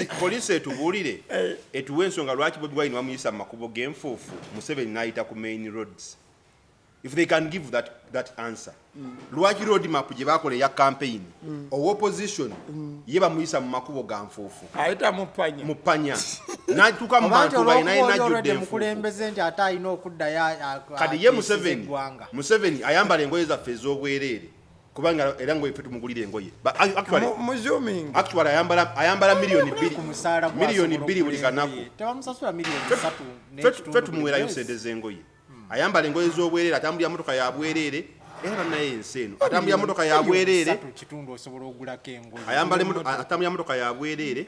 police etubulire etuwe ensonga lwaki Bobi Wine wamuyisa mu makubo g'enfuufu Museveni n'ayita ku main roads. If they can give that answer. Lwaki road map gye bakola ya campaign opposition ye bamuyisa mu makubo ga nfuufu ayita mu panya n'atuuka mu bantu balina n'ajjudde mukulembeze nti ate alina okuddayo kati ye Museveni ayambala engoye zaffe ez'obwereere kubanga era ngoye ffe tumugulira engoye actually ayambala miliyoni 2 buli kanaku tebamusasula miliyoni 3 ffe tumuweerayo sente z'engoye ayambala engoye z'obwereere atambulira motoka ya bwereere era naye ensi eno atambulira motoka ya bwereere atambulira motoka ya bwereere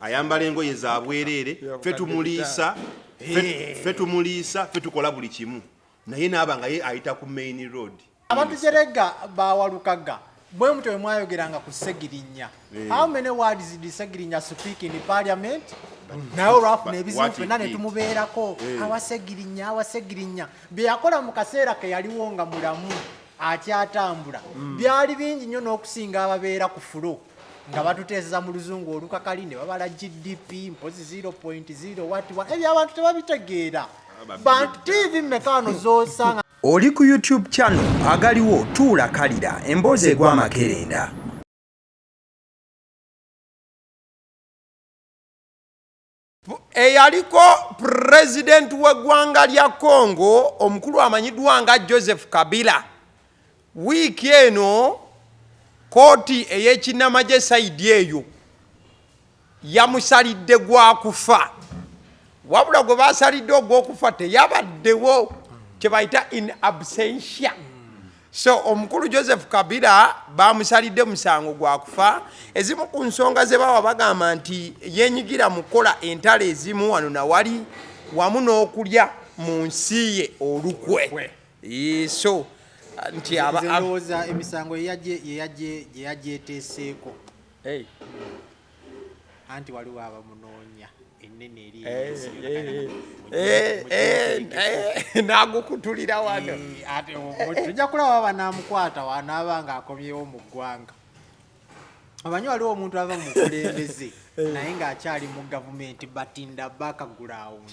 ayambala engoye za bwereere ffe tumuliisa ffe tukola buli kimu naye n'abanga ye ayita ku main road. Abantu jerega bawalukaga bwe mutwe mwayogeranga ku Ssegirinya. How many words did Ssegirinya speak in parliament? Nayo rafu nebizibu fena ne tumubeerako Ssegirinya bye yakola mu kaseera ke yaliwo nga mulamu akyatambula byali bingi nnyo n'okusinga ababeera ku fulo nga batuteeseza mu luzungu olukakali ne babala GDP mpozi 0.0 what ebyo abantu tebabitegeera bantu TV mmekano zosanga. Oli ku YouTube channel Agaliwo tuula kalira emboozi egwa makerenda. Eyaliko president w'eggwanga lya Congo omukulu amanyiddwa nga Joseph Kabila wiiki eno kooti ey'ekinnamagye sayidi eyo yamusalidde gwa kufa wabula gwe basalidde ogw'okufa teyabaddewo kye bayita in absentia. So omukulu Joseph Kabila bamusalidde musango gwa kufa ezimu ku nsonga ze bawa bagamba nti yenyigira mu kola entale ezimu wano na wali wamu n'okulya mu nsi ye olukwe. So nti ndowooza emisango yeyagyeteeseeko anti waliwo abamunoonya ennene eri nagukutulira wano tujja kulaba banaamukwata wanaaba nga akomyewo mu ggwanga. Omanyi waliwo omuntu ava mu mukulembeze naye ng'akyali mu gavumenti batinda background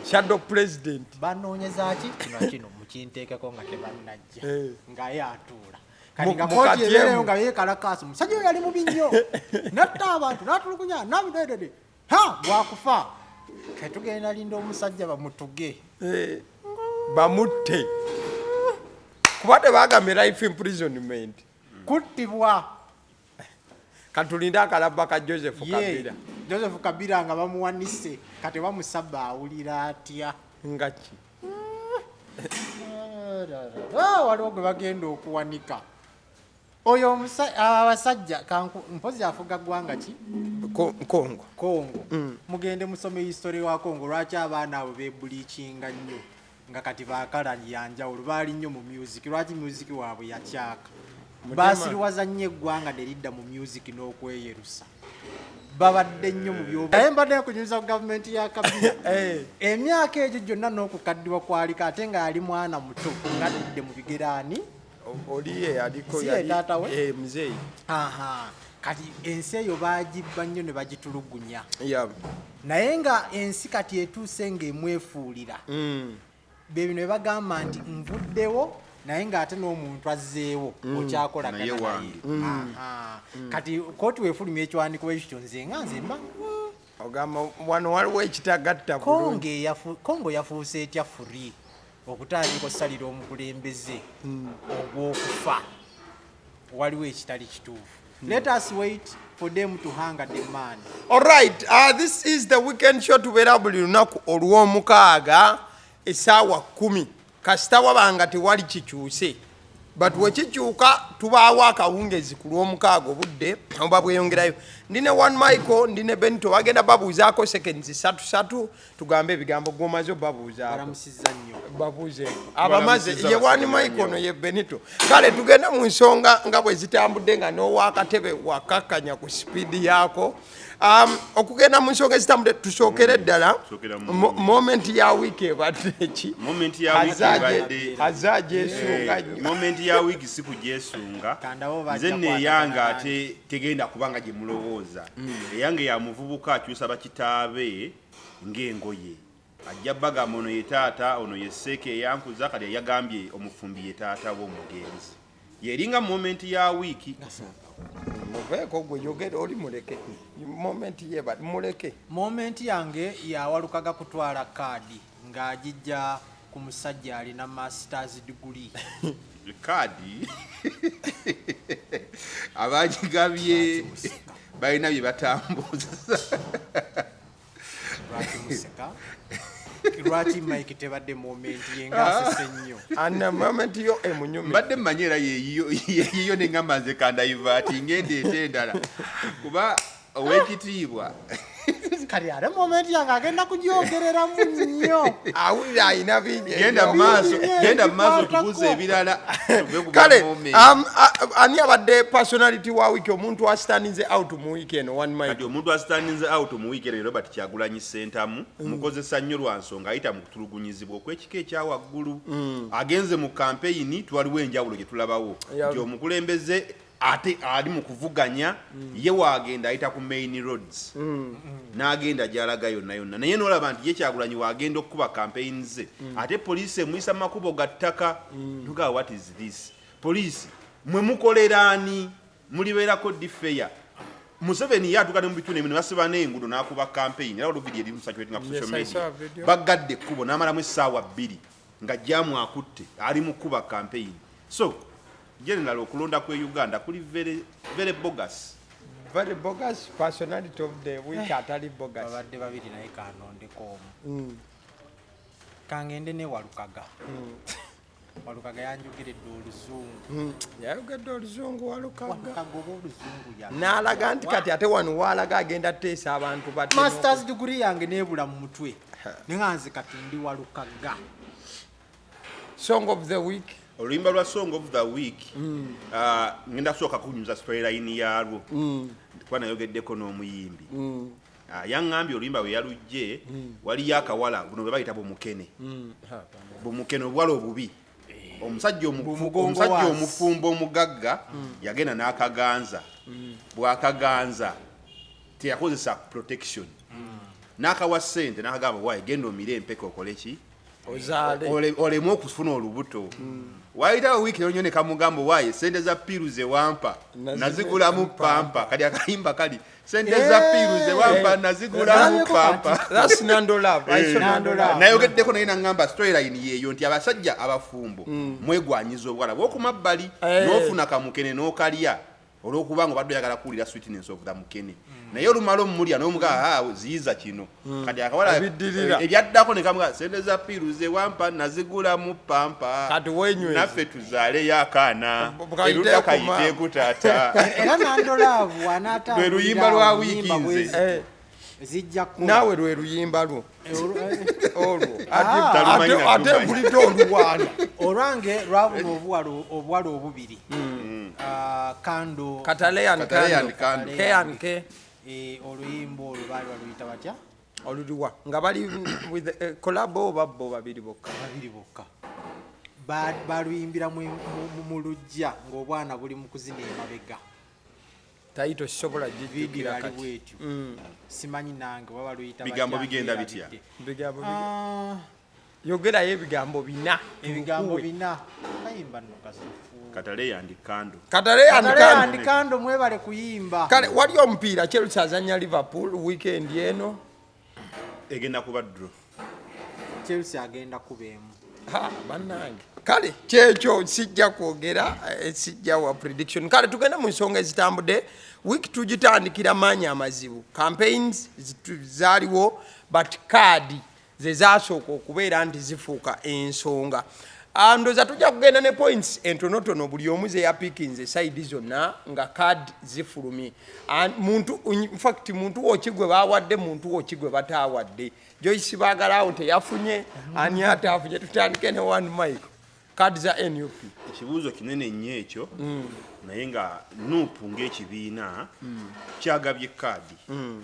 shadow president banoonyeza ki kino mukinteekeko nga tebannajja ngaye atuula kati nga kooti ebeereyo nga yeekalakaasi musajja oyo yali mubi nnyo natta abantu n'atulugunya nabidedede gwakufa kati tugenda linda omusajja bamutuge bamutte kuba tebagambye life imprisonment kuttibwa katulinda akalaba ka Joseph Kabila nga bamuwanise kati bamusaba awulira atya ngaki waliwo gwe bagenda okuwanika oyo abasajja mpozi afuga ggwanga ki Kongo mugende musome history wa Kongo lwaki abaana abo bebulikinga nnyo nga kati bakala yanjawulo baali nnyo mu music lwaki music waabwe yakyaka basiriwaza nnyo eggwanga ne lidda mu music n'okweyerusa babadde nnyo mu byonaye mbadde kunyumiza ku gavumenti ya Kabila emyaka egyo gyonna n'okukaddiwa kwalika ate nga yali mwana muto ngadde mu bigeraani oliye aliko yali muzeeyi kati ensi eyo baagibba nnyo ne bagitulugunya naye nga ensi kati etuuse ng'emwefuulira be bino bagamba nti nvuddewo naye ng'ate n'omuntu azzeewo okyakolagana naye kati kooti weefulumya ekiwandiiko ekityo nze nga nze mba ogamba wano waliwo ekitagatta Kongo yafuuse etya furi okutandika osalira omukulembeze ogw'okufa waliwo ekitali kituufu. Let us wait for them to hunger the man. All right, this is the weekend show tubeera buli lunaku olw'omukaaga essaawa 10 kasita wabanga tewali kikyuse but wekikyuka tubaawo akawungezi ku lw'omukaaga obudde oba bweyongerayo. Ndine one Michael ndine Benito bagenda babuuzaako seconds 3 tugambe ebigambo gwomaze babuuzaako babuuze abamaze ye one Michael no ye Benito kale tugenda mu nsonga nga bwe zitambudde nga n'owakatebe wakakanya ku sipiidi yaako. Okugenda mu nsonga ezitambudde tusookere ddala moment ya wiiki ebadde ki hazaajeesunga moment ya wiiki si kugyesunga nze neeyanga ate tegenda kubanga gye mulowooza ndowooza eyange ya muvubuka akyusa bakitaabe ng'engoye ajja bagamba ono ye taata ono ye sseeke eyankuza kati yagambye omufumbi ye taata w'omugenzi yeringa moment ya wiiki muveeko gwe yogera oli muleke moment ye bali muleke moment yange yawalukaga kutwala kaadi ng'agijja ku musajja alina masters degree kaadi abagigabye balina bye batambuza lwaki mike tebadde moment yengasese nnyo ana moment yo emunyumi mbadde mmanyera yeyiyo neŋŋamba nze kandayivaati ngendeeta endala kuba ow'ekitiibwa kali ate moment yange agenda kugyogereramu nnyo awulira ayina bingi genda mu maaso tubuze ebirala kale ani abadde personality wa wiki omuntu asitaninze out mu weekend one mic kati omuntu asitaninze out mu weekend Robert Kyagulanyi Ssentamu mukozesa nnyo lwa nsonga ayita mu kutulugunyizibwa okw'ekika ekyawaggulu agenze mu campaign twaliwo enjawulo gye tulabawo nti omukulembeze ate ali mu kuvuganya ye waagenda ayita ku main roads n'agenda gy'alaga yonna naye n'olaba nti ye Kyagulanyi waagenda okukuba campaign ze ate poliisi emuyisa mu makubo ga ttaka tugaa what is this poliisi mwe mukolera ani mulibeerako diffeya Museveni yatukane mu bitundu ebyo basiba n'enguudo n'akuba campaign era oluvidi eri musakwetinga ku social media bagadde ekkubo n'amalamu essaawa 2 nga jjamu akutte ali mu kuba campaign so general okulonda kwe Uganda kuli very bogus personality of the week atali bogus babadde babiri naye kanondeko omu kangende ne walukaga walukaga yanjogeredde oluzungu yayogedde oluzungu walukaga oluzungu n'alaga nti kati ate wano waalaga agenda teesa abantu masters degree yange nebula mu mutwe nenganze kati ndi walukaga song of the week oluyimba lwa song of the week ngenda kusooka kunyuza storyline yalwo kuba nayogeddeko n'omuyimbi yaŋŋambye oluyimba bwe yalujje waliyo akawala buno bwe bayita bumukene obuwala obubi omusajja omufumbo omugagga yagenda n'akaganza bw'akaganza teyakozesa protection n'akawa ssente n'akagamba waaye genda omire empeka okole ki olemu okufuna olubuto wayitawo wiiki nonyo ne kamugamba waaye sente za piru ze wampa nazigulamu pampa kali akayimba kali sente za piru ze wampa nazigulamu pampa nayogeddeko naye naŋŋamba storyline yeeyo nti abasajja abafumbo mwegwanyiza obwala bw'okumabbali n'ofuna kamukene n'okalya olw'okuba nga obadde oyagala kuwulira sweetness of the mukene naye olumala omulya n'omugaa ziyiza kino kati akawala ebyaddako ne kamuga sente za piru ze wampa nazigulamu pampa naffe tuzaaleyo akaana erudda kayiteeku taata era nandolaavu lwe luyimba lwa wiiki nze naawe lwe luyimba lwo olwo ate mpulidde oluwaana olwange lwabuna obuwala obubiri kando kataleyanke oluyimba olwo baali baluyita batya oluliwa nga bali kolabo babbo babiri bokka baluyimbira mu lujja ng'obwana buli mu kuzina emabega taito sobola video ali bwetyo simanyi nange baba luyita bigambo bigenda bitya yogerayo ebigambo bina kayimba nno kasifu katale mwebale kuyimba kale wali omupiira Chelsea azanya Liverpool weekend eno egenda kuba draw Chelsea agenda kubeemu bannange kale kyekyo sijja kwogera sijja wa prediction kale tugenda mu nsonga ezitambudde week tugitandikira maanyi amazibu campaigns zaaliwo but kaadi ze zasooka okubeera nti zifuuka ensonga ndoza tujja kugenda ne points entonotono buli omu ze yapikinze saidi zonna nga kaadi zifulumye muntu wokigwe bawadde muntu wokigwe bataawadde Joyce Bagala teyafunye ani ataafunye tutandike ne one mic kaadi za NUP ekibuuzo kinene nnyo ekyo naye nga nuupu ng'ekibiina kyagabye kaadi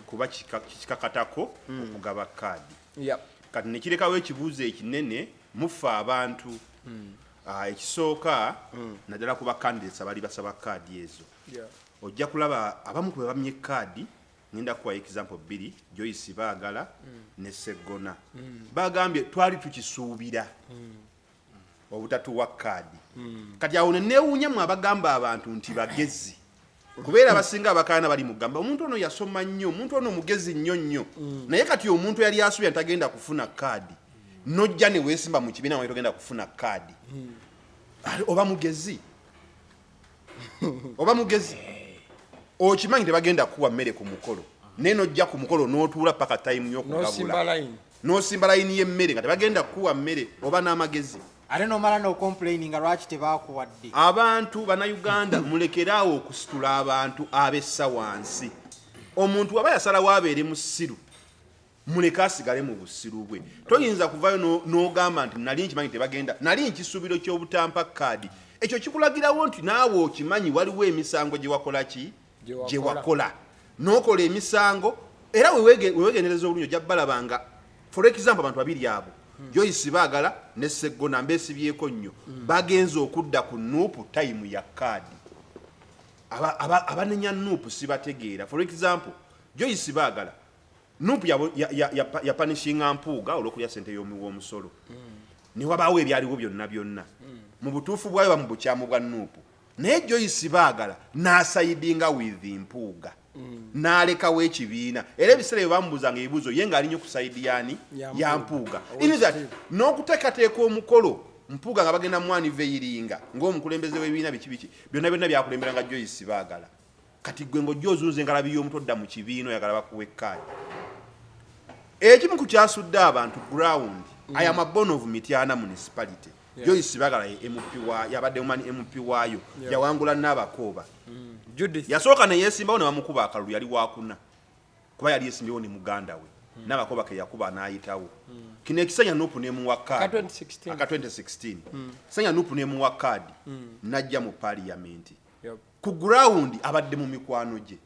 kuba kikakatako okugaba kaadi kati ne kirekawo ekibuuzo ekinene mufa abantu ekisooka naddala kuba candidates abali basaba kaadi ezo ojja kulaba abamu ku bamye kadi ngenda kuwa example bbiri Joyce Bagala ne Ssegona bagambye twali tukisuubira obutatuwa kadi kati awo neewuunya mu abagamba abantu nti bagezi kubeera abasinga abakaana bali mugamba omuntu ono yasoma nnyo omuntu ono mugezi nnyo nnyo naye kati omuntu yali asuubira ntagenda kufuna kadi nojja ne weesimba mu kibiina nga togenda kufuna kadi oba mugezi okimanyi tebagenda kuwa mmere ku mukolo naye nojja ku mukolo n'otuula paka time y'okugabula n'osimba layini y'emmere nga tebagenda kuwa mmere oba n'amagezi ate nomala n'ocomplaininga lwaki tebakuwadde. Abantu bannayuganda mulekeraawo okusitula abantu abessa wansi. Omuntu aba yasalawo abeere mu ssiru muleka asigale mu busiru bwe. Toyinza kuvayo n'ogamba nti nali nkimanyi tebagenda nali nkisuubiro ky'obutampa kadi. Ekyo kikulagirawo nti naawe okimanyi waliwo emisango gye wakola ki gye wakola n'okola emisango era wewegendereza obulungi ojja balabanga for example abantu babiri abo Joyce Bagala ne Ssegona mbesibyeko nnyo bagenze okudda ku nuupu time ya kadi abanenya nuupu sibategeera. For example Joyce Bagala nuupu ya panishinga mpuuga olw'okulya ssente y'omusolo ne wabaawo ebyaliwo byonna mu butuufu bwayo ba mu bukyamu bwa nuupu naye Joyce Bagala n'asayidinga with mpuuga n'alekawo ekibiina era ebiseera bye bamubuzanga ebibuuzo ye ng'alinnya ku sayidi yaani ya mpuuga n'okuteekateeka omukolo mpuuga nga bagenda mwaniveiringa ng'omukulembeze w'ebibiina biki byonna byakulemberanga Joyce Bagala. Kati gwe ng'ojja ozunza engalabi y'omuntu odda mu kibiina oyagala bakuwa ekkaadi. Ekimu ku kyasudde abantu ground I am a born of Mityana municipality. Joyce Bagala yabadde omani MP waayo yawangula n'abakooba. Yasooka ne yeesimbawo ne bamukuba akalulu yali wakuna kuba yali yeesimbyewo ne muganda we n'abakooba ke yakuba n'ayitawo. Kino ekisanya nuupu n'emuwa kaadi aka 2016 sanya nuupu n'emuwa kaadi n'ajja mu parliament ku ground abadde mu mikwano gye.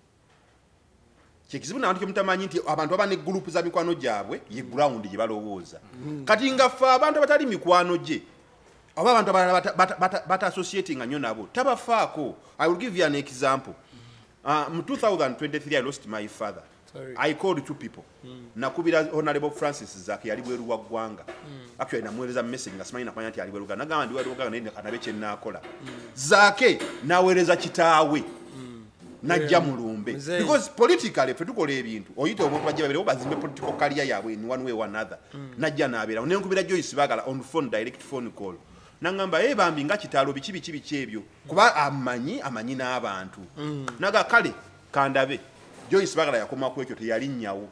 Kyekizibu n'abantu kye mutamanyi nti abantu baba ne group za mikwano gyabwe ye ground gye balowooza. Kati nga ffe abantu abatali mikwano gye oba abantu bata associating nnyo nabo tabafaako. I will give you an example. In 2023 I lost my father. I called two people. Nakubira Honorable Francis Zaki yali bweru wa ggwanga. Actually namuweereza message nga simanyi nakwanya nti ali bweru. Nagamba ndi bweru naye kanabe kye naakola. Zake naweereza kitaawe. Najja mulumbe. Because politically ffe tukola ebintu. Oyita omuntu bajja babiri bazimbe political career yaabwe in one way or another. Najja nabeera. Ne nkubira Joyce Bagala on phone direct phone call. Nangamba bambi nga kitalo biki ebyo kuba amanyi n'abantu naga kale kandabe Joyce Bagala yakoma ku ekyo teyali nnyawo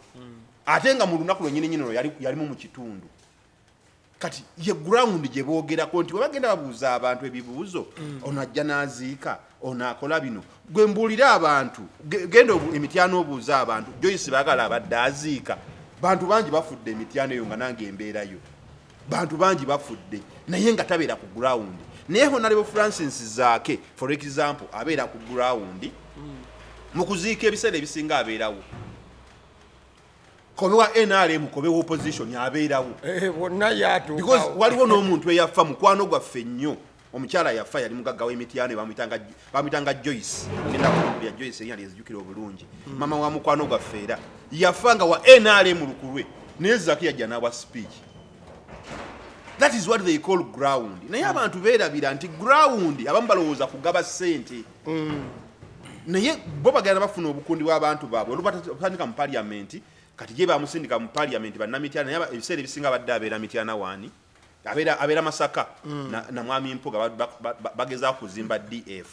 ate nga mu lunaku lwennyini yalimu mu kitundu. Kati ye ground gye boogerako nti webagenda babuuza abantu ebibuuzo ono ajja n'aziika ono akola bino gwe mbuulira abantu genda Emityana obuuza abantu Joyce Bagala abadde aziika bantu bangi bafudde Emityana eyo nga nange embeerayo bantu bangi bafudde naye nga tabeera ku ground. Naye Honorable Francis Zake for example abeera ku ground mu kuziika ebiseera ebisinga abeerawo. Kobe wa NRM kobe wa opposition abeerawo because waliwo n'omuntu eyafa mukwano gwaffe nnyo omukyala yafa yali mugagga w'Emityana bamuyitanga Joyce ngenda kumbulira Joyce yali yazijukira obulungi mama wa mukwano gwaffe era yafa nga wa NRM lukulwe naye Zake yajja n'awa speech. That is what they call ground. Naye abantu beerabira nti ground abamu balowooza kugaba ssente. Naye bo bagenda bafuna obukundi bw'abantu baabwe olubatandika mu parliament kati gye bamusindika mu parliament bannamityana naye ebiseera ebisinga badde abeera Mityana waani abeera Masaka na mwami Mpuga bageza kuzimba DF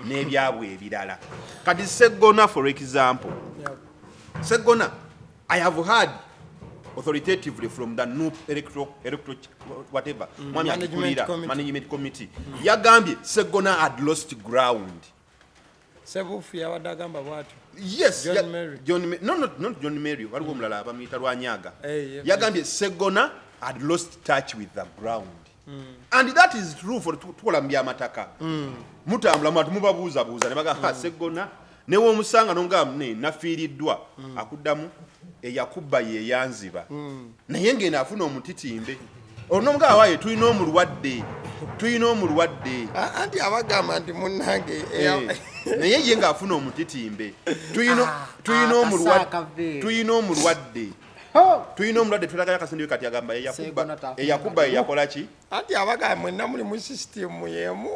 n'ebyabwe ebirala. Kati Ssegona for example Ssegona I have heard authoritatively from the NUP electoral whatever management committee yagambye Ssegona had lost ground. Sebufu yawadagamba bwatu. Yes, not John Mary waliwo omulala abamuyita Lwanyaga yagambye Ssegona had lost touch with the ground. And that is true for tukola mbyamataka mutambula matu mubabuuza ne bagamba Ssegona newe omusanga nongamba nafiiriddwa akuddamu eyakubba ye yanziba naye ngenda afuna omutitimbe onomugala waaye tulina omulwadde anti abagamba nti munnange naye ye ng'afuna omutitimbe tulina omulwadde twetagala kasente kati agamba eyakuba eyakola ki anti abagamba mwenna muli mu sisitemu yemu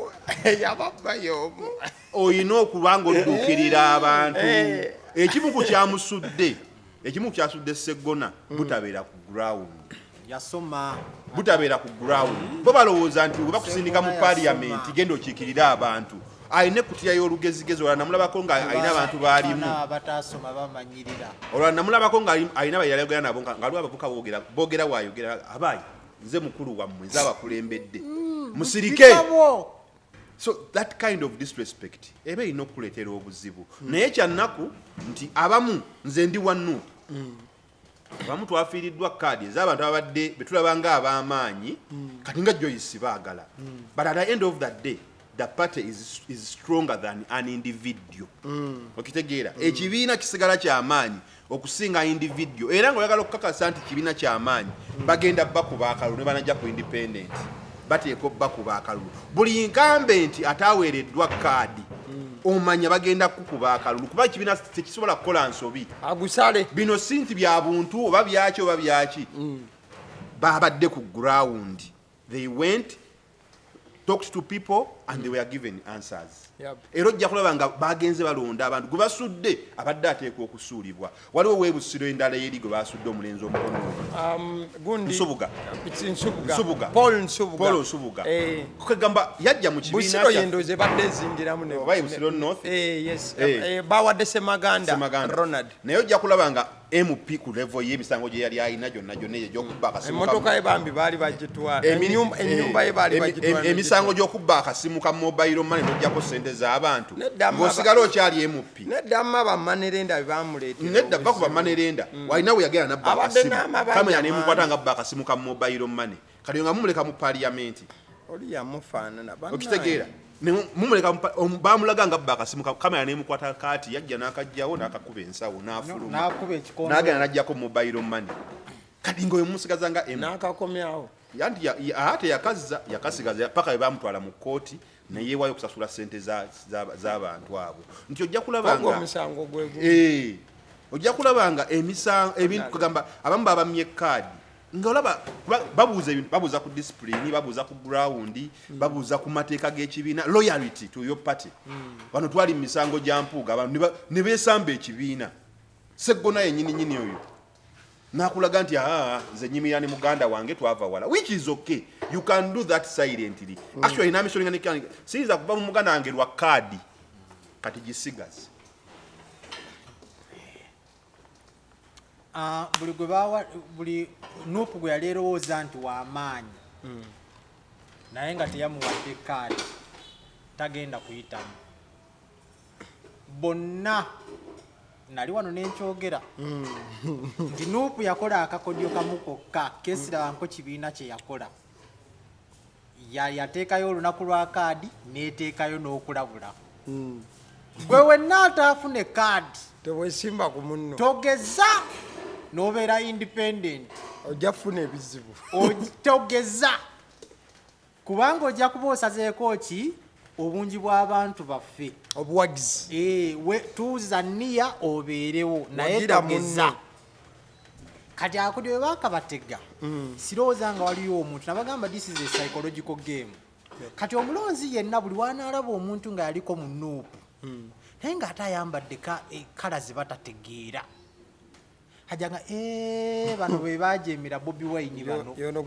eyababba y'omu oyina okuba nga odduukirira abantu ekimu ku kyamusudde Ssegona butabeera ku ground bo balowooza nti bwe bakusindika mu paaliyamenti genda okiikirira abantu ayina ekutiya y'olugezigezi olwa namulabako nga alina abantu baalimu olwa namulabako nga alina bayalagera nabo nga aliwo abavuka boogera waayogera abaayi nze mukulu wammwe nze abakulembedde musirike. So that kind of disrespect eba erina okukuleetera obuzibu naye kyannaku nti abamu nze ndi wannu abamu twafiiriddwa kaadi ez'abantu abadde betulabanga ab'amaanyi kati nga Joyce baagala but at the end of that day the party is stronger than an individual. Okitegeera ekibiina kisigala ky'amaanyi okusinga individual era ng'oyagala okukakasa nti kibiina ky'amaanyi bagenda bakuba akalulu ne banajja ku independent bateeka bakuba akalulu buli nkambe nti ataaweereddwa kaadi omanya bagenda kukuba akalulu kuba ekibiina tekisobola kukola nsobi agusale bino si nti bya buntu oba byaki babadde ku ground they went talked to people and they were given answers. Era ojja kulaba nga bagenze balonda abantu gwe basudde abadde ateekwa okusuulibwa waliwo weebusiro endala eri gwe basudde omulenzi omukono Paul Nsubuga kugamba yajja mu kibiina busiro yendoze badde ezingiramu ne busiro north bawadde Semaganda Ronald naye ojja kulaba nga MP ku level y'emisango gye yali alina gyonna egy'okubba akasimu emmotoka ye bambi baali bagitwala ennyumba ye baali bagitwala emisango gy'okubba akasimu ka mobile money n'ojjako ssente z'abantu ng'osigala okyali MP nedda mma bamanerenda bebamuleetera nedda bakuba manerenda walina we yagenda nabba akasimu kamenya nemukwata nga abba akasimu ka mobile money kati nga mumuleka mu parliament oli yamufaanana okitegeera mumuleka bamulaga nga abba akasimu kamera nemukwata kaati yajja n'akajjawo n'akakuba ensawo n'afuluma n'agenda n'ajjako mobile money kati nga omusigaza nga n'akakomyawo yanti ate yakasigaza paka we bamutwala mu kooti neyeewayo okusasula ssente z'abantu abo nti ojja kulabanga ebintu kugamba abamu babamye kaadi nga olaba babuuza ku discipline babuuza ku ground babuuza ku mateeka g'ekibiina loyalty to your party wano twali mu misango gya mpuuga abantu ne beesamba ekibiina Ssegona yennyini oyo nakulaga nti nze nnyimira ne muganda wange twava wala which is okay you can do that silently actually namisolinga ne siyinza kuva mu muganda wange lwa kaadi kati gisigaze buli nuupu gwe yali erowooza nti w'amaanyi naye nga teyamuwadde kaadi tagenda kuyitamu bonna nali wano nenkyogera nti nuupu yakola akakodyo kamu kokka kesirabanko kibiina kye yakola yateekayo olunaku lwa kaadi neteekayo n'okulabula gwe wenna ataafune kaadi tewesimba ku munno togeza n'obeera independent ojja kufuna ebizibu togeza kubanga ojja kuba osazeeko ki obungi bw'abantu baffe obuwagizi tuuza nniya obeerewo naye togeza kati akodi bwe baakabatega sirowooza nga waliyo omuntu nabagamba this is a psychological game kati omulonzi yenna buli wanaalaba omuntu nga yaliko mu nuupu naye ng'ate ayambadde kala ze batategeera hajanga bano bwe bajeemera Bobi Wine bano yono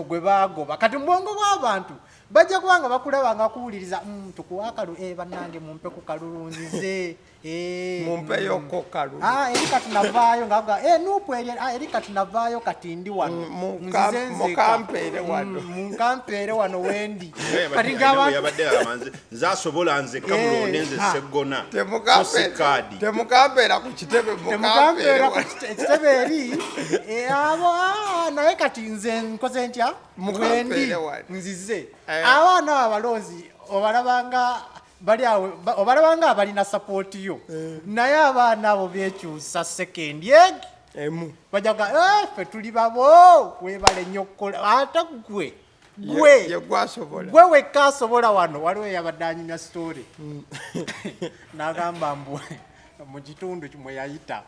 gwe bagoba kati mubwongo bw'abantu bajja kubanga bakulaba nga kuwuliriza tukuwa akalu bannange mumpe ku kalulu nzize mumpe yoko kalulu eri kati navaayo nga nuupu eri kati navaayo kati ndi wano munkampeere wano wendi kati yabadde amanze nzasobola nze kamulonde nze Ssegona temukampeera ku kitebe ekitebe eri abo naye kati nze nkoze ntya wendi nzize abaana abalonzi obalabanga abalina support yo naye abaana abo bekyusa second egg bajaga ffe tuli babo webale nnyo okukola ate gwe wekka asobola wano waliwo eyabadde anyumya story n'agamba mbu mu kitundu mwe yayita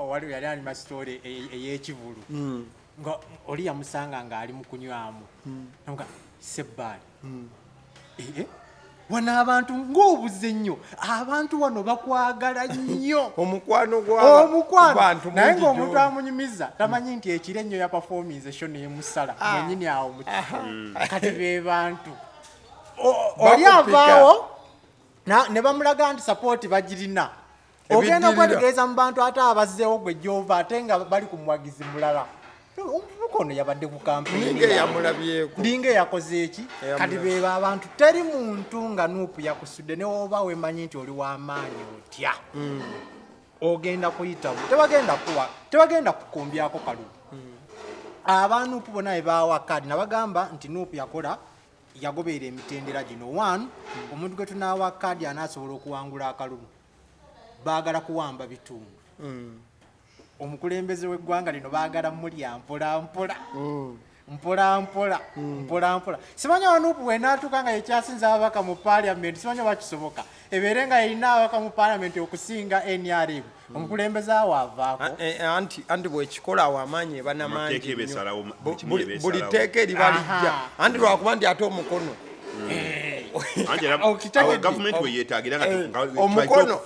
waliwo yali anyumya story ey'ekivulu nga oli yamusanga ng'ali mu kunywamu namuga Sebbaali wano abantu ng'obuze nnyo abantu wano bakwagala nnyo omukwano naye ng'omuntu amunyumiza tamanyi nti ekiro ennyo ya performance show nemusala mwenyini awo kati be bantu oli avaawo ne bamulaga nti support bagirina ogenda kwetegereza mu bantu ate abazzeewo gwe gyova ate nga bali ku muwagizi mulala omuvubuka ono yabadde ku kampeyinlinga eyakoze eki kati beba abantu teri muntu nga Nuupu yakusudde ne woba wemanyi nti oli w'amaanyi otya ogenda kuyitamu tebagenda kukumbyako kalulu aba Nuupu bonna ebawa kadi nabagamba nti Nuupu yagobeera emitendera gino 1 omuntu gwe tunaawa kadi anaasobola okuwangula akalulu baagala kuwamba bitundu omukulembeze w'eggwanga lino baagala mulya mpolampola simanyi Nuupu bwenaatuuka nga yekyasinza ababaka mu paliamenti simanyi bakisoboka ebeere nga yalina ababaka mu paliamenti okusinga NRM omukulembeze awo avaako anti bwekikola awo amaanyi eba namangi buli teeka eriba lijja anti lwakuba nti ate omukono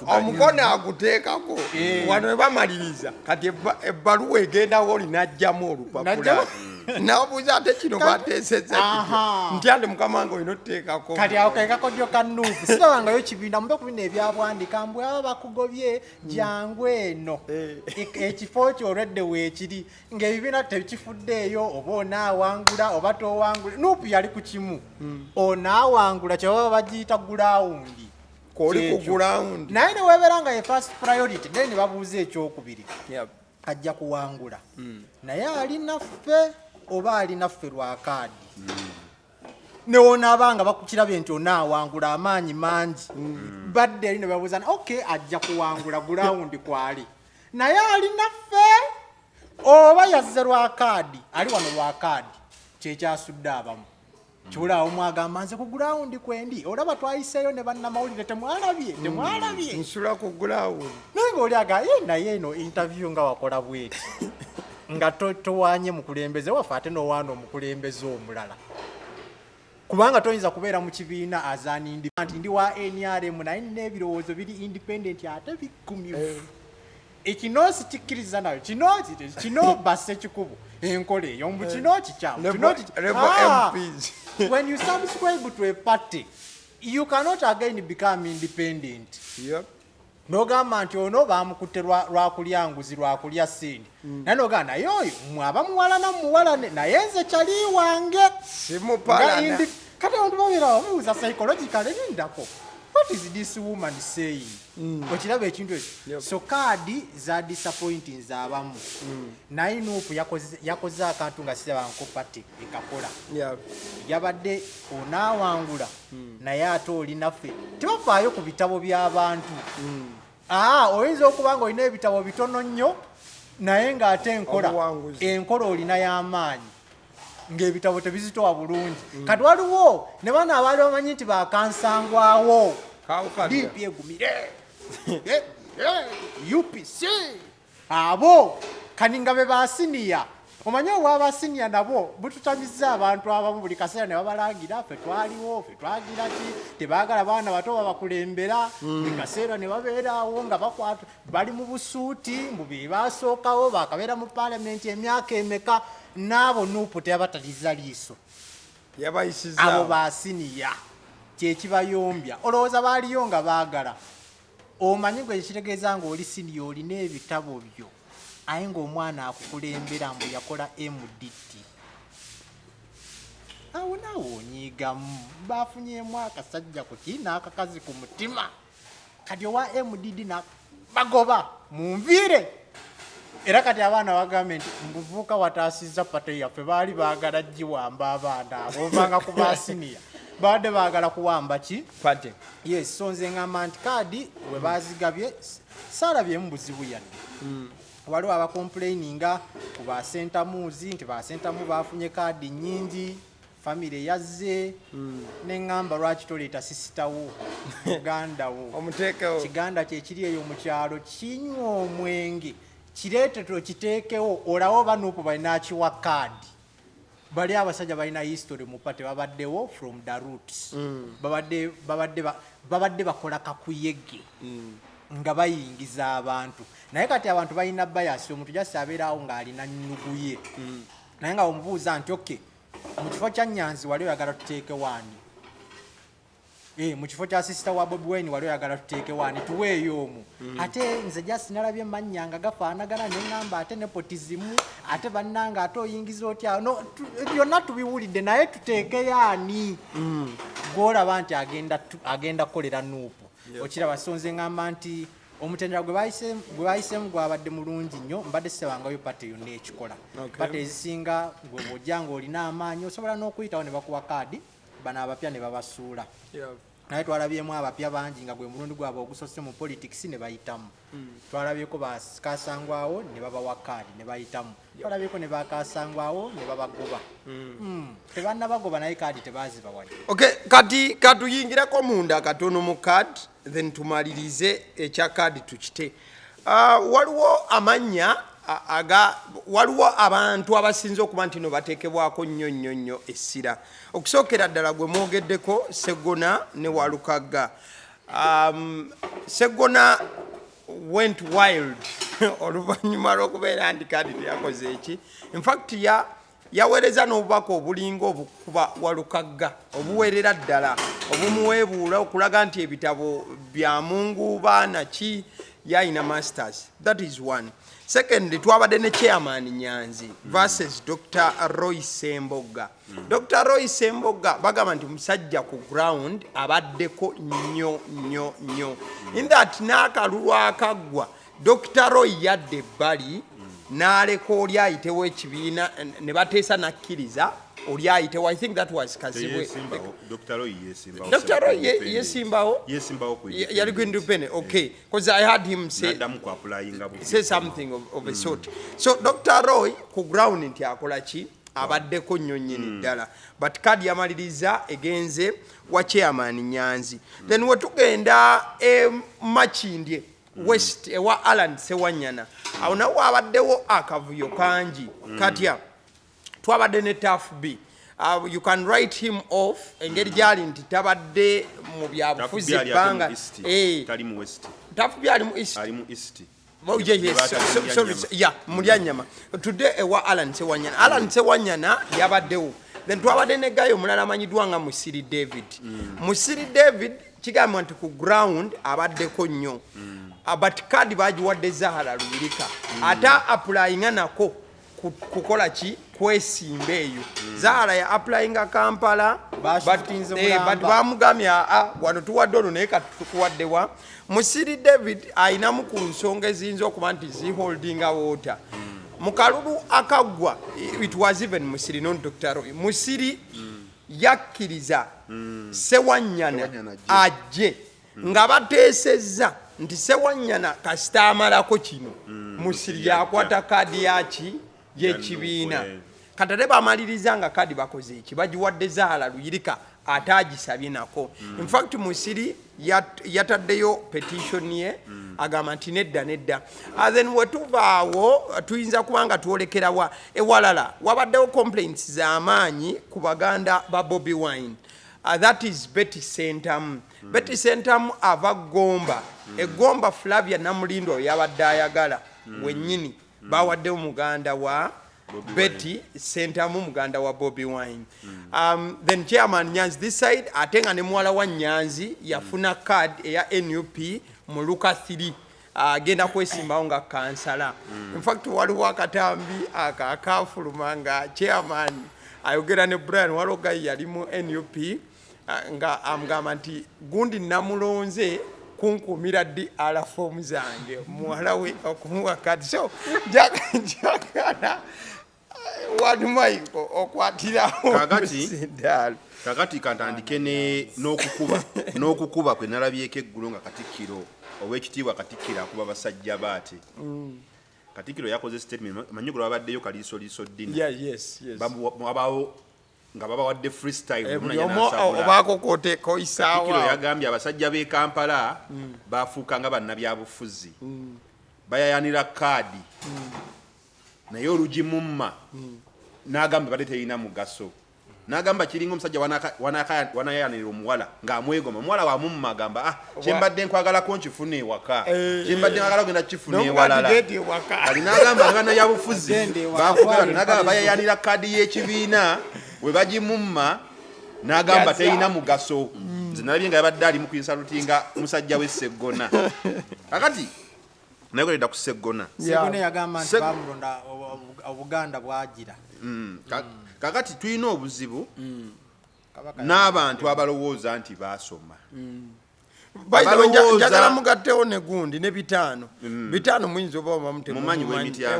omukono aguteekako wano webamaliriza kati ebbaluwa egendawo olinajjamu olupapula nabuuza ate kino bateeseza nti andi mukama wange olina otuteekako kati awo kekakodyo ka Nuupu sirabangayo kibiina mube ku bino ebyabwandika mbwe aba bakugobye jangu eno ekifo kyo olwedde weekiri ng'ebibiina tekifuddeeyo oba onaawangula oba towangula Nuupu yali ku kimu onaawangula kyebaba bagiyita gulawundi koli ku gulawundi naye ne weebeera nga ye first priority naye ne babuuza ekyokubiri ajja kuwangula naye ali naffe oba ali naffe lwa kaadi newonaabanga bakukirabye nti onaawangula amaanyi mangi badde eri ne babuuza ajja kuwangula gulawundi kwali naye ali naffe oba yazze lwa kaadi ali wano lwa kaadi kyekyasudde abamu kiwulaawo mwagamba nze ku gulawundi kwendi olaba twayiseeyo ne bannamawulire temwalabye nsula ku gulawundi naye ng'oli naye eno interview nga wakola bweti nga towanye mukulembeze waffe ate n'owaana omukulembeze omulala kubanga toyinza kubeera mu kibiina azanindi nti ndi wa NRM naye n'ebirowoozo biri independent ate bigumivu ekino sikikkiriza nayo kino basse kikubu enkola eyo mbu kino kikyamu when you subscribe to a party you cannot again become independent nogamba nti ono bamukutte lwakulya nguzi lwakulya sente naye nogamba naye oyo mwaba muwalana muwalane naye nze kyali wange simupalana kati abantu babeera babuuza psychological ebindako what is this woman saying okiraba ekintu ekyo so kaadi za disappointing zaabamu naye Nuupu yakoze akantu nga sirabanko pati ekakola yabadde onaawangula naye ate oli naffe tebafaayo ku bitabo by'abantu oyinza okuba nga olina ebitabo bitono nnyo naye ng'ate enkola olina y'amaanyi ng'ebitabo tebizitowa bulungi kati waliwo ne bana abaali bamanyi nti bakansangwawo DP egumire UPC abo kani nga be basiniya omanyi obw'abasiniya nabo bututamiza abantu abamu buli kaseera ne babalangira ffe twaliwo ffe twagira ki tebaagala baana bato babakulembera buli kaseera ne babeeraawo nga bakwata bali mu busuuti mbu be basookawo bakabeera mu paalamenti emyaka emeka n'abo Nuupu teyabataliza liiso abo basiniya kyekibayombya olowooza baaliyo nga baagala omanyi gwe kitegeeza nga oli siniya olina ebitabo byo aye ng'omwana akukulembera mbu yakola MDT awo naawe onyiigamu bafunyemu akasajja kuti n'akakazi ku mutima kati owa MDD bagoba munviire era kati abaana bagambye nti mbuvuuka wataasizza pate yaffe baali baagala giwamba abaana abo ovanga ku basiniya baadde baagala kuwamba ki Kwate. yes so nze ngamba nti kaadi we baazigabye saalabyemu buzibu yadde waliwo abakomplaininga ku basentamuuzi nti basentamu bafunye kaadi nnyingi famire yazze neŋŋamba lwaki toleeta sisitawo mugandawo Omuteekewo. kiganda kyekiri eyo mu kyalo kinywa omwenge kireete tokiteekewo olawo banuupu balinakiwa kaadi bali abasajja balina history mu pate babaddewo from the roots babadde bakola kakuyege nga bayingiza abantu naye kati abantu balina bayasi omuntu jasi abeerawo ng'alina nnuguye naye nga omubuuza nti oke mu kifo kya Nyanzi wali oyagala tuteeke waani mu kifo kya sisita wa Bobi Wine wali oyagala tuteeke waani tuweeyo omu ate nze jasi nalabye mannya nga gafaanagana neŋŋamba ate nepotizimu ate bannanga ate oyingiza otya no byonna tubiwulidde naye tuteeke yaani gwolaba nti agenda kukolera nuupu okiraba sonze ŋŋamba nti omutendera gwe bayisemu gwabadde mulungi nnyo mbadde sewangayo pate yonna ekikola pate ezisinga gwe bw'ojja ng'olina amaanyi osobola n'okuyitawo ne bakuwa kaadi bano abapya ne babasuula naye twalabyemu abapya bangi nga gwe mulundi gwabwe ogusose mu politics ne bayitamu twalabyeko bakasangwawo ne babawa kaadi ne bayitamu twalabyeko ne bakasangwawo ne babagoba tebannabagoba naye kaadi tebazibawadde Okay, kati katuyingirako munda katono mu card then tumalirize ekya card tukite. Waliwo amanya waliwo abantu abasinze okuba nti no bateekebwako nnyo essira. Okusookera ddala gwe mwogeddeko Ssegona ne Walukagga. Ssegona went wild oluvannyuma lw'okubeera nti kadi teyakoze eki. In fact yaweereza n'obubaka obulinga obukuba Walukagga obuweerera ddala obumuweebuula okulaga nti ebitabo bya mungu baana ki yayina masters. That is one. Second, twabadde ne chairman Nyanzi versus Dr. Roy Ssemboga. Dr. Roy Ssemboga bagamba nti musajja ku ground abaddeko nnyo. In that n'akalulu akaggwa Dr. Roy yadde ebbali n'aleka oli ayitewo ekibiina ne bateesa nakkiriza oli ayitewo. I think that was Kazibwe. Dr. Roy yesimbawo. Dr. Roy yesimbawo yali Green Independent. Okay, because I heard him say something of a sort. So Dr. Roy ku ground nti akola ki abaddeko nnyo nnyini ddala but kadi yamaliriza egenze wa chairman Nyanzi. Then wetugenda Makindye West ewa Alan Sewanyana awo nawo abaddewo akavuyo kangi katya twabadde ne Tough B. You can write him off engeri gyali nti tabadde mu byabufuzi ebbanga tali mu West. Tough B ali mu East. Ali mu East. Oh, yes. Sorry. Yeah, Mulyanyama. Today ewa Alan Sewanyana. Alan Sewanyana yabaddewo. Then twabadde ne gayo mulala amanyiddwa nga Musiri David. Musiri David kigamba nti ku ground abaddeko nnyo. But kadi bagiwadde Zahara Lubirika. Ata applyinga nako kukola ki kwesimba eyo. Zahara ya applyinga Kampala but bamugamya wano tuwadde ono naye katukuwaddewa. Musiri David ayinamu ku nsonga eziyinza okuba nti ziholdinga water. Mukalulu akaggwa it was even Musiri non Dr. Roy. Musiri yakkiriza Sewanyana ajje nga bateesezza nti Sewanyana kasita amalako kino Musiri yakwata kadi yaki yekibiina katale bamaliriza nga kadi bakoze eki bagiwadde Zahara Luyirika atagisabye nako. In fact Musiri yataddeyo petition ye agamba nti nedda then wetuvaawo tuyinza kubanga twolekerawa ewalala wabaddewo complaints z'amaanyi ku baganda ba Bobi Wine. That is Betty Sentamu. Betty Sentamu ava Gomba. Egomba Flavia Namulindo yabadde ayagala wennyini bawaddewo muganda wa Betty Sentamu muganda wa Bobi Wine. Then chairman Nyanzi this side atenga ne mwala wa Nyanzi yafuna card eya NUP mu Luka 3 agenda kwesimbawo nga kansala. In fact waliwo akatambi akafuluma nga chairman ayogera ne Brian Walogai yali mu NUP nga amugamba nti gundi namulonze kunkumira ddi alafomu zange muwala we okumuwa kati. So jakana wanu Michael okwatirawo kakati kantandike n'okukuba kwe nalabyeko eggulo nga Katikkiro ow'ekitiibwa Katikkiro akuba basajja baate. Katikkiro yakoze statement manyugo babaddeyo kaliisoliiso ddina abaawo nga babawadde freestyle obaako kooteeko isaawa. Katikkiro yagambye abasajja b'e Kampala baafuuka nga bannabyabufuzi bayayanira kaadi naye olugimumma n'agamba badde terina mugaso. N'agamba kiringa omusajja wanayayanira omuwala ng'amwegoma omuwala wamumma agamba kyembadde nkwagalako nkifuna ewaka kyembadde nkwagala kugenda kifuna ewalala kali n'agamba bannabyabufuzi baafuuka n'agamba bayayanira kaadi y'ekibiina we bagimumma n'agamba terina mugaso. Nze nalabye nga yabadde ali mu kuinsalutinga musajja we Ssegona. Kakati nayogerera ku Ssegona yagamba nti bamulonda Obuganda bwagira. Kakati tulina obuzibu n'abantu abalowooza nti baasoma. Njagala mugattewo ne gundi ne bitaano. Bitaano muyinza oba mumanyi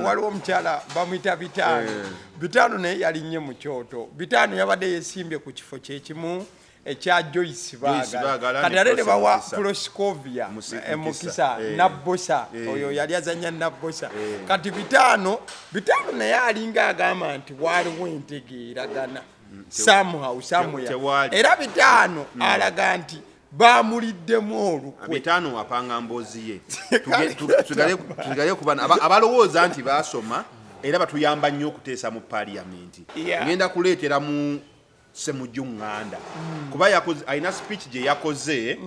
waliwo omukyala bamuyita Bitaano. Bitaano naye yalinnye mu kyoto. Bitaano yabadde yeesimbye ku kifo kyekimu ekya Joyce Bagala. Kati ate ne bawa Proscovia Mukisa Nabbosa oyo yali azannya Nabbosa. Kati Bitaano naye alinga agamba nti waliwo entegeeragana somehow somewhere. Era Bitaano alaga nti bamuliddemu olukwe. Bitaano apanga mboozi ye. Tugale kubana abalowooza nti baasoma era batuyamba nnyo okuteesa mu parliament. Ngenda kuleetera mu Ssemujjuŋŋanda kuba alina speech gye yakoze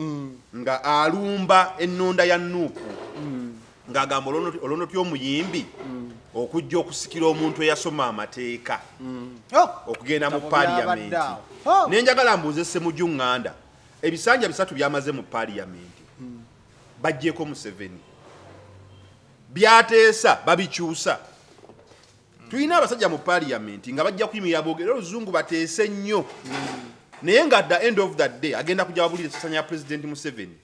nga alumba ennonda ya Nuupu ng'agamba olonotya omuyimbi okujja okusikira omuntu eyasoma amateeka okugenda mu parliament. Nenjagala mbuuze Ssemujjuŋŋanda ebisanja 3 byamaze mu parliament bajjeeko Museveni byateesa babikyusa. Tulina abasajja mu parliament nga bajja kuyimirira boogera oluzungu bateese nnyo naye nga at the end of that day agenda kujja wabulira sasanya ya President Museveni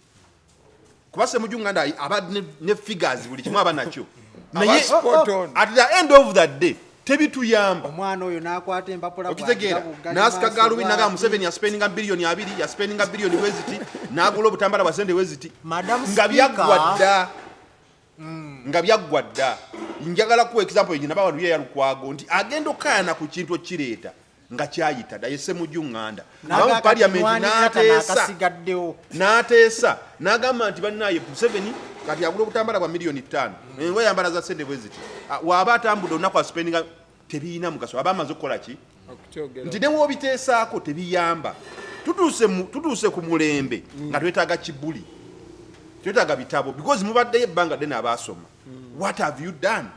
kuba Ssemujjuŋŋanda aba ne figures buli kimu aba nakyo naye at the end of that day tebituyamba. Omwana oyo n'akwata empapula okitegeera n'asika galubi naga Museveni yaspendinga bilioni 2 yaspendinga bilioni weziti n'agula obutambala bwa sente weziti nga byaggwa dda. Njagala ku example yina bawantu ye yalukwago nti agenda okayana ku kintu kireeta nga kyayita dda Ssemujjuŋŋanda mu parliament n'ateesa n'agamba nti bannaye Museveni kati agula obutambala bwa milioni 5 enwe yambala za sente bweziti waaba atambudde olunaku aspendinga tebiina mugaso aba amaze okukola ki nti ne woobiteesaako tebiyamba. Tutuuse ku mulembe nga twetaaga kibuli twetaaga bitabo because mubaddeyo ebbanga ddene abaasoma. What have you done?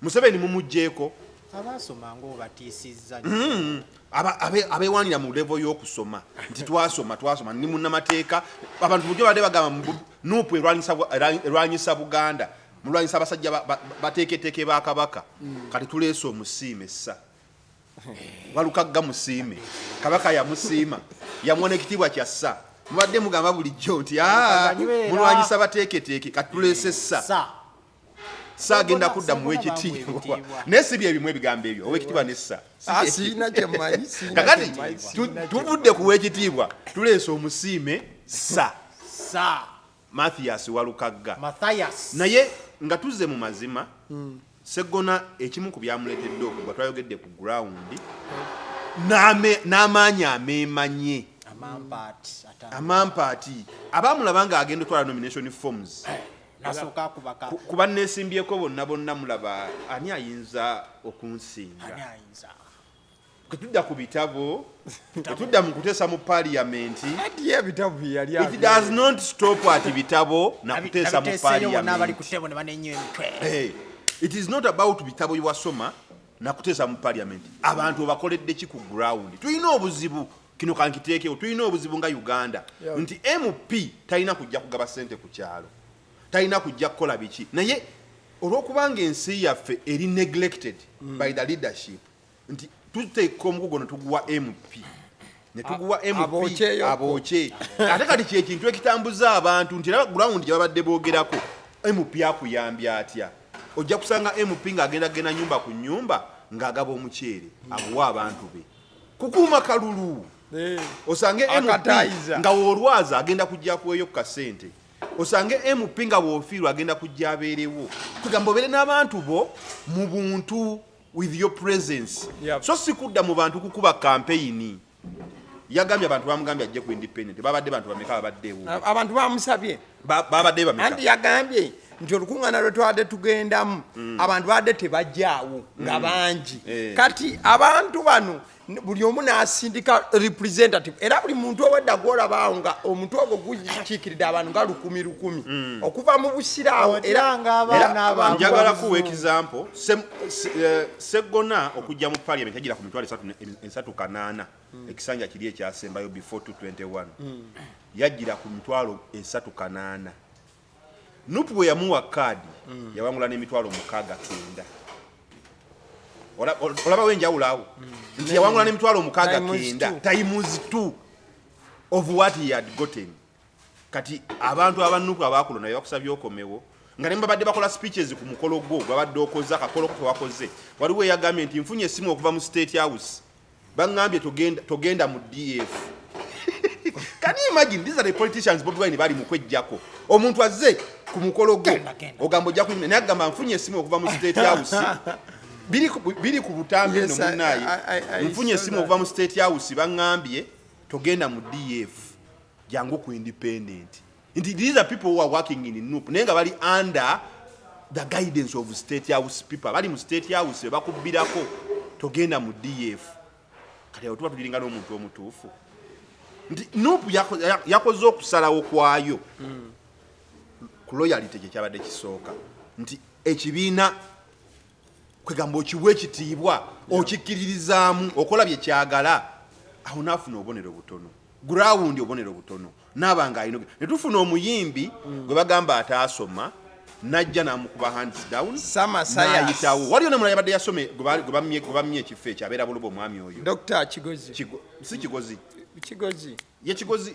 Museveni mumugjeeko abasoma ng'obatiisizza abeewanira mu level y'okusoma nti twasoma ni munnamateeka abantu bujjo badde bagamba Nuupu erwanyisa Buganda mulwanyisa abasajja bateeketeeke ba Kabaka kati tuleese omusiime essa walukagga musiime Kabaka yamusiima yamuwa n'ekitiibwa kyassa mubadde mugamba bulijjo nti mulwanyisa bateeketeeke kati tuleese essa saagenda kudda mu w'ekitiibwa naye si bye bimu ebigambo ebyo ow'ekitiibwa n'essa kakati tuvudde ku w'ekitiibwa tuleese omusiime sa Mathias Walukagga naye nga tuzze mu mazima Ssegona ekimu ku byamuleetedde okugwa twayogedde ku ground n'amaanyi ameemanye amampaati abaamulaba nga agenda otwala nomination forms kuba neesimbyeko bonna mulaba ani ayinza okunsinga ketudda ku bitabo tetudda mu kuteesa mu parliament it does not stop at bitabo na kuteesa mu parliament. It is not about bitabo byewasoma na kuteesa mu parliament. Abantu bakoledde ki ku ground? Tulina obuzibu kino kankiteekewo tulina obuzibu nga Uganda nti MP talina kujja kugaba ssente ku kyalo talina kujja kukola biki naye olw'okubanga ensi yaffe eri neglected by the leadership nti tuteeka omugugo ne tuguwa MP netuguwa MP abooke ate kati kyekintu ekitambuza abantu nti era ground gye babadde boogerako MP akuyambye atya ojja kusanga MP ng'agenda nyumba ku nyumba ng'agaba omuceere aguwa abantu be kukuuma kalulu osange MP nga woolwaza agenda kujja kuweeyo ku kasente osange MP nga bw'ofiirwa agenda kujja abeerewo tugamba obeere n'abantu bo mu buntu with your presence so si kudda mu bantu kukuba kampeyini yagambye abantu bamugambye ajje ku independent babadde bantu bameka babaddewo abantu bamusabye babadde bameka anti yagambye nti olukuŋŋaana lwe twadde tugendamu abantu badde tebajjaawo nga bangi kati abantu bano buli omu n'asindika representative era buli muntu owedda gwolabaawo nga omuntu ogwo gukiikiridde abantu nga 100 okuva mu busiraawo era ng'abaana njagala kuwa example Ssegona okujja mu parliament yagira ku mitwalo 3.8 ekisanja kiri ekyasembayo before 221 yagira ku mitwalo 3.8 Nupu bwe yamuwa kaadi yawangula n'emitwalo 69 olaba wenjawulaawo nti yawangula n'emitwalo 69 times 2 of what he had gotten kati abantu abanupu abakulo naye bakusabye okomewo nga nemba badde bakola speeches ku mukolo gwo babadde okoze akakolo ko wakoze waliwo yagambye nti nfunye essimu okuva mu State House bangambye togenda mu DF Can you imagine these are the politicians Bobi Wine bali mukwejjako omuntu azze ku mukolo gwo ogambo jja kunyina naye agamba nfunye essimu okuva mu State House biri ku butambi no munayi nfunye essimu okuva mu State House bangambye togenda mu DF jangu ku independent these are people who are working in NUP naye nga bali under the guidance of State House people bali mu State House bakubirako togenda mu DF kati otuba tuliringa n'omuntu omutuufu NUP yakoze okusalawo kwayo ku loyalty kyabadde kisooka nti ekibiina kwegamba okiwe ekitiibwa okikkiririzaamu okola bye kyagala awo naafuna obubonero butono ground obubonero butono n'abanga alina ne tufuna omuyimbi gwe bagamba ataasoma najja n'amukuba hands down n'ayitawo waliyo nemulala yabadde yasome gwe bamye ekifo ekyo abeera buluba omwami oyo Dr. Kigozi si Kigozi ye Kigozi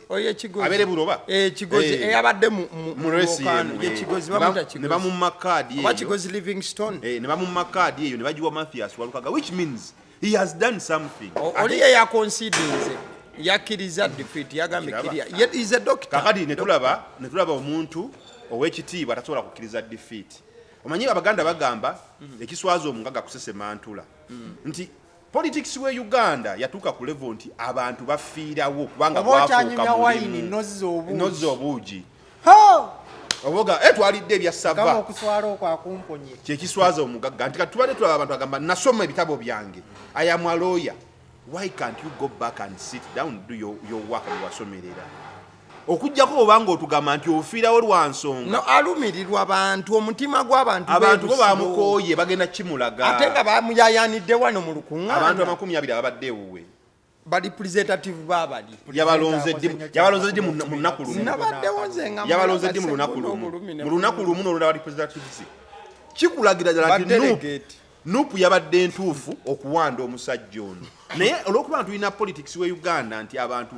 abere buloba Kigozi eyabadde mu resi ye Kigozi bamuta ne bamumma kaadi eyo Kigozi Livingstone ne bamumma kaadi eyo ne bagiwa Mathias Walukaga which means he has done something oli ye yaconsidinze yakkiriza defeat yagambe kiria yet is a doctor kakati ne tulaba omuntu ow'ekitiibwa atasobola kukkiriza defeat omanyi abaganda bagamba ekiswaza omungaga kusesemantula nti politics we Uganda yatuuka ku level nti abantu bafiirawo kubanga bwafuuka wine nozi obuugi oboga twalidde ebyasava okuswala okwo akumponye kyekiswaza omugagga nti katubadde tulaba abantu agamba nasoma ebitabo byange I am a lawyer why can't you go back and sit down do your work wasomerera okujjako obanga otugamba nti ofiirawo lwa nsonga no alumirirwa abantu omutima gw'abantu bo bamukooye bagenda kimulaga ate nga bamuyayanidde wano mu lukuŋŋaana abantu 20 abadde ewuwe ba representative babali yabalonze ddi mu lunaku lumu yabalonze ddi mu lunaku lumu n'olulaba representatives kikulagira ddala nti NUP yabadde ntuufu okuwanda omusajja ono naye olw'okuba nti tulina politics we Uganda nti abantu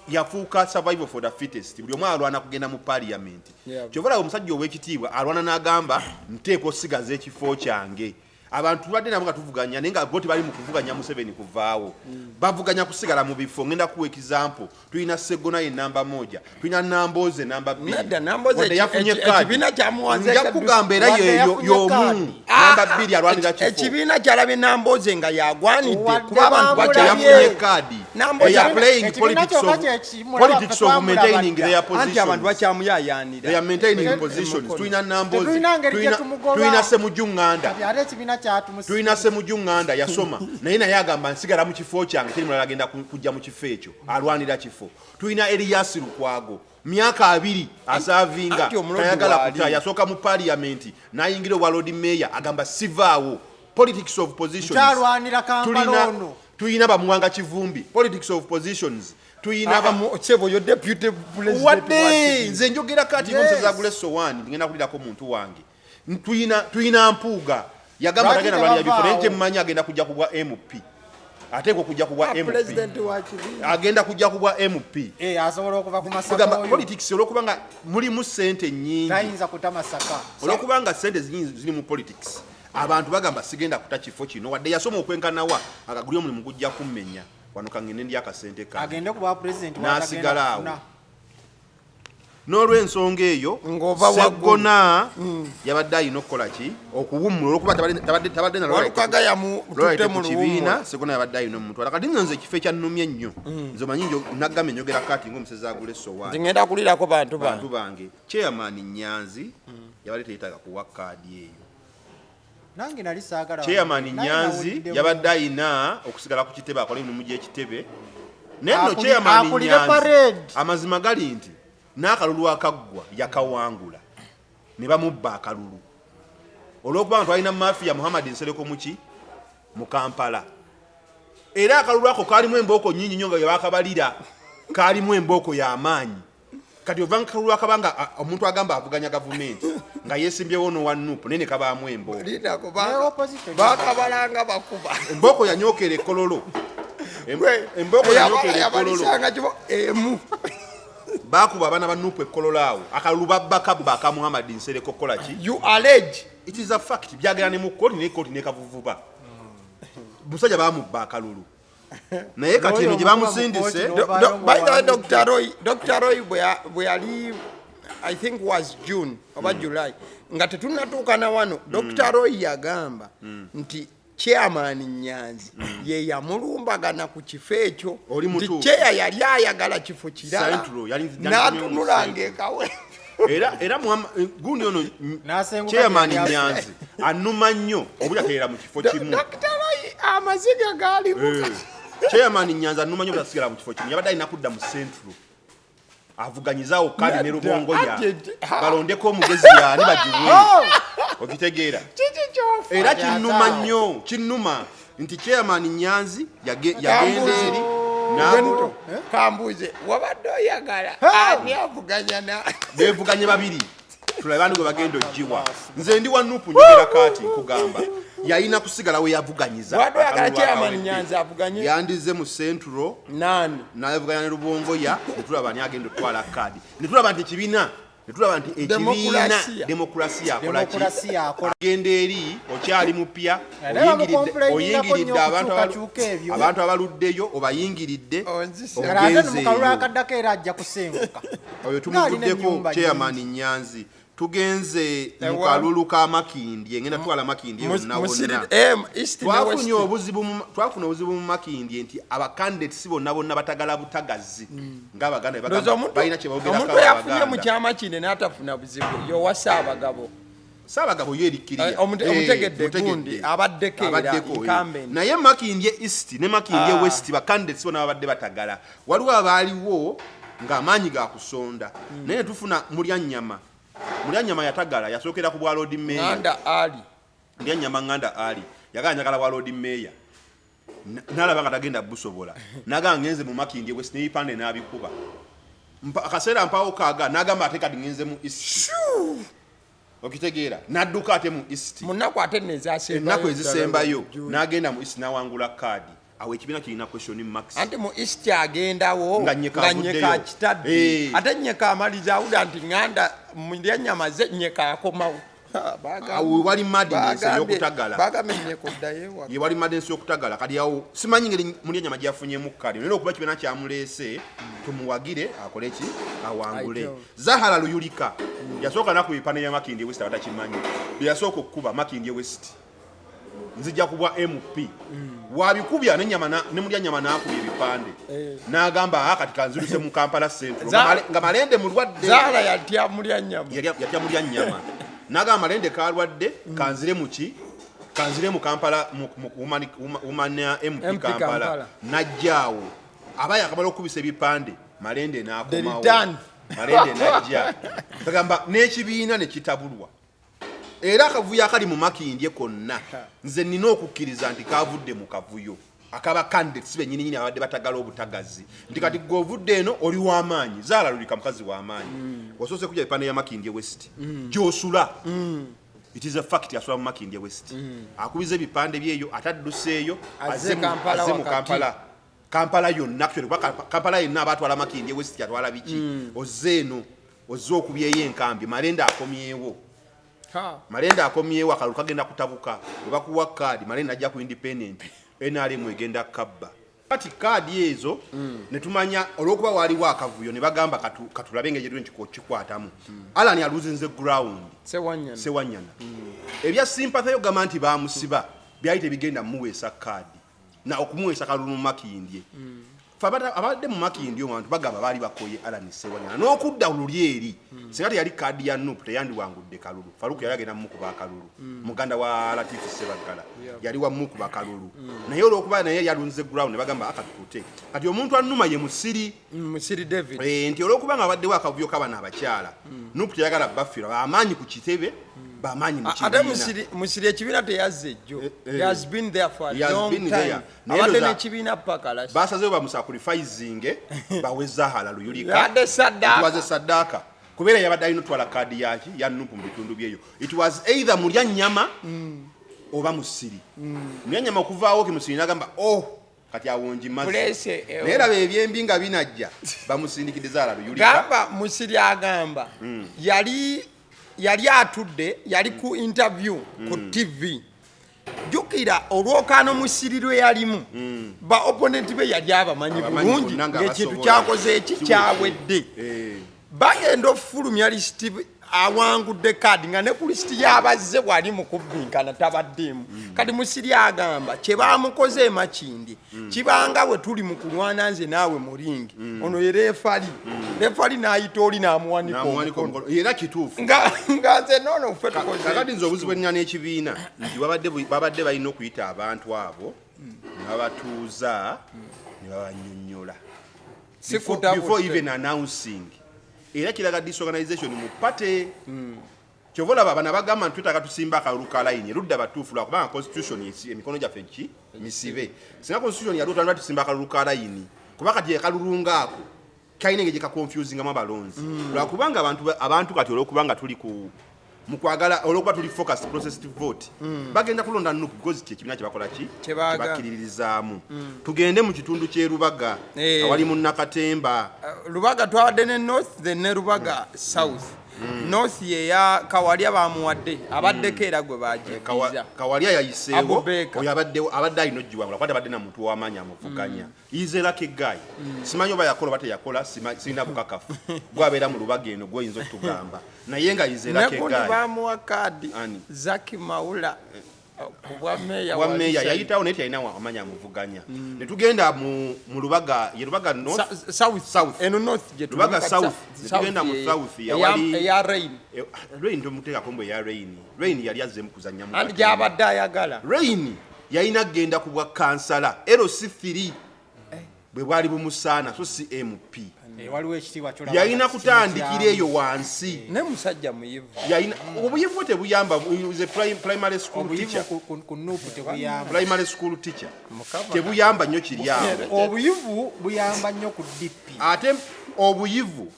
yafuuka survival for the fittest buli omu alwana kugenda mu parliament kyova omusajja ow'ekitiibwa alwana n'agamba nteeka osigaza ekifo kyange abantu tubadde nabo nga tuvuganya naye nga bo tebali mu kuvuganya Museveni kuvaawo bavuganya kusigala mu bifo ngenda kuwa example tulina Ssegona ye namba 1 tulina Namboze namba 2 yafunye kaadi nja kugamba era y'omu namba 2 alwanira kifo ekibiina kyalabye Namboze nga yagwanidde kuba abantu yafunye kaadi they are playing politics of maintaining their positions anti abantu bakyamuyayanira they are maintaining positions tulina Namboze tulina Semujunganda tulina Semujunganda yasoma naye agamba nsigala mu kifo kyange teri mulala agenda kujja mu kifo ekyo alwanira kifo tulina Elias Lukwago myaka 2 asavinga tayagala kuta yasooka mu parliament nayingira wa Lord Mayor agamba sivaawo politics of positions tulina bamuwanga kivumbi politics of positions tuyina chebo yo deputy president wadde nze njogera kati nonsezagule sowani ngenda kulirako omuntu wange tuyina Mpuuga yagamba tagenda lwanya bifo naye mmanyi agenda kujja kubwa MP ate kujja kubwa MP agenda kujja kubwa MP asobola okuva ku masaka oyo politics olwokubanga mulimu sente nyingi tayinza kutamasaka olwokubanga sente ziri mu politics abantu bagamba sigenda kuta kifo kino wadde yasoma okwenkanawa akagulya omulimu gujja kummenya wano kangende ndi akasente ka agende kuba president n'asigala awo n'olw'ensonga eyo Ssegona yabadde alina okukola ki okuwummula olwokuba tabadde nalwalite mu kibiina Ssegona yabadde alina omutwala kati nno nze ekifo ekyannumye ennyo nze omanyi naggamba enjogera kati ng'omusezi agula essowaani ngenda kulirako bantu bange chairman Nyanzi yabadde teyeetaaga kuwa kaadi eyo nange nali saagala chairman Nyanzi yabadde alina okusigala ku kitebe akola emirimu gy'ekitebe nenno chairman Nyanzi amazima gali nti n'akalulu akaggwa yakawangula ne bamubba akalulu olw'okuba nga twalina mafiya Muhammad Nsereko muki mu Kampala era akalulu ako kaalimu embooko nnyingi nnyo nga yabakabalira kaalimu embooko y'amaanyi kati ovanga akalulu akabanga omuntu agamba avuganya gavumenti nga yeesimbyewo n'owanupu naye ne kabaamu embooko bakabalanga bakuba embooko yanyookera ekkololo embooko yanyookera ekkololo bakuba abaana ba Nupu ekkololaawo akalulu babbakabba aka Muhammad Nsereko kola ki you allege it is a fact byagera ne mu kkooti ne kkooti ne kavuvuba musajja bamubba akalulu naye kati eno gye bamusindise by the way Dr. Roy bwe yali I think was June oba July nga tetunnatuukana wano Dr. Roy yagamba nti chairman Nyanzi ye yamulumbagana ku kifo ekyo nti cheya yali ayagala kifo kirala n'atunulanga ekawe era gundi ono chairman Nyanzi annuma nnyo obutateera mu kifo kimu amaziga gaalimu chairman Nyanzi annuma nnyo obutasigala mu kifo kimu yabadde alina kudda mu Central avuganyizaawo kadi ne Lubongoya balondeko omugezi yaani bagiwe okitegeera era kinnuma nnyo kinnuma nti chairman Nyanzi yagenda eri kambuze wabadde oyagala ani avuganya bevuganye babiri tulabe bandi gwe bagenda ogiwa nze ndi wa Nupu njogera kati nkugamba yalina kusigala we yavuganyiza yandize mu Central n'avuganya ne Lubongoya netulaba ani agenda otwala kadi netulaba nti ekibiina netulaba nti ekibiina demokrasiya akola genda eri okyali mupya oyingiridde abantu abaluddeyo obayingiridde oyo tumuvuddeko chairman Nyanzi tugenze mu kalulu ka Makindye ngenda twala Makindye wonna twafuna obuzibu mu Makindye nti abakandidates bonna batagala butagazi ng'Abaganda balina kye bawogera omuntu yafunye mu kyama kine n'atafuna buzibu yowa Ssaabagabo yeerikkirira omutegedde gundi abaddeko inkambe naye Makindye East ne Makindye West bakandidates bonna babadde batagala waliwo abaaliwo ng'amaanyi ga kusonda naye tufuna Mulyanyama yatagala yasookera ku bwa Lord Mayor Mulyanyama Nganda Ali yagala njagala bwa Lord Mayor n'alaba nga tagenda busobola n'agamba ngenze mu Makindye West n'ebipande n'abikuba akaseera mpaawo kaaga n'agamba ate kati ngenze mu East okitegeera n'adduka ate mu East munaku ate ennaku ezisembayo n'agenda mu East n'awangula kaadi awo ekibiina kirina question marks anti mu East agendawo nga nyeka kitadde ate nyeka amaliza awuda nti Nganda Mulyanyama ze nyeka akomawo awo wali madness ey'okutagala ye wali madness y'okutagala kati awo simanyi ngeri Mulyanyama gyafunyemu kadi naye okuba kibiina kyamuleese tumuwagire akole ki awangule Zahara Luyulika yasooka naku bipande ya Makindye West abatakimanyi yasooka okukuba Makindye West nzija kubwa MP wabikubya ne Mulyanyama n'akubya ebipande n'agamba kati kanziruse mu Kampala Central nga Malende mulwadde Zahara yatya Mulyanyama n'agamba Malende kalwadde kanzire mu Kampala umanya MP Kampala najjaawo abaye akamala okubisa ebipande Malende n'akomawo Malende najja bagamba n'ekibiina ne kitabulwa era akavuyo akali mu Makindye konna nze nina okukkiriza nti kavudde mu kavuyo akaba candidates bennyini abadde batagala obutagazi nti kati govudde eno oli w'amaanyi Zahara Luyulika mukazi w'amaanyi wasoose kujja bipande ya Makindye West gy'osula it is a fact yasula mu Makindye West akubiza ebipande byeyo atadduseeyo azze mu Kampala yonna Kampala yenna abatwala Makindye West yatwala biki ozze eno ozze okubyeyo enkambi Malende akomyewo Malenda akomyewo akalulu kagenda kutabuka webakuwa kaadi Malenda ajja ku independent NRM egenda kabba kati kaadi ezo netumanya olwokuba waliwo akavuyo ne bagamba katulabe engeri gye kikwatamu Alan aluzinze ground Ssewanyana ebya sympathy yo gamba nti bamusiba byali tebigenda muweesa kaadi na okumuweesa kalulu makindye abadde mu makindi abantu bagamba baali bakoye Alan Ssewanyana n'okudda luli eri singa yali kaadi ya Nuupu teyandiwangudde kalulu Faruku yali agenda mukuba kalulu muganda wa Latifu Ssebagala yali wa mukuba kalulu naye olwokuba naye yalunze ground ne bagamba akatukute kati omuntu annuma ye musiri David nti olwokuba nga abaddewo akavuyo kabana abakyala Nuupu teyagala bafira bamaanyi ku kitebe bamanyi mu kibiina musiri ekibiina teyazze jjo he has been there for a long time abadde n'ekibiina pakala basazeyo bamusacrificinge baweza halalu yulika yadde saddaaka kubeera yabadde alina otwala kaadi yaki ya Nuupu mu bitundu byeyo it was either mulya nnyama oba musiri mulya nnyama okuvaawo ke musiri n'agamba kati awonji mazzi naye laba ebyembi nga binajja bamusindikidde zaalalu yulika gamba musiri agamba yali atudde yali ku interview ku TV jukira olwokano musirirwe yalimu ba opponent be yali abamanyi bulungi ng'ekintu kyakoze kyawedde bagenda ofulumya lisiti awangudde kaadi nga ne ku lisiti yabazze bwali mu kubbinkana tabaddemu kati musiri agamba kye bamukoze makindi kibanga bwe tuli mu kulwana nze naawe muringi ono ye refali n'ayita oli n'amuwanika omukono era kituufu nga nze noono ffe tukoze kakati nze obuzibu ennyana ekibiina nti babadde balina okuyita abantu abo ne babatuuza ne babannyonnyola before even announcing era kiraga disorganization mu pate kyovola baba nabagamba ntutaka tusimba akalulu ka line erudda batuufu lwakubanga constitution emikono gyaffe ki misibe singa constitution yalutandwa tusimba akalulu ka line kuba kati akalulu ngaako kalina engeri gekaconfusingamu abalonzi lwakubanga abantu kati olwokubanga tuli mukwagala olwokuba tuli focused processed vote bagenda kulonda Nuupu because ekibiina kyebakola ki kyebakkiririzaamu tugende mu kitundu ky'erubaga awali mu Nakatemba Lubaga twawadde ne north then ne Lubaga south north ye ya Kawalya bamuwadde abaddeko era gwe bajiiza Kawalya yayiseewo oyo abadde alina ogiwangula kwate abadde na muntu w'amaanyi amuvuganya izerako eggayi simanyi oba yakola oba teyakola sirina bukakafu gwabeera mu Lubaga eno gwoyinza okutugamba naye nga izerako eggayi bamuwa kaadi Zaki Mawula wa meya yayitawo naye teyalina amaanyi amuvuganya ne tugenda mu Lubaga ye Lubaga north south eno north Lubaga south tugenda mu south yawali ya rain tomuteekako mbwe ya rain yali azzeemu kuzannyamu andi gyabadde ayagala rain yalina kgenda ku bwa kansala LC3 bwe bwali bumusaana so si MP waliwo ekitiibwa kyolaba yalina kutandikira eyo wansi ne musajja muyivu yalina obuyivu tebuyamba primary school teacher ku Nuupu tebuyamba primary school teacher tebuyamba nnyo kiri awo obuyivu buyamba nnyo ku DP ate obuyivu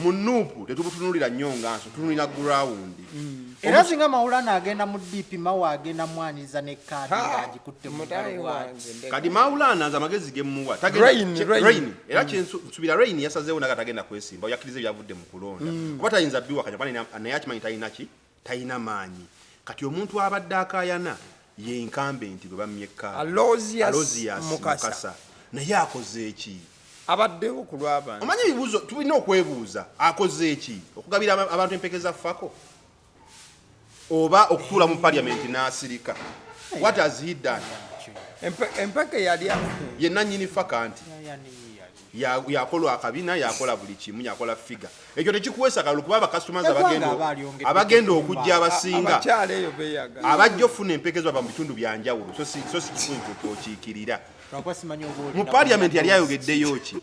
mu Nuupu tetubutunulira nnyo nganso tunulira ground era singa Mawulana agenda mu DP mawa agenda mwaniriza ne kaadi ng'agikutte mu kadi Mawulana nze amagezi gemuwa rain era kyensubira rain yasazeewo naga tagenda kwesimba oyakkiriza ebyavudde mu kulonda kuba tayinza biwakanya naye akimanyi talina maanyi kati omuntu abadde akayana ye incumbent gwe bamyeka Alozias Mukasa naye akoze eki abaddewo ku lw'abantu omanyi ebibuuzo tulina okwebuuza akoze eki okugabira abantu empekeza fako oba okutuula mu parliament n'asirika what has he done empeke yali ye nannyini faka nti yakola akabina yakola buli kimu yakola figa ekyo tekikuweesa kalulu kuba abakastomers abagenda okujja abasinga abajja ofuna empekezwa ba mu bitundu byanjawulo so si kifuntu okiikirira mu parliament yali ayogeddeyo ki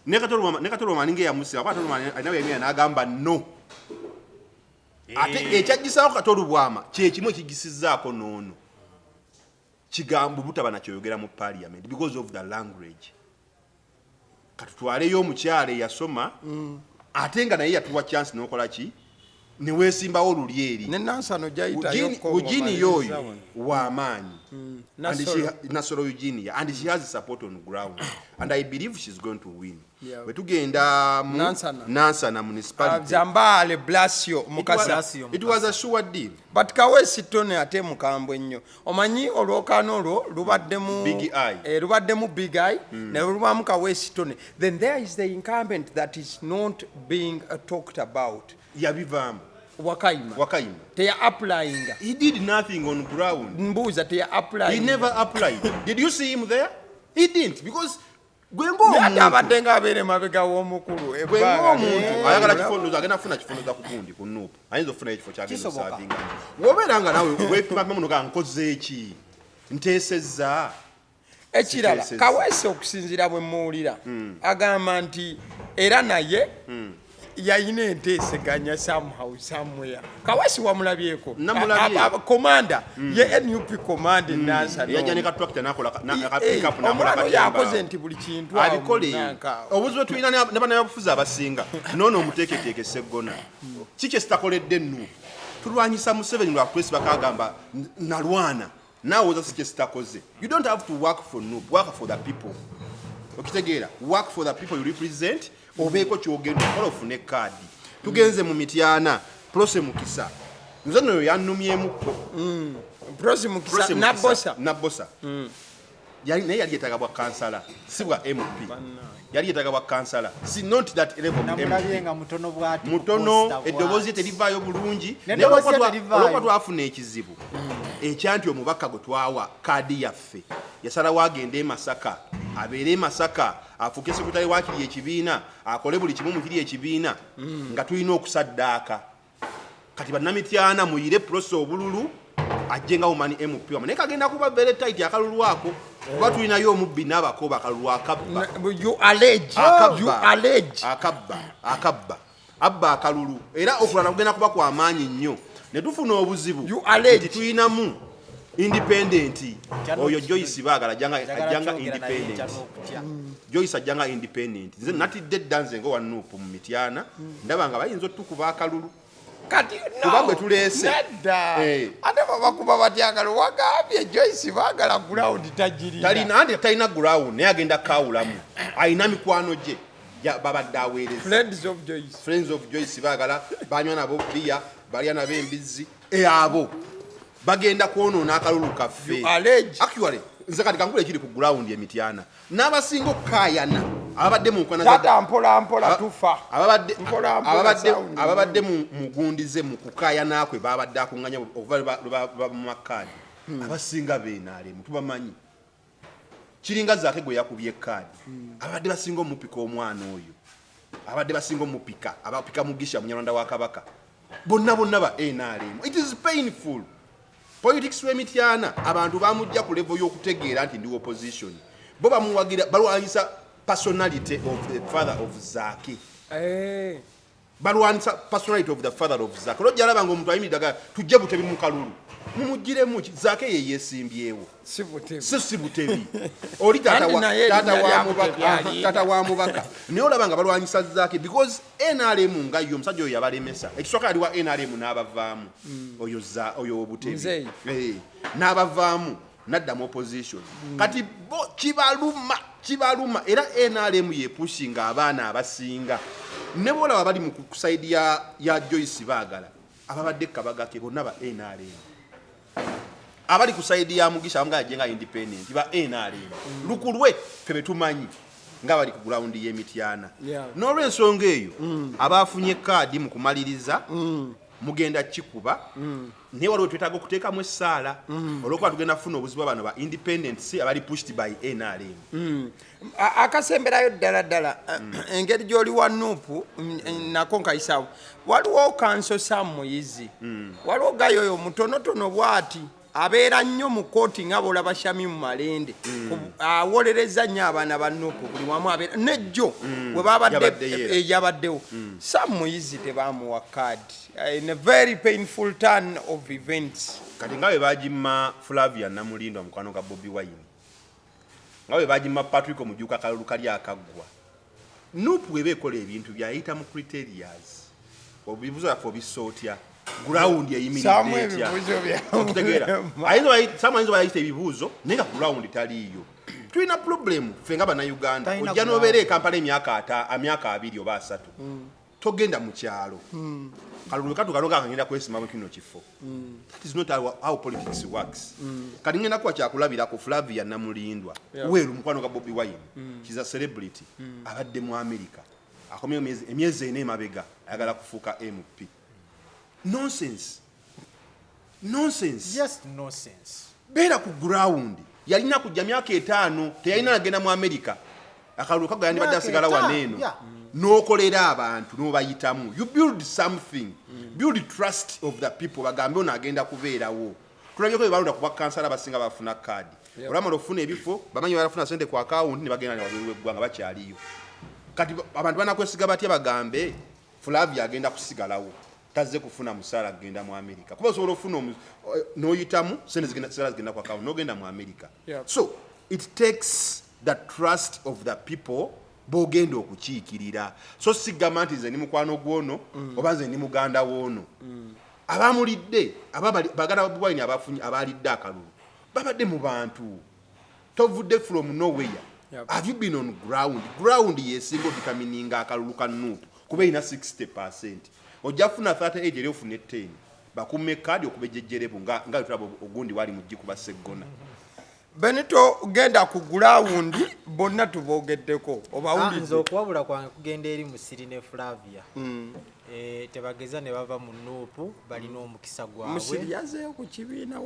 ne Katolo Maninge yamusira Katolo Maninge anawe n'agamba no ate ekyajjisaako Katolo Bwama kyekimu ekigisizaako noono kigambo butaba nakyoyogera mu parliament because of the language katutwaleyo omukyala eyasoma ate nga naye yatuwa chance n'okola ki ne weesimbawo olulyeri ne Nansano jayitayo Eugene yoyo w'amaanyi Nasolo Eugene and she has support on ground and I believe she's going to win. Bwe tugenda mu Nansana municipality Zambale Blasio mukasa it was a sure deal. But Kaweddemu ate mukambwe nnyo omanyi olwokano olwo lubaddemu Big Eye ne lubamu Kaweddemu. Then there is the incumbent that is not being talked about. Yabivaamu Wakaima. They are applying. He did nothing on ground. Mbuza, they are applying. He never applied. Did you see him there? He didn't because abatenga abere mabega w'omukulu ayagala kifondoza agenda kufuna kifondoza ku gundi ku Nuupu ayinza okufuna ekifo kyagenda osavinga wobeera nga nawe weepimapima muno ga nkoze eki nteesezza ekirala Kaweddemu okusinziira bwe muwulira agamba nti era naye yayina enteeseganya somehow somewhere. Kaweddemu wamulabyeko komanda ye NUP komanda Nansano yajja ne katrakta nakola na pick up nakola katemba yakoze nti buli kintu abikole obuzibu tulina n'abana b'abafuzi abasinga noono omuteeketeeke Ssegona kiki esitakoledde Nuupu tulwanyisa Museveni lwa press bakagamba nalwana naawe oza si kye sitakoze. You don't have to work for Nuupu, work for the people. Okitegeera, work for the people you represent. Obeeko kyogenda okola ofune kaadi. Tugenze mu Mityana Prose Mukisa nzano oyo yannumyemuko Prose Mukisa Nabosa naye yali yetaaga bwa kansala si bwa MP yali yetaaga bwa kansala si not that level of MP mutono eddoboozi terivaayo bulungi olwokuba twafuna ekizibu ekyanti omubaka gwe twawa kaadi yaffe yasalawo agende e Masaka abeere e Masaka afuuke sekretari wakiri ekibiina akole buli kimu mukiri ekibiina nga tulina okusaddaaka kati bannamityana muyire Prose obululu ajjenga umani MP wamwe naye kagenda kuba very tight akalulu ako kuba tulinayo omubbi n'abakoba akalulu akabba akabba abba akalulu era okulana kugenda kuba kwa maanyi nnyo ne tufuna obuzibu nti tulinamu independent oyo Joyce Bagala ajanga independent Joyce ajanga independent nze natidde danze ngo wa Nuupu mu Mityana ndaba nga bayinza otukuba akalulu kati kubagwe tulese ate bakuba batyagala wagambye Joyce Bagala ground tajirina talina ground naye agenda kawulamu ayina mikwano gye babadde aweereza friends of Joyce Bagala banywa nabo bia balya nabo embizzi abo bagenda kwonoona akalulu kaffe actually nze kati kankule ekiri ku ground ye Mityana n'abasinga okukayana ababadde mu nkwana mpola tufa ababadde mugundize mu kukayana kwe babadde akunganya ova mu makaadi abasinga beenaalemu tubamanyi kiringa zaake gwe yakubye kaadi abadde basinga omupika omwana oyo abadde basinga omupika abapika Mugisha Munyalwanda wa Kabaka bonna ba NRM. It is painful. Politics we Mityana abantu bamujja ku level y'okutegeera nti ndi opposition bo bamuwagira balwanyisa personality of the father of Zaki balwanyisa personality of the father of Zaki lojja alabanga omuntu ayimidaga tujje butebi mu kalulu mumugiremu Zaki ye yesimbyewo si butebi oli tata wa mubaka niyo olabanga balwanyisa Zaki because NRM nga yo musajja oyo yabalemesa ekiswaka ali wa NRM n'abavaamu oyo obutebi n'abavaamu nadda mu opposition kati bo kibaluma era NRM yepushinga abaana abasinga ne bola bali mu kusaidia ya Joyce Bagala ababadde kabagake bonna ba NRM abali kusaidia Mugisha amga ajenga independent ba NRM lukulwe febe tumanyi nga bali ku ground ye Mityana n'olwensonga eyo abafunye kaadi mu kumaliriza mugenda kikuba ne waliwo twetaaga okuteekamu essaala olwokuba tugenda kufuna obuzibu bano ba independence abali pushed by NRM akasemberayo ddala engeri gy'oli wa Nuupu nako nkayisaawo waliwo kanso Muyizi waliwo gayo oyo mutonotono bw'ati abeera nnyo mu kooti nga bw'olaba Shami mu Malende awolereza nnyo abaana ba Nuupu buli wamu abeera nejjo bwe babadde yabaddewo Muyizi tebaamuwa kaadi in a very painful turn of events kati nga bwe bagimma Flavia Namulindo mukwano ga Bobi Wine nga bwe bagimma Patrick Omujuka kalulu kali akaggwa Nuupu ebe ekola ebintu byayita mu criterias obibuzo yaffe obisootya ground eyimiridde Samuel etya ebibuzo bya okitegeera ayinza bayita ebibuuzo naye nga ground taliiyo tulina problem ffe nga bannayuganda ojja n'obeera ekampala emyaka 2 oba 3 togenda mu kyalo kalulu katukalonga akagenda kwesimamu kino kifo that is not how politics works kati ngenda kuba kyakulabirako Flavia Namulindwa weeru mukwano ga Bobi Wine she's a celebrity abadde mu America akomye emyezi 4 emabega ayagala kufuuka MP nonsense just nonsense beera ku ground yalina kujja myaka 5 teyalina agenda mu America akalulu kago yandibadde asigala waneeno n'okolera abantu n'obayitamu you build something build trust of the people bagambe ono agenda kubeerawo tulabye ko balonda kuba kansala abasinga bafuna kaadi olamala ofuna ebifo bamanyi balafuna sente ku account ne bagenda ne wabweru eggwanga bakyaliyo kati abantu banakwesiga batya bagambe Flavia agenda kusigalawo tazze kufuna musaala agenda mu America kuba osobola ofuna n'oyitamu sente zigenda ku account n'ogenda mu America so it takes the trust of the people bogenda okukiikirira so sigamba nti nze ni mukwano gwono oba nze ni muganda woono abamulidde Bagala Bobi Wine abalidde akalulu babadde mu bantu tovudde from nowhere have you been on ground yesinga odikamininga akalulu ka Nuupu kuba ina 60% ojja funa 30 eri ofune 10 bakumme kadi okubejjejjerebu nga tulaba ogundi wali mujji kuba Ssegona Benito genda ku ground bonna tubogeddeko nze okuwabula kwange kugenda eri Musiri ne Flavia tebageza ne bava mu Nuupu balina omukisa gwabwe Musiri yazeeyo ku kibiina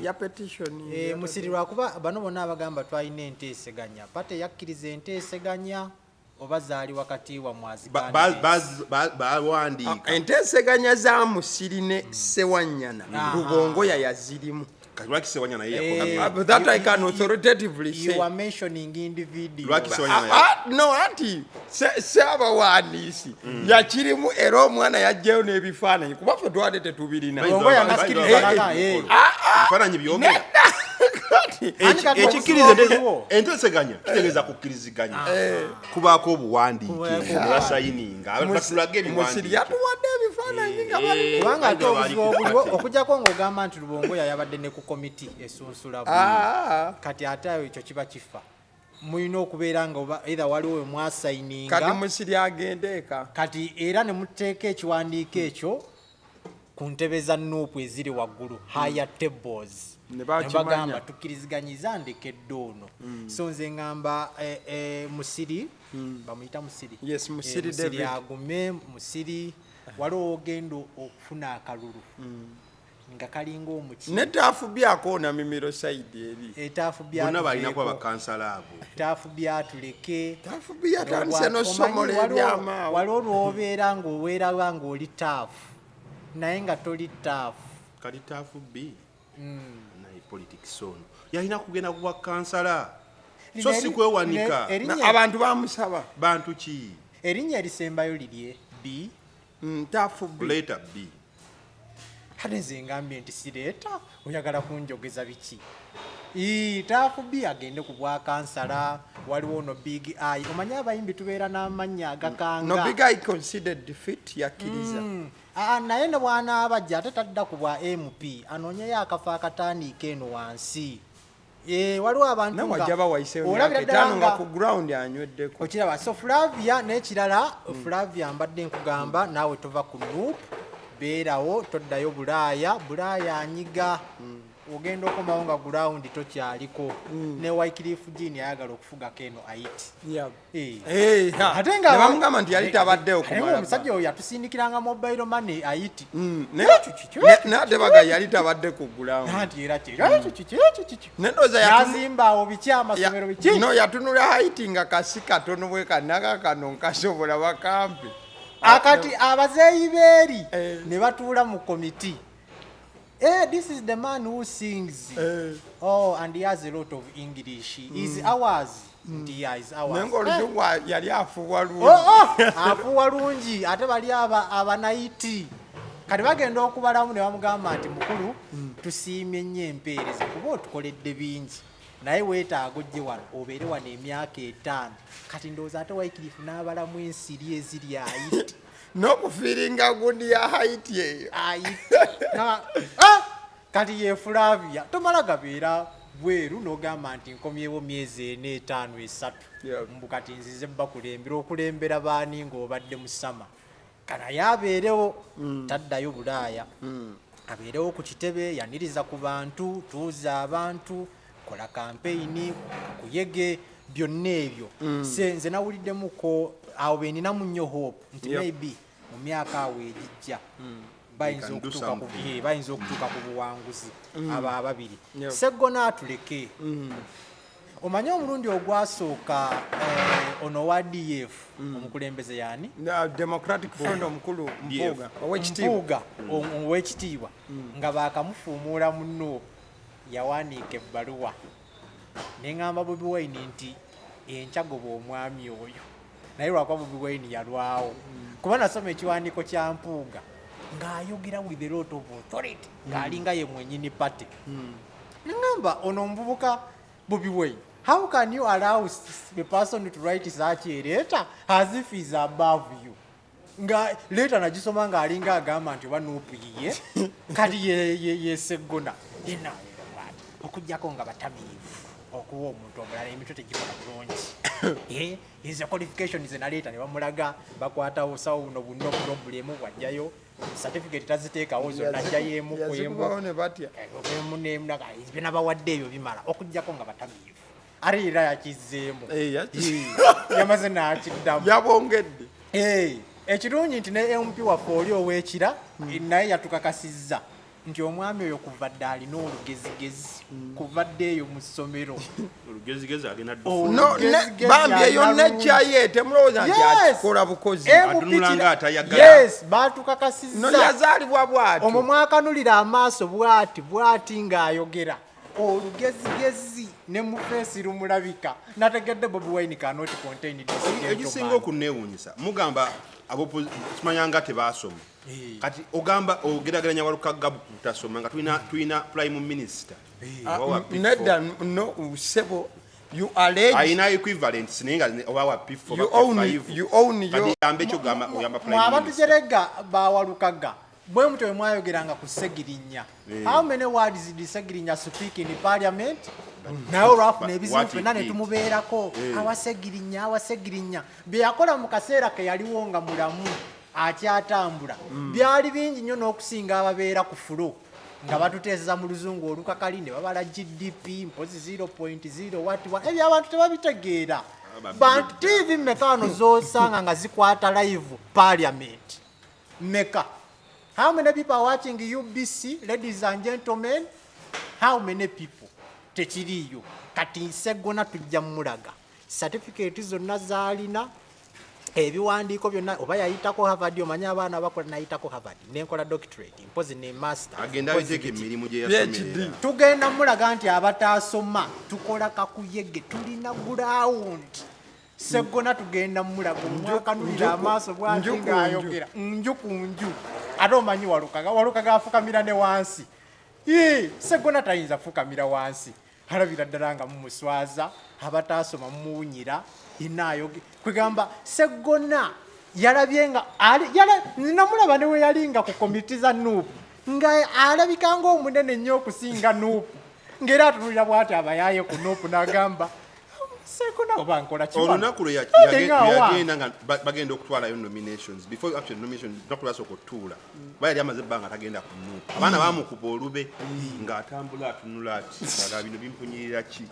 ya petition Musiri lwakuba bano bonna abagamba twalina enteeseganya pate yakkiriza enteeseganya oba zaali wakati wa bawandiika enteeseganya za Musiri ne Ssewanyana Lubongo yazirimu that I can authoritatively say. You are mentioning individuals. No, auntie. Saba wanisi. Yakirimu era omwana yajjeyo n'ebifaananyi kuba ffe twadde tubirina. Bongo yangasikiriza ebifaananyi byogera. Ekikiriza enteeseganya kitegeeza kukkiriziganya kubaako obuwandiike basayininga batulage Musiri yatuwadde ebifaananyi nga kubanga ate obuzibu okujjako ng'ogamba nti Lubongo yabadde ne ku komiti esunsula kati ate ayo ekyo kiba kifa mulina okubeera nga either waliwo we mwasayininga kati Musiri agende eka kati era ne muteeka ekiwandiiko ekyo ku ntebe za Nuupu eziri waggulu higher tables nebagamba tukkiriziganyiza ndekedde ono so nze ngamba Musiri bamuyita Musiri Musiri agume Musiri waliwo ogenda okufuna akalulu nga kalinga omuki netaafu byakona mimiro saidi eri etaafu byonna balina kuba bakansala abo taafu byatuleke taafu byatandise n'osomola ebyama waliwo lwobeera ng'oweera ng'oli taafu naye nga toli taafu kali taafu B naye politics ono yalina kugenda kuba kansala so si kwewanika abantu bamusaba bantu ki erinnya erisembayo lirye B taafu B leeta B kale nze ngambye nti sireeta oyagala kunjogeza biki taafu B agende ku bwakansala waliwo no Big I omanye abayimbi tubeera n'amannya agakanga no Big I considered defeat yakkiriza naye ne bwana abajja ate tadda ku bwa MP anoonyeyo akafo akatandika eno wansi waliwo abantu nga ku ground anyweddeko okiraba so Flavia n'ekirala Flavia mbadde nkugamba naawe tova ku Nuupu beerawo toddayo Bulaaya anyiga ogenda okomawo nga ground tokyaliko ne Wycliffe Jean ayagala okufugako eno ayiti ate nga bamugamba nti yali tabaddeyo kumala omusajja oyo yatusindikiranga mobile money ayiti nate baga yali tabadde ku ground nendoza yazimbawo biki amasomero biki no yatunula ayiti nga kasi katono bwe kanaka kano nkasobola bakampe akati abazeeyi beeri ne batuula mu komiti this is the man who sings and he has a lot of English is ours nenga oluzungu yali afuuwa lungi afuuwa lungi ate bali abanaiti kati bagenda okubalamu ne bamugamba nti mukulu tusiimye nnyo empeereza kuba otukoledde bingi naye weetaaga ojje wano obeere wano emyaka 5 kati ndowooza ate Wycliffe n'abalamu ensiri eziri ayiti n'okufiiringa gundi ya haiti eyo kati ye Flavia tomala gabeera bweru n'ogamba nti nkomyewo myezi 4 5 3 mbu kati nzize bakulembera okulembera baani ng'obadde mu sama kana yabeerewo taddayo Bulaaya abeerewo ku kitebe yaniriza ku bantu tuuza abantu kola kampeyini kuyege byonna ebyo nze nawuliddemuko awo beninamu nnyo hope nti maybe mu myaka awo egijja bayinza okutuuka ku buwanguzi abo ababiri Ssegona atuleke omanyi omulundi ogwasooka ono wa DF omukulembeze yani Democratic Front omukulu Mpuuga owekitiibwa nga bakamufuumuula munno yawandiika ebbaluwa neŋŋamba Bobi Wine nti enkyagoba omwami oyo naye lwakuba Bobi Wine yalwawo kuba nasoma ekiwandiiko kya Mpuuga ng'ayogera with a lot of authority ng'alinga ye mwenyini party neŋŋamba ono omuvubuka Bobi Wine, how can you allow the person to write such a letter as if he's above you? Nga letter nagisoma ng'alinga agamba nti oba nuupiye kati ye Ssegona yena okujjako nga batamiivu okuwa omuntu omulala emitwe tegikola bulungi ize qualification ze naleeta ne bamulaga bakwatawo sawo buno bunno problemu bwajjayo certificate taziteekawo zonna ajjayo bina bawadde ebyo bimala okujjako nga batamiivu ate era yakizzeemu yamaze n'akiddamu yabongedde ekirungi nti ne MP waffe oli ow'ekira naye yatukakasizza nti omwami oyo kuva dde alina olugezigezi kuva dde eyo mu ssomero olugezigezi agenda bambi eyo nejjaye temulowooza nti akikola bukozi atunulanga atayagala baatukakasizza no yazaalibwa bw'ati omwo mwakanulira amaaso bw'ati ng'ayogera olugezigezi ne mu feesi lumulabika nategedde Bobi Wine cannot contain this ekisinga okuneewuunyisa mugamba kimanyanga tebaasoma kati ogamba ogerageranya Walukaga butasoma nga tulina prime minister nedda no sebo you allege aina equivalent sinenga owa P4 you own your ambe kyo gamba oyamba prime minister minister abaterega ba Walukaga bwe mutwe mwayogeranga ku Ssegirinya how many words did Ssegirinya speak in parliament nayo rafu n'ebizibu fenna ne tumubeerako awasegirinya bye yakola mu kaseera ke yaliwo nga mulamu akyatambula byali bingi nnyo n'okusinga ababeera ku fulo nga batuteeseza mu luzungu olukakali ne babala GDP mpozi 0.0 ebyo abantu tebabitegeera bantu TV mmekano z'osanga nga zikwata live parliament mmeka. How many people are watching UBC, ladies and gentlemen? How many people? Tekiriyo kati Ssegona tujja mulaga certificate zonna zaalina ebiwandiiko byonna oba yayitako Harvard omanya abaana bakola nayitako Harvard nenkola doctorate mpozi ne master agenda abiteeka emirimu gye yasomera tugenda mulaga nti abataasoma tukola kakuyege tulina ground Ssegona tugenda mulaga omwakanulira amaaso bw'ati ng'ayogera nju ku nju ate omanyi Walukaga afukamira ne wansi Ssegona tayinza fukamira wansi alabira ddala nga mumuswaza abataasoma mumuwunyira inaayoge kwegamba Ssegona yalabye nga namulaba ne we yalinga ku komiti za nuupu nga alabika ng'omunene nnyo okusinga nuupu ng'era atunulira bw'ati abayaaye ku nuupu n'agamba Ssegona oba nkola kiwano olunaku lwe yagenda nga bagenda okutwalayo nominations before actually nomination nakulasa okutuula bayali amaze ebbanga tagenda ku nuupu abaana baamukuba olube ng'atambula atunula ati baga bino bimpunyirira ki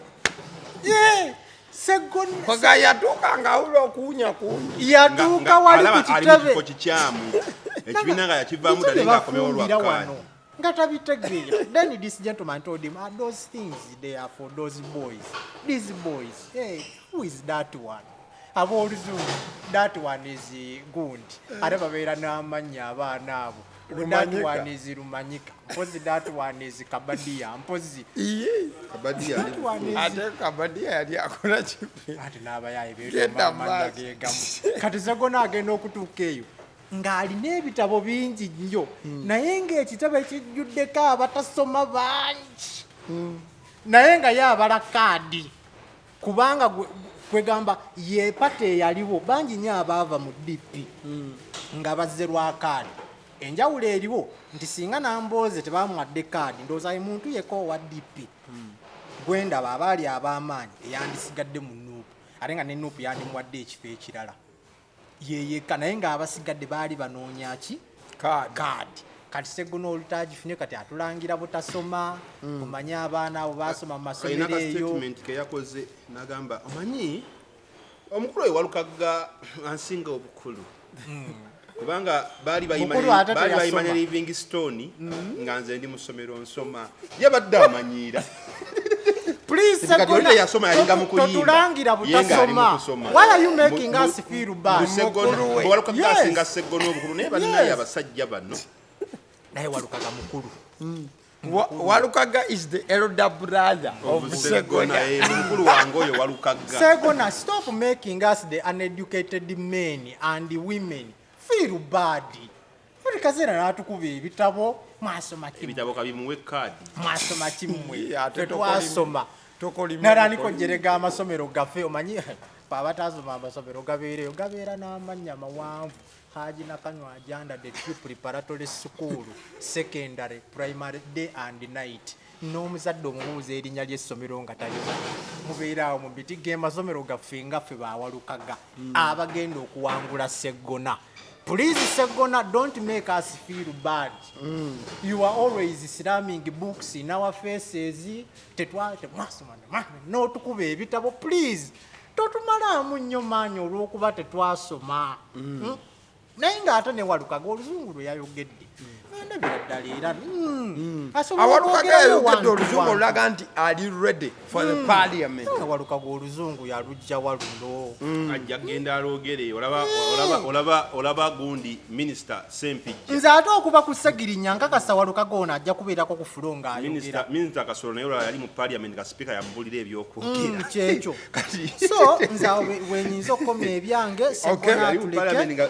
Ssegona kwaga yatuuka ng'awula okuwunya yatuuka wali ku kitebe kifo kikyamu ekibiina nga yakivaamu ddala ng'akomyewo lwakkaanya nga tabitegeera. Then this gentleman told him, those things they are for those boys. These boys, hey, who is that one? Ab'oluzungu, that one is Gundi. Ate babeera n'amannya abaana abo. That one is Rumanyika. Mpozi that one is Kabadia. Mpozi. Kabadia. Ate Kabadia yali akola kipi. Ate n'abayaaye beetomamanya geegamu. Kati Ssegona agenda okutuuka eyo ng'alina ebitabo bingi nnyo naye ng'ekitabo ekijjuddeko abatasoma bangi naye nga ye abala kaadi kubanga kwegamba ye pate eyaliwo bangi nnyo abaava mu DP nga bazze lwa kaadi enjawulo eriwo nti singa namboze tebamuwadde kaadi ndowooza muntu yeko wa DP gwendaba abaali ab'amaanyi eyandisigadde mu nuupu ate nga ne nuupu yandimuwadde ekifo ekirala yeyeka naye ng'abasigadde baali banoonya ki kaadi kati Ssegona olutagifunye kati atulangira butasoma kumanye abaana abo basoma mu masomero eyo statement ke yakoze nagamba omanyi omukulu oyo Walukaga ansinga obukulu kubanga baali bayimanya Livingstone nga nze ndi mu ssomero nsoma yabadde amanyiira Please, totulangira butasoma. Why are you making us feel bad? Walukaga is the elder brother of Ssegona. Ssegona, stop making us the uneducated men and the women feel bad. Kazera natukuba ebitabo mwasoma ebitabo kabimuwe kadi mwasoma kimwe twasoma naraniko jerega amasomero gaffe omanyi babatazoma amasomero gabeera n'amannya mawanvu Haji Nakanywa Ajanda the preparatory school secondary primary day and night n'omuzadde omubuuza erinnya ly'essomero nga talimanyi mubeeraawo mu bitige amasomero gaffe ngaffe bawalukaga abagenda okuwangula Ssegona. Please, Ssegona, don't make us feel bad. You are always slamming books in our faces. No tukube ebitabo, please. Totumalamu nnyo maanyi olw'okuba tetwasoma. Naye ng'ate ne Walukaga oluzungu lwe yayogedde. Walukaga yayogedde oluzungu olulaga nti ali ready for the parliament. Walukaga oluzungu yalujja waluno. Ajja genda alogere olaba gundi minister Sempijja. Nze ate okuba ku Ssegirinya nkakasa Walukaga ono ajja kubeerako ku fulo ng'ayogera. Minister Kasolo naye olaba yali mu parliament nga speaker yamubulira ebyokwogera. Kyekyo. So nze wenyinza okukomya ebyange Ssegona atuleke.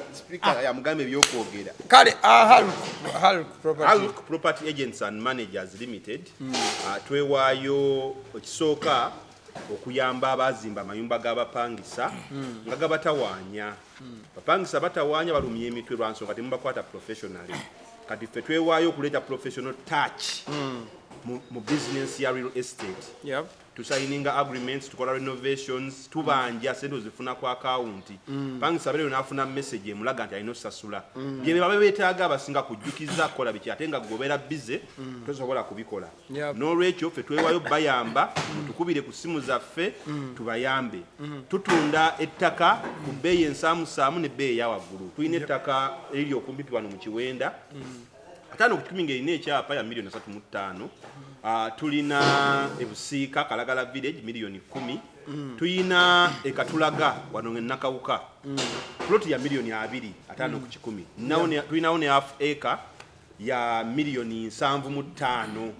Yamugamba ebyokwogera. Kale Hulk Property Agents and Managers Limited twewaayo ekisooka okuyamba abazimba amayumba g'abapangisa nga gabatawaanya. Bapangisa batawaanya balumya emitwe lwa nsonga temubakwata professionally. Kati ffe twewaayo okuleeta professional touch mu business ya real estate. Yep. Tusayininga agreements, tukola renovations, tubanja sente ozifuna ku account. Pangisa bero nafuna message emulaga nti alina osasula. Bye babe beetaaga abasinga kujjukiza kola biki ate nga gobera busy tosobola kubikola. N'olwekyo ffe twewayo bayamba tukubire ku simu zaffe tubayambe. Tutunda ettaka ku bbeeyi ensaamusaamu ne bbeeyi ya waggulu. Tulina ettaka eriri okumpi wano mu Kiwenda. Atano kutuminga ine ekyapa ya milioni 3.5. Tulina ebusiika Kalagala village milioni 10. Tuyina ekatulaga wano Nakawuka. Plot ya milioni 2 atano ku 10. Tulinawo ne half acre ya milioni 7.5.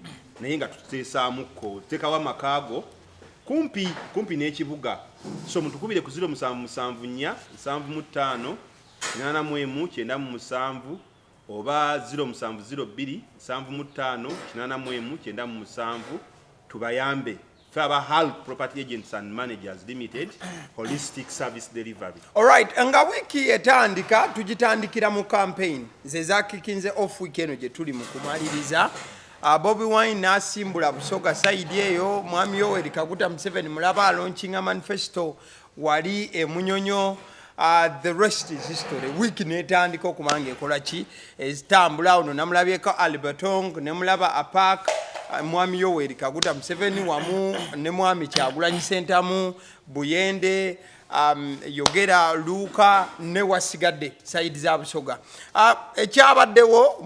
Naye nga tuteesaamuko tekawa makaago kumpi n'ekibuga. So mutukubire ku 077 7.5 819 oba 0702 7.5 819 tubayambe. Faba Hulk Property Agents and Managers Limited, Holistic Service Delivery. All right, nga wiki etandika tujitandikira mu campaign zezakikinze off weekend je tuli mu kumaliriza. Bobi Wine nasimbula Busoga side eyo mwami Yoweri Kaguta Museveni mulaba launching a manifesto wali emunyonyo. The rest is history. Wiki netandika okumanga ekola ki ezitambula ono namulabyeko Albertong nemulaba Apak mwami Yoweri Kaguta Museveni wamu ne mwami Kyagulanyi Sentamu Buyende Yogera Luka ne wasigadde side za Busoga. Ekyabaddewo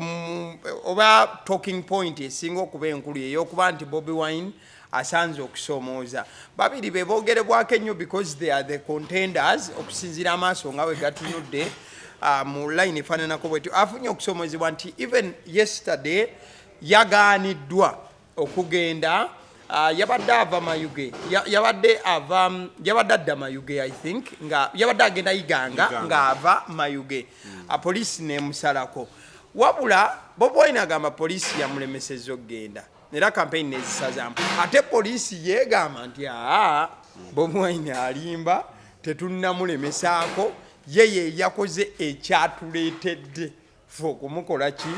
oba talking point esinga okuba enkulu eyokuba nti Bobi Wine asanze okusomooza. Babiri bebogerebwako ennyo because they are the contenders okusinziira amaaso nga we gatunudde mu line efaananako bwetu. Afunye okusomoozebwa nti even yesterday yagaaniddwa okugenda yabadde ava Mayuge yabadde adda Mayuge I think nga yabadde agenda Iganga ng'ava Mayuge poliisi nemusalako wabula Bobi Wine agamba poliisi yamulemesezza okugenda era campaign nezisazaamu ate poliisi yeegamba nti Bobi Wine alimba tetunnamulemesaako yeye yakoze ekyatuleetedde fe okumukola ki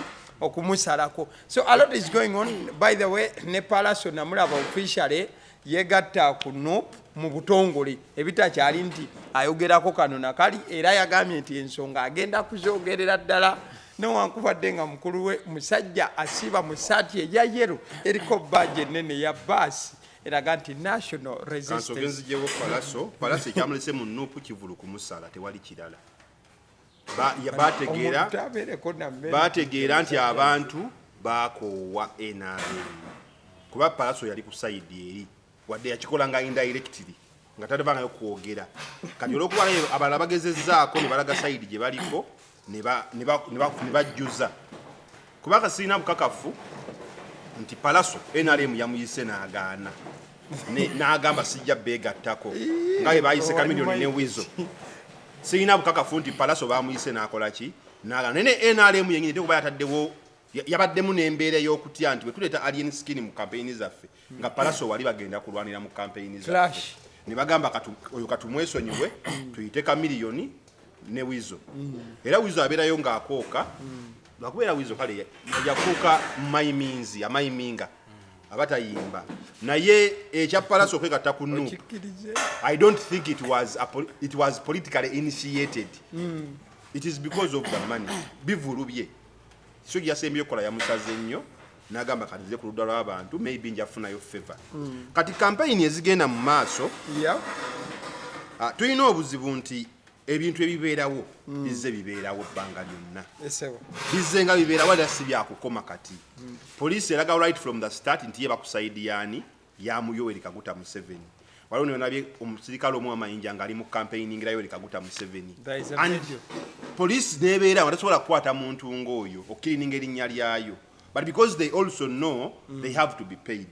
okumusalako. So a lot is going on. By the way, ne Palaso namulaba officially yegatta ku NUP mu butongole ebitakyali nti ayogerako kano nakali, era yagambye nti ensonga agenda kuzogerera ddala newankubadde nga mukulu we musajja asiba mu saati eya yero eriko baje ennene ya baasi eraga nti national resistance. Palaso ekyamulese mu NUP kivulu kumusala tewali kirala. Bategeera nti abantu bakoowa NRM kuba Palaso yali ku side eri wadde yakikola nga indirectly nga tatavangayo kwogera kati olwokuba abalala bagezezzaako ne balaga side gye baliko ne bajjuza kubanga sirina bukakafu nti Palaso NRM yamuyise n'agaana n'agamba sijja beegattako nga bwe bayise Kamiliyoni ne Wizo. Sirina bukakafu nti Palaso bamuyise n'akola ki n'agaana nene NRM yennyini tekuba yataddewo yabaddemu n'embeera y'okutya nti bwe tuleeta alien skin mu kampeyini zaffe nga Palaso wali bagenda kulwanira mu kampeyini zaffe ne bagamba oyo katumwesonyiwe tuyite Kamiliyoni ne Wizo. Era Wizo abeerayo ng'akooka lwakubeera Wizo kale yakooka mayiminzi amayiminga abatayimba naye ekya Palaso okwegatta ku NUP I don't think it was politically initiated. It is because of the money. Bivulubye so yasembiyo kola ya musaze nnyo n'agamba kadize ku ludda lw'abantu maybe njafunayo favor. Kati campaign ezigenda mu maaso tulina obuzibu nti ebintu ebibeerawo bizze bibeerawo ebbanga lyonna bizze nga bibeerawo era si byakukoma kati. Poliisi eraga right from the start nti ye bakusaidi yaani Yoweri Kaguta Museveni. Waliwo ne nabye omusirikale omu amayinja ng'ali mu campaigning era Yoweri Kaguta Museveni. Poliisi nebeera watasobola kukwata muntu ng'oyo okirininga erinnya lyayo but because they also know they have to be paid.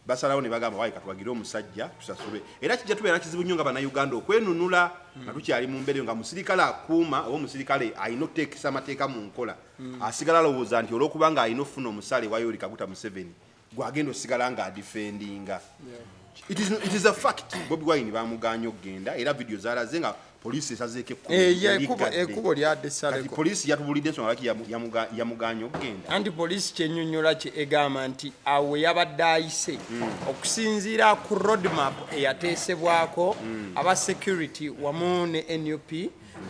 Basalawo ne bagamba wayi katwagire omusajja tusasule era kijja tubeera kizibu nnyo nga bannayuganda okwenunula nga tukyali mu mbeera nga musirikale akuuma oba omusirikale alina okuteekesa amateeka mu nkola asigala alowooza nti olw'okubanga alina okufuna omusale wa Yoweri Kaguta Museveni gwagenda osigala nga adifendinga. It is a fact. Bobi Wine bamuganya okgenda era video zalaze nga poliisi esazeeko ekubo lyadde saleko. Poliisi yatubulidde ensonga lwaki yamuganya okgenda. Anti poliisi kyennyonnyola kye egamba nti awe yabadde ayise okusinziira ku roadmap eyateesebwako aba security wamu ne NUP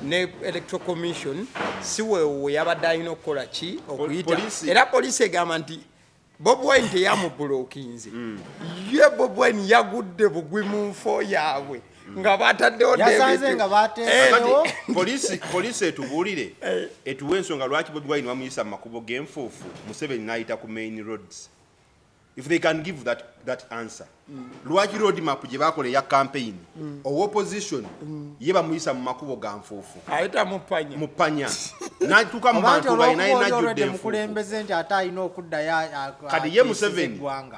ne Electoral Commission si wewe yabadde alina okukola ki okuyita era poliisi egamba nti Bobi Wine teyamubulokinze ye Bobi Wine yagudde bugwi mu nfo yaabwe nga bataddewo yasanze nga bateesewo poliisi etubuulire etuwa ensonga lwaki Bobi Wine bamuyisa mu makubo g'enfuufu Museveni n'ayita ku main roads. If they can give that answer lwaki road map gye bakola eya campaign opposition ye bamuyisa mu makubo ga nfuufu ayita mu panya n'atuuka mu bantu balina najjudde mukulembeze nti ate alina okuddayo kati ye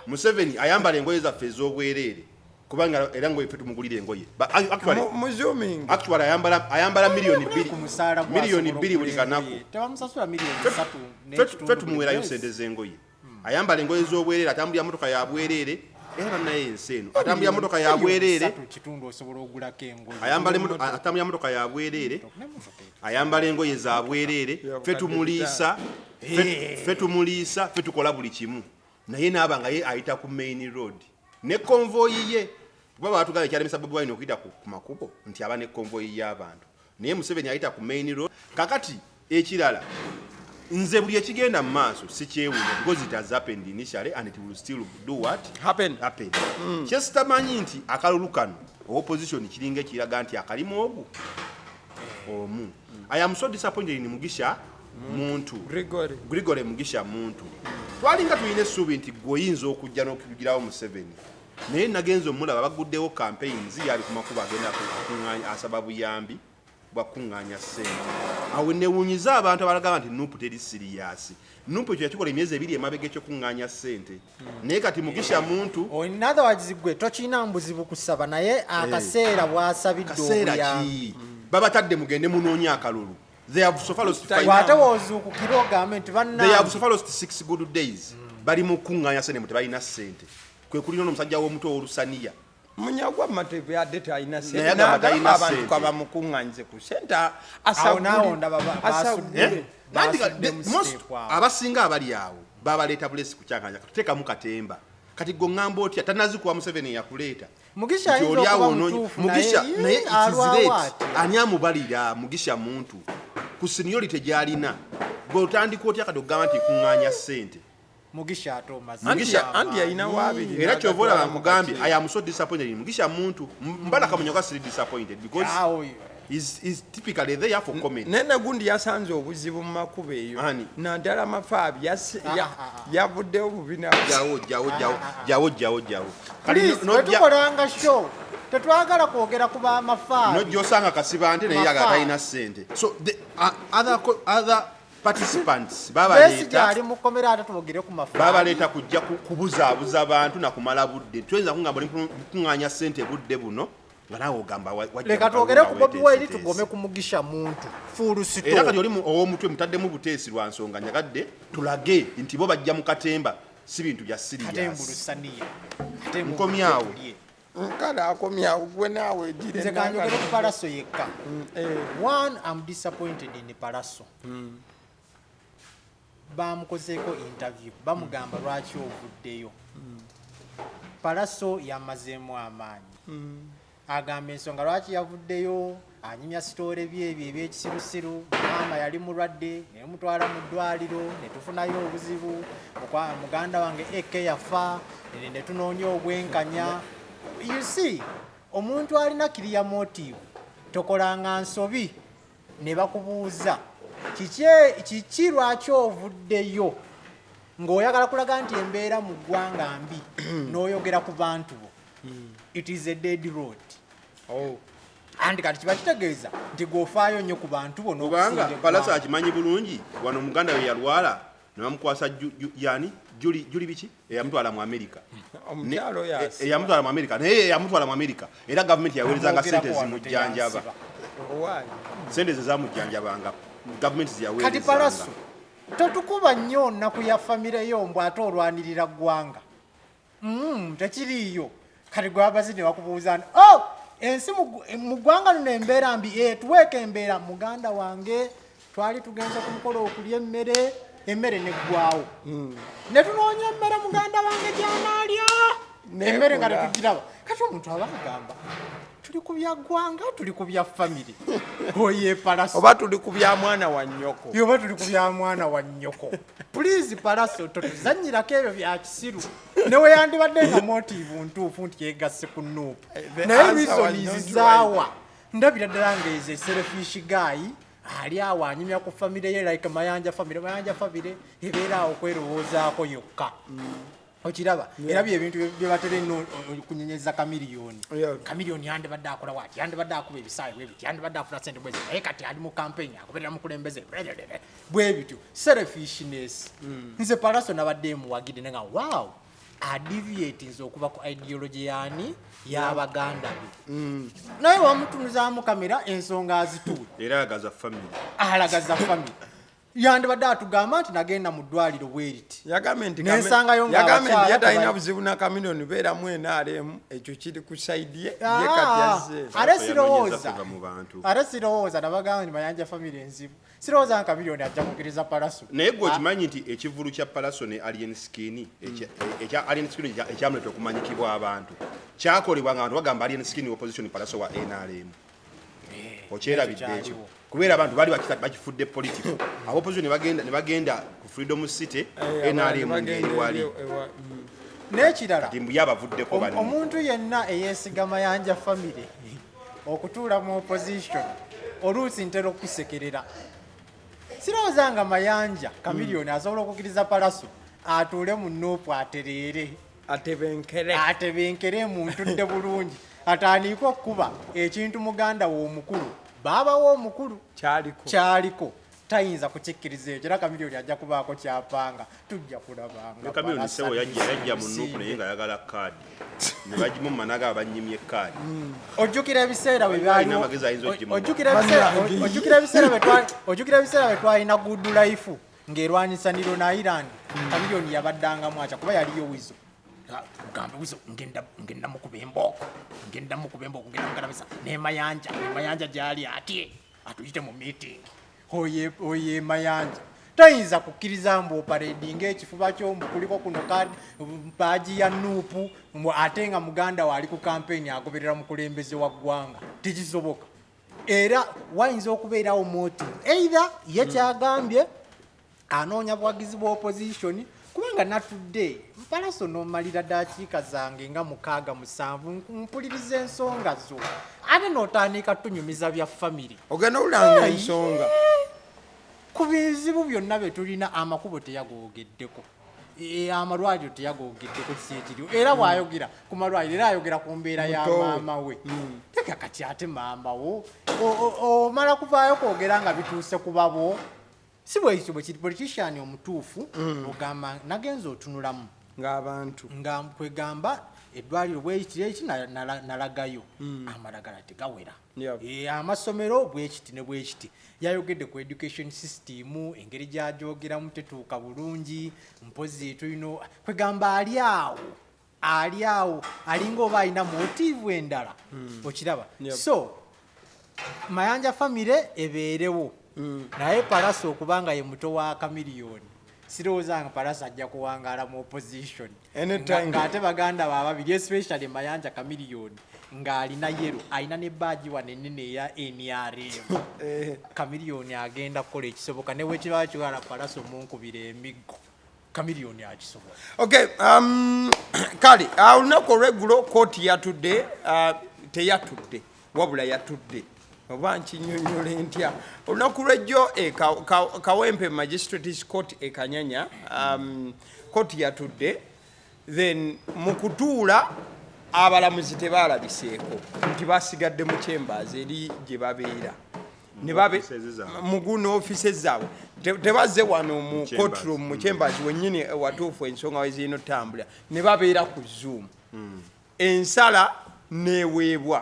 Museveni ayambala engoye zaffe ez'obwereere kubanga era ngoye ffe tumugulira engoye actually ayambala miliyoni 2 buli kanaku tebamusasula miliyoni 3 ffe tumuweerayo sente z'engoye ayambala engoye z'obwereere atambulira motoka ya bwereere era naye ensi eno atambulira motoka ya bwereere atambulira motoka ya bwereere ayambala engoye za bwereere ffe tumuliisa ffe tukola buli kimu naye naaba nga ye ayita ku main road ne konvoyi ye kuba baatugala ekyalemesa Bobi Wine okuyita ku makubo nti aba ne konvoyi y'abantu naye Museveni ayita ku main road. Kakati ekirala nze buli ekigenda mu maaso si kyewuunya because it has happened initially and it will still do what happen. Kyesitamanyi nti akalulu kano opposition kiringa ekiraga nti akalimu ogu omu. I am so disappointed in Mugisha muntu Grigore Mugisha muntu twalinga tulina essuubi nti gweoyinza okujja n'okugirawo Museveni naye nagenza omulaba baguddewo campaigns yali ku makubo agenda kukuŋŋaanya asaba buyambi bwakuŋŋaanya ssente awo newunyiza abantu abalagamba nti NUP teri siriyasi. NUP ekyo yakikola emyezi 2 emabega ekyokuŋŋaanya ssente naye kati Mugisha muntu in other words gwe tokina mbuzibu kusaba naye akaseera bwasabidde obuyambi babatadde mugende munoonya akalulu. They have so far lost 5 They have so far lost 6 good days. Bali mu kuŋŋaanya ssente mu tebalina ssente kwe kulina n'omusajja w'omuto olusaniya Munyagwa Matevu yadde talina Naye agamba talina abantu ssente. kaba mukuŋŋanyize ku senta awo naawo ndaba basudde abasinga abali awo babaleeta bulesi ku kyakanja katuteekamu katemba kati go ŋŋamba otya tanazikuwa Museveni yakuleeta Mugisha ayinza okuba mutuufu naye alwawo ati. ani amubalira Mugisha muntu ku seniority gy'alina gwe otandika otya kati okugamba nti kuŋŋaanya ssente Mugisha atomaze anti yalina waabiri era kyova olaba mugambye I am so disappointed in Mugisha muntu mbala kamunyoka siri disappointed because is typically there for comment. nene gundi yasanze obuzibu mu makubo eyo Ani? naddala mafaabi yavuddewo bubina jawo tukolanga show tetwagala kwogera ku bamafaabi nojjosanga kasiba nte naye atalina ssente so the other participants besigye ali mu komera ate twogere ku mafaabi babaleeta kujja kubuzaabuza abantu nakumala budde tuyinza kungamba kuŋŋaanya ssente budde buno nga naawe ogamba leka twogere ku Bobi Wine tugome ku Mugisha muntu full stop era kati oli ow'omutwe mutaddemu buteesi lwa nsonga nyagadde tulage nti bo bajja mu katemba si bintu bya sirias nkomyawo nkale akomyawo gwe naawe ejire nze kanjogere ku Palaso yekka one I'm disappointed in Palaso bamukozeeko interview bamugamba lwaki ovuddeyo Palaso yamazeemu amaanyi agamba ensonga lwaki yavuddeyo anyumya sitoole bye ebyo ebyekisirusiru maama yali mulwadde nemutwala mu ddwaliro netufunayo obuzibu muganda wange eke yafa netunoonya obwenkanya you see omuntu alina kiriya motive tokolanga nsobi ne bakubuuza kiki lwaki ovuddeyo ng'oyagala kulaga nti embeera mu ggwanga mbi n'oyogera ku bantu bo it is a dead road anti kati kiba kitegeeza nti gofaayo nnyo ku bantu bo kubanga Palaso akimanyi bulungi wano muganda we yalwala nebamukwasa yani juli biki eyamutwala mu America eyamutwala mu America naye eyamutwala mu America era gavumenti yaweerezanga ssente zimujjanjaba ssente ze zamujjanjabanga gavumenti ziyaweerezanga kati Palaso totukuba nnyo nnaku ya famire yo mbw ate olwanirira ggwanga tekiriiyo kati gwabazi ne bakubuuza ensi mu ggwanga luno embeera mbi tuweeka embeera muganda wange twali tugenza ku mukolo okulya emmere neggwawo ne tunoonya emmere muganda wange gyanaalya emmere nga tetugiraba kati omuntu aba agamba tuli ku bya ggwanga tuli ku bya famire oye Palaso oba tuli ku bya mwana wa nnyoko yoba tuli ku bya mwana wa nnyoko please Palaso totuzannyirako ebyo bya kisiru newe yandibadde nga motive ntuufu nti yegasse ku nuupu naye reasons zaawa ndabira ddala ngaeze selfish guy ali awo anyumya ku famire ye like mayanja famire ebeera awo kwerowoozaako yokka okiraba era byebintu byebatera eno kunyenyeza kamiliyoni yandibadde akola wati yandibadde akuba ebisaayi bwebiti yandibadde afuna sente bwezi naye kati ali mu kampeni agoberera mukulembeze bwebityo selfishness nze Palaso nabadde emuwagidde nenga wow adiviatinze okuva ku ideology yani y'abaganda be naye wamutunuzaamu kamera ensonga azituula era alagaza family yandibadde atugamba nti nagenda mu ddwaliro bweriti yagambe nti yatalina buzibu na kamiliyoni beeramu NRM ekyo kiri ku saidi ye ate sirowooza nabagamba nti mayanja famire enzibu sirowooza nka kamiliyoni ajja kukiriza Palaso naye gwe okimanyi nti ekivulu kya Palaso ne alien skin ekyamuleeta okumanyikibwa abantu kyakolebwa nga abantu bagamba alien skin opposition Palaso wa NRM okyerabidde ekyo kubeera abantu bali bakifudde political opposition ne bagenda ku Freedom City NRM ngeri wali n'ekirala yabavuddeko omuntu yenna eyeesiga mayanja famire okutuula mu opposition oluusi ntera okusekerera sirowooza nga mayanja kamiliyoni asobola okukkiriza Palaso atuule mu nuupu atereere atebenkere muntudde bulungi atandike okuba ekintu muganda we omukulu baabawo omukulu kyaliko tayinza kukikkiriza ekyo era kamiliyoni ajja kubaako kyapanga tujja kulabanga kamiliyoni sewo yajja mu nuupu naye nga ayagala kaadi ne bagimu mu managa abanyimye kaadi ojjukira ebiseera bwe byaliwo ojjukira ebiseera bwe twalina good life ng'erwanyisa Nilo na Ireland kamiliyoni yabaddangamu atya kuba yaliyo wizo Mugambe wizo ngenda mukuba emboko ngenda mugalabisa ne mayanja gyali ati atuyite mu meeting oye mayanja tayinza kukkiriza mbu opareding ekifuba kyombu kuliko kuno kadi mpaaji ya nuupu ate nga muganda waali ku kampeni agoberera mukulembeze wa ggwanga tekisoboka era wayinza okubeerawo motive either ye kyagambye anoonya buwagizi bwa opposition kubanga natudde mpalaso n'omalira dakiika zange nga 6-7 mpuliriza ensonga zo ate n'otandika tunyumiza bya famire ogenda olanga ensonga ku bizibu byonna bye tulina amakubo teyagoogeddeko amalwaliro teyagoogeddeko kisekiriwo era bw'ayogera ku malwaliro era ayogera ku mbeera ya maama we teka kati ate maama wo omala kuvaayo kwogera nga bituuse ku babo si bwekityo bwe kiri politician omutuufu ogamba nagenza otunulamu ng'abantu nga kwegamba eddwaliro bwekitiro eki nalagayo amalagala tegawera amasomero bwekiti ne bwekiti yayogedde ku education system engeri gyajogeramu tetuuka bulungi mpozi tulina kwegamba ali awo alinga oba alina motivu endala okiraba so mayanja famire ebeerewo naye palasa okubanga ye muto wa kamiliyoni sirowooza nga palasa ajja kuwangaala mu opposition ng'ate baganda bababiri especially mayanja kamiliyoni ng'alina yero alina ne baaji wane ennene eya NRM kamiliyoni agenda kukola ekisoboka ne bwekiraba kiwala palasa omunkubira emiggo kamiliyoni akisobola okay kale olunaku olweggulo kooti yatudde teyatudde wabula yatudde oba nkinyonyola ntya olunaku lwejjo Kawempe Magistrates Court ekanyanya kooti yatudde then mu kutuula abalamuzi tebaalabiseeko nti basigadde mu chambers eri gye babeera mugu n'offisi zaabwe tebazze wano mu courtroom mu chambers wennyini watuufu ensonga wezirina otambula ne babeera ku Zoom ensala neweebwa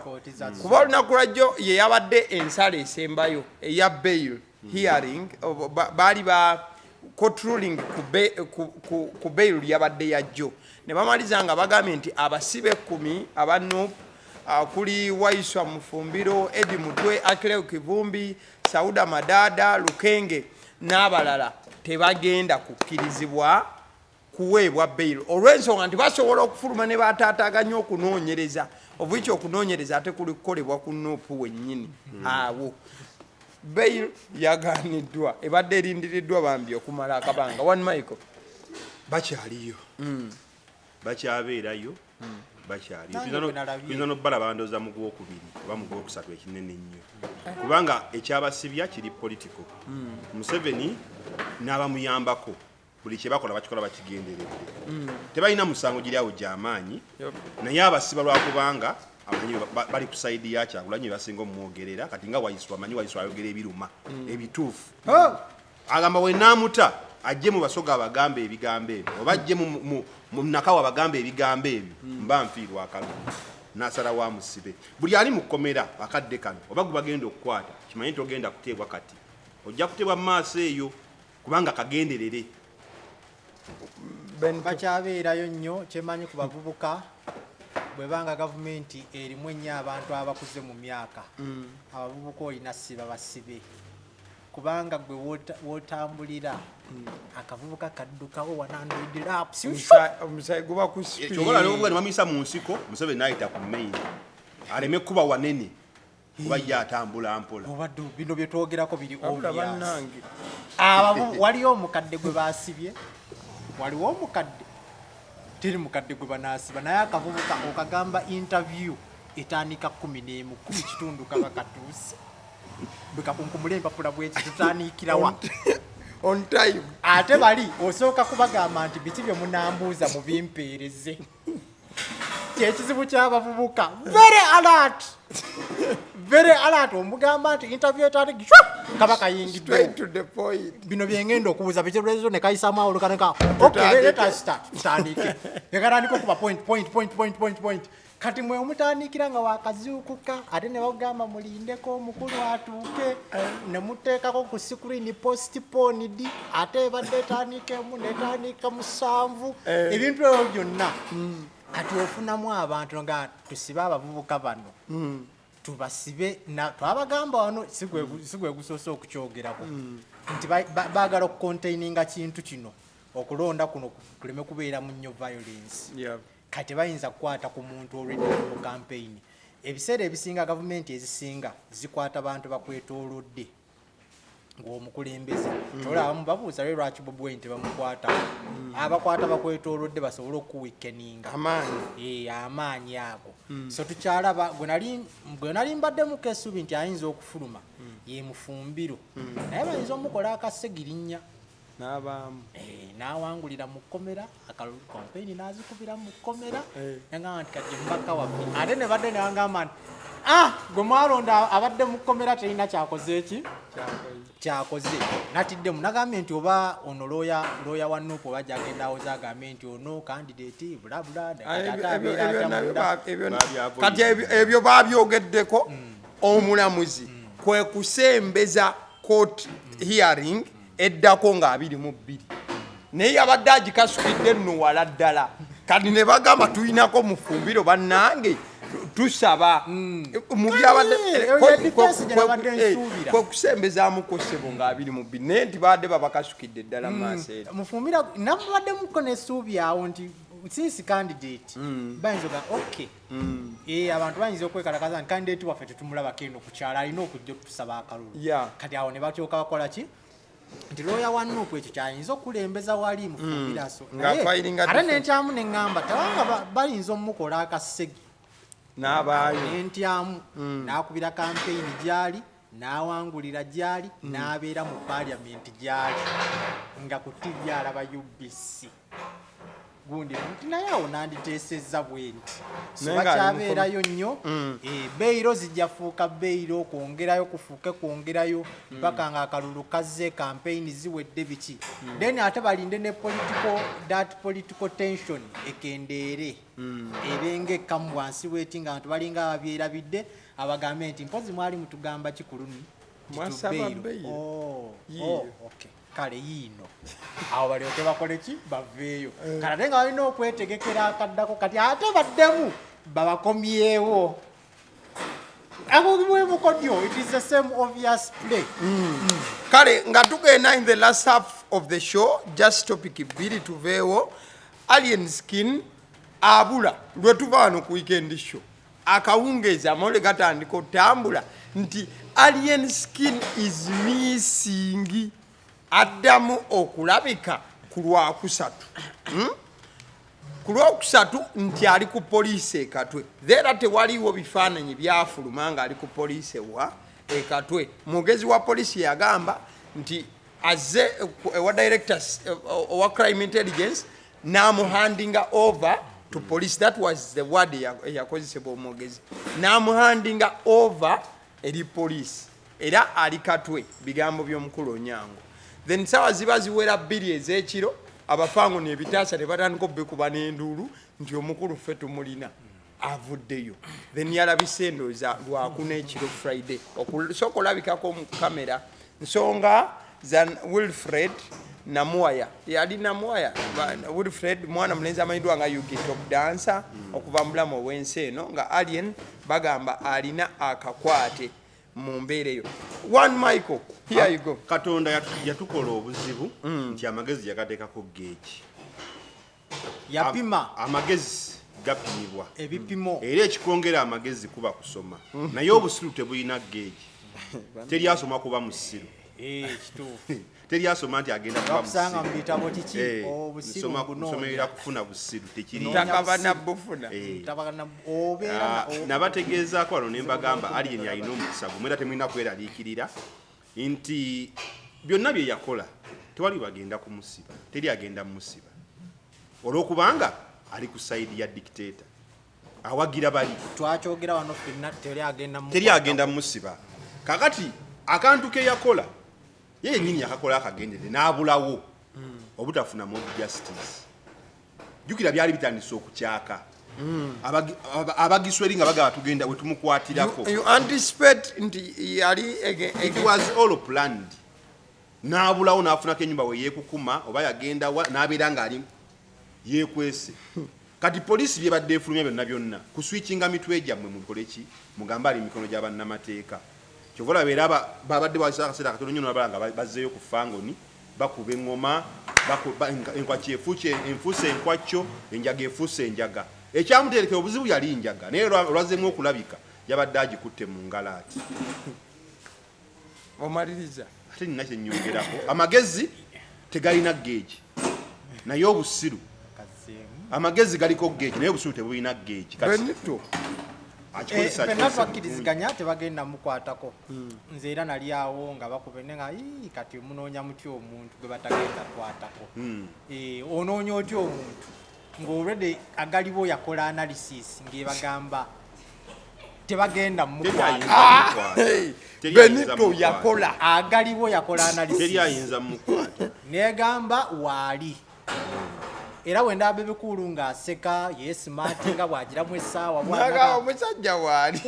kuba olunaku lwajjo ye yabadde ensala esembayo eya bail hearing baali ba court ruling ku bail yabadde yajjo ne bamaliza nga bagambye nti abasibe 10 abanno kuli Waiswa Mufumbiro Edi Mutwe Akileo Kivumbi Sauda Madada Lukenge n'abalala tebagenda kukkirizibwa kuweebwa bail olw'ensonga nti basobola okufuluma ne bataataganya okunoonyereza obwiki okunoonyereza ate kuli kukolebwa ku noopu wennyini awo bail yaganiddwa ebadde erindiriddwa bambi okumala akabanga one Michael bakyaliyo bakyabeerayo bakyaliyo tuyinza nobbala bandoza mu gwokubiri oba mu gwokusatu ekinene nnyo kubanga ekyabasibya kiri political Museveni n'abamuyambako buli kyebakola bakikola bakigenderedde tebalina musango giri awo gy'amaanyi naye abasiba lwakubanga amanyi bali ku saidi ya Kyagulanyi basinga omwogerera kati nga Waiswa amanyi Waiswa ayogera ebiruma ebituufu agamba we naamuta ajje mu basoga abagambe ebigambo ebyo oba ajje mu nakawa abagambe ebigambo ebyo mba nfiirwa akalu nasala wa musibe buli ali mu kkomera akadde kano oba gubagenda okukwata kimanyi nti ogenda kuteebwa kati ojja kuteebwa mu maaso eyo kubanga kagenderere bakyabeerayo nnyo kyemanyi ku bavubuka bwebanga gavumenti erimu ennyo abantu abakuze mu myaka abavubuka olina siba basibe kubanga gwe wotambulira akavubuka kaddukawo 100 laps omusayi guba ku speed kyogola n'obugwa ne bamuyisa mu nsiko Museveni n'ayita ku main aleme kuba wanene kuba ye atambula mpola obadde bino bye twogerako biri waliyo omukadde gwe baasibye waliwo omukadde teri mukadde gwe banaasiba naye akavubuka okagamba interview etandika 11 kitundu kaba katuuse bwekakunkumula empapula bweki tutandikirawa on time ate bali osooka kubagamba nti biki bye munambuuza mubimpeereze kyekizibu ky'abavubuka very alert omugamba nti interview etandika kabaka yingidde bino byengenda okubuuza bikirezo ne kayisaamu awolukaneka let us start tutandike ekatandika okuba point kati mwe omutandikira nga wakazuukuka ate ne bagamba mulindeko omukulu atuuke ne muteekako ku screen postponed ate ebadde etandikemu netandika 7 ebintu ebyo byonna kati ofunamu abantu nga tusibe abavubuka bano tubasibe twabagamba wano sigwe gusoose okukyogerako nti baagala okucontaininga kintu kino okulonda kuno kuleme kubeera mu nnyo violence kati bayinza kukwata ku muntu already mu campaign ebiseera ebisinga gavumenti ezisinga zikwata abantu bakwetoolodde ng'omukulembeze tola abamu babuuza lwe lwaki Bobi Wine tebamukwata abakwata bakwetoolodde basobole okuwikeninga amaanyi ago so tukyalaba gwe nali mbaddemu kesubi nti ayinza okufuluma ye mufumbiro naye bayinza omukola akasegirinnya n'awangulira mu kkomera akalulu campaign n'azikubira mu kkomera yangamba nti kajje mbaka waffe ate ne badde newangamba nti gwe mwalonda abadde mu kkomera terina kyakoze kyakoze natiddemu nagambye nti oba ono looya wa Nuupu oba gyagenda awoza agambye nti ono candidate bulabula kati ebyo babyogeddeko omulamuzi kwe kusembeza court hearing eddako nga 22 naye yabadde agikasukidde nno wala ddala kati ne bagamba tulinako mufumbiro bannange tusaba mu byabadde kwe kusembezaamuko ssebo nga 22 naye nti badde babakasukidde ddala mu maaso era mufumbira nabaddemuko n'essuubi awo nti since candidate bayinza oga okay abantu bayinza okwekalakaza nti candidate waffe tetumulabako eno ku kyalo alina okujja okusaba akalulu kati awo ne batyoka bakola ki nti looya wa Nuupu ekyo kyayinza okulembeza wali mufumbiraso ate nenkyamu neŋŋamba tewanga bayinza omukola akasegi n'abaayo nentyamu n'akubira campaign gyali n'awangulira gyali n'abeera mu parliament gyali nga ku TV alaba UBC gundi nti naye awo nanditeesezza bwe nti sobakyabeerayo nnyo beyiro zijjafuuka beyiro kwongerayo kufuuke kwongerayo mpaka nga akalulu kazze campaign ziwedde biki then ate balinde ne political tension ekendeere ebenga ekkamu wansi weti nga abantu balinga ababyerabidde abagambe nti mpozi mwali mutugamba kikuluni mwasaba beyiro okay kale yiino awo balyoke bakole ki baveeyo kale ate nga balina okwetegekera akaddako kati ate baddemu babakomyewo akogibwemukodyo it is the same obvious play kale nga tugenda in the last half of the show just topic 2 tuveewo alien skin abula lwe tuva wano ku weekend show akawungeezi amawole gatandika otambula nti alien skin is missing addamu okulabika ku Lwakusatu ku Lwokusatu nti ali ku poliisi ekatwe era tewaliwo bifaananyi byafuluma nga ali ku poliisi ekatwe mugezi wa poliisi yagamba nti azze ewa directors owa crime intelligence namuhandinga over to police that was the word yakozesebwa omwogezi namuhandinga over eri poliisi era ali katwe bigambo by'omukulu Onyango then sawa ziba ziwera 2 ez'ekiro abafango n'ebitaasa tebatandika obbekuba n'enduulu nti omukulu ffe tumulina avuddeyo then yalabise endooza lwakuna ekiro Friday okusooka olabikako mu kamera nsonga za Wilfred Namuwaya yali Namuwaya Wilfred mwana mulenzi amanyiddwa nga Yugi top dancer okuva mulamu ow'ensi eno nga alien bagamba alina akakwate mu mbeera eyo one Michael here you go Katonda yatukola obuzibu nti amagezi yagateekako geeki yapima amagezi gapimibwa ebipimo era ekikongera amagezi kuba kusoma naye obusiru tebulina geeki teri asoma kuba musiru kituufu teri asoma nti agenda kuba bakusanga mu bitabo kiki obusiru busomerera kufuna busiru tekiri takabana bufuna nabategeezaako wano ne mbagamba alien alina omukisa gumwera temulina kweraliikirira nti byonna bye yakola tewali bagenda kumusiba teri agenda mumusiba olwokubanga ali ku sayidi ya dictator awagira bali twakyogera wano fenna teri agenda musiba kakati akantu ke yakola yeye nyinyi akakola akagendere n'abulawo obutafuna more justice jukira byali bitandise okukyaka abagisweri nga bagaba tugenda we tumukwatirako you anticipate nti yali it was all planned n'abulawo n'afunako ennyumba we yeekukuma oba yagenda n'abeera ng'ali yeekwese kati poliisi bye badde efulumya byonna kuswitchinga mitwe gyammwe mukole ki mugamba ali mikono gya bannamateeka kyovola beera babadde bawisa akaseera katono nnyo n'abalala nga bazzeeyo ku fangoni bakuba eŋŋoma enkwaki enfuuse enkwacyo enjaga efuuse enjaga ekyamuterekera obuzibu yali njaga naye olwazeemu okulabika yabadde agikutte mu ngalaati omaliriza ate nina kyennyongerako amagezi tegalina geegi naye obusiru amagezi galiko geegi naye obusiru tebulina geegi fenna twakkiriziganya tebagenda mukwatako nze era nali awo nga bakubene nga kati munoonya mutya omuntu gwe batagenda kwatako onoonya otya omuntu ng'olwedde agaliwo yakola analysis ng'ebagamba tebagenda mukwata Benito yakola agaliwo yakola analysis teri ayinza mukwata negamba waali era wenda abebekulu ng'aseka yesmart nga bwagiramu essaawa naga omusajja waali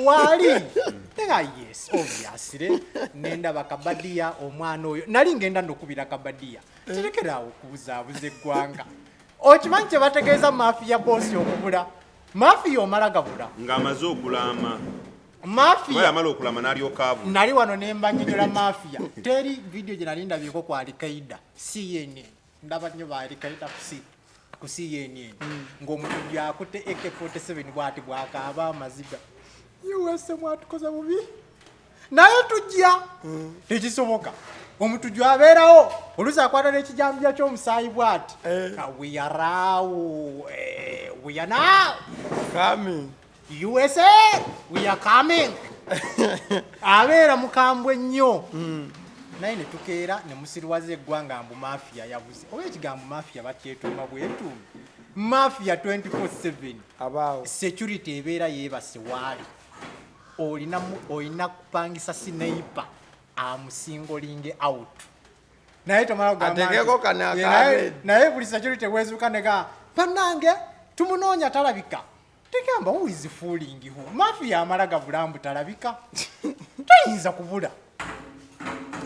nga yes obviously nendaba kabadiya omwana oyo nali ngenda ndokubira kabadiya terekeraawo okubuzaabuza eggwanga okimanyi kye bategeeza mafiya boosi okubula mafiya omala gabula ng'amaze okulama mafiya yamala okulama n'alyokaabula nali wano nembanyonyola mafiya teri vidiyo gye nali ndabyeko ku alikaida CNN ndaba nnyo ba alikaida ku CNN ng'omutujju akutte AK47 bw'ati bw'akaaba amaziga USA mwatukoza bubi naye tujja tekisoboka omutujju abeerawo oluusi akwata n'ekijambya ky'omusaayi bw'ati we are now coming USA we are coming abeera mukambwe nnyo naye ne tukeera ne musiriwaza eggwanga mbu mafiya yabuze oba ekigambo mafiya bakyetuuma bwetuuma mafiya 24/7 abaawo security ebeera yeebase waali olina kupangisa sniper amusingolinge out naye tomala ategeko kanakabe naye buli security wezuka nega panange tumunoonya talabika tegamba who is fooling who mafiya amala gabulambu talabika tayinza kubula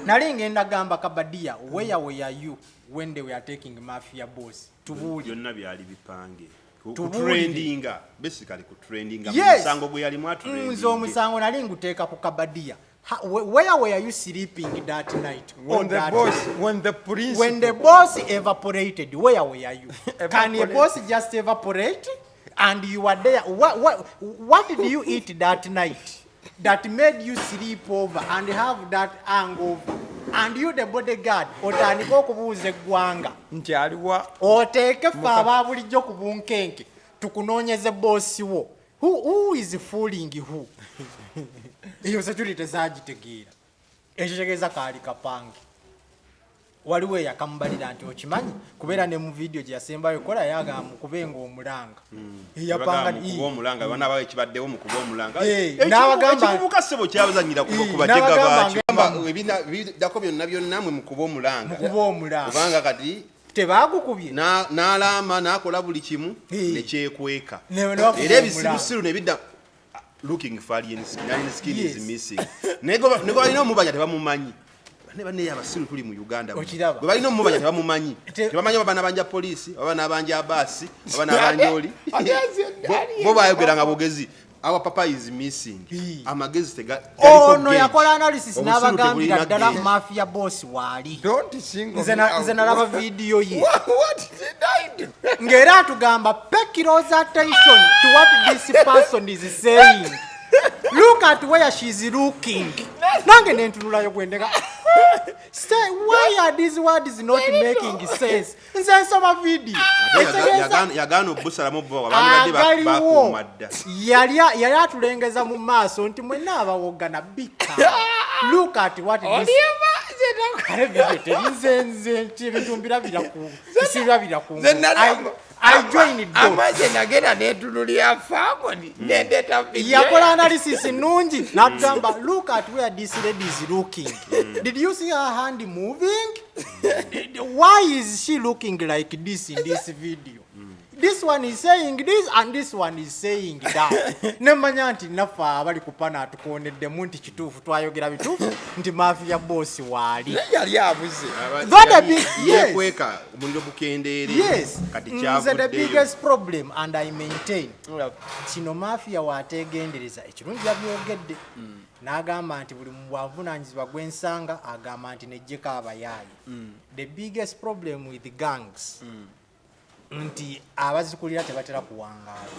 nali ngenda gamba kabadiya where were you when they were taking mafia boss tubuli byonna byali bipange kutrendinga basically kutrendinga musango gwe yali mwatrendinga nzo musango nali nguteeka ku kabadiya where were you sleeping that night when the boss evaporated where were you can a boss just evaporate and you were there what did you eat that night that made you sleep over and have that hangover and you the bodyguard otandika okubuuza eggwanga nti aliwa oteeke ffe abaabulijjo ku bunkenke tukunoonyeze boosi wo who is fooling who eyo security tezagitegeera ekyo kitegeeza kaali kapange waliwo eyakamubalira nti okimanyi kubeera ne mu vidiyo gye yasembayo kola yagamba mukubenga omulanga omulanga bana bawe kibaddewo mukuba omulanga n'abagamba ekibubuka ssebo kyabazanyira kuba jega bidako byonna mwe mukuba omulanga kubanga kati tebagukubye n'alama n'akola buli kimu nekyekweka era ebisirusiru nebidda looking for alien skin is missing nego balina omubanya tebamumanyi ne bane abasiru tuli mu Uganda bwe balina omubanya tebamumanyi tebamanyi abana banja poliisi abana banja basi abana banjoli bo bayogera nga bogezi our papa is missing amagezi tega no yakola analysis n'abagambira ddala mafia boss waali nze nalaba video ye ngera atugamba pay close attention to what this person is saying look at where she is looking nange nentunulayo gwendeka stay why are these words not making sense nze nsoma video yagano busalamu bo abantu badde bakumadda yali atulengeza mu maaso nti mwenna abawogana bika look at what this I joined it. Amaze nagenda netululya family nendeta video. Yakola analysis nungi nagamba look at where this lady is looking. Did you see her hand moving? Why is she looking like this in this video? This one is saying this and this one is saying that. Nemanya nti nafa abali kupana atukonedde munti kituufu twayogera bituufu nti mafia boss wali. Yali abuze. Yekweka omuliro bukendeere. Yes. Kati Nze the biggest problem and I maintain. Kino mafia wategendereza ekirungi yabyogedde. N'agamba nti buli mubwavunanyizibwa gwensanga agamba nti nejjeka abayaayi. The biggest problem with the gangs. Nti abazikulira tebatera kuwangaala.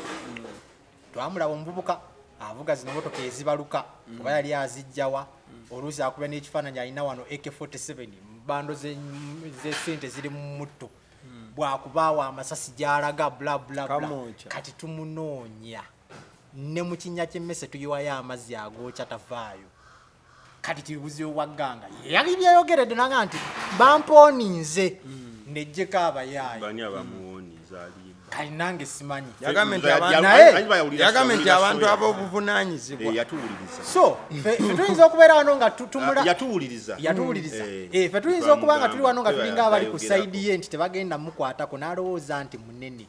Twamulaba omuvubuka avuga zino motoka ezibaluka kuba yali azijjawa oluusi akuba n'ekifaananyi alina wano AK47 mbando z'essente ziri mu mutto bwakubaawo amasasi gy'alaga bla bla bla kati tumunoonya ne mu kinnya ky'emmese tuyiwayo amazzi agookya tavaayo kati kibuzibu wagganga yali byeyogeredde nanga nti bampooninze nejjeko abayaayi bani abamuwoniza ali kalinange simanyi yagambe nti abantu ab'obuvunaanyizibwa yatuwuliriza so fe tuyinza okubeera wano nga tumula yatuwuliriza fe tuyinza okuba nga tuli wano nga tulinga abali ku saidi ye nti tebagenda mukwatako n'alowooza nti munene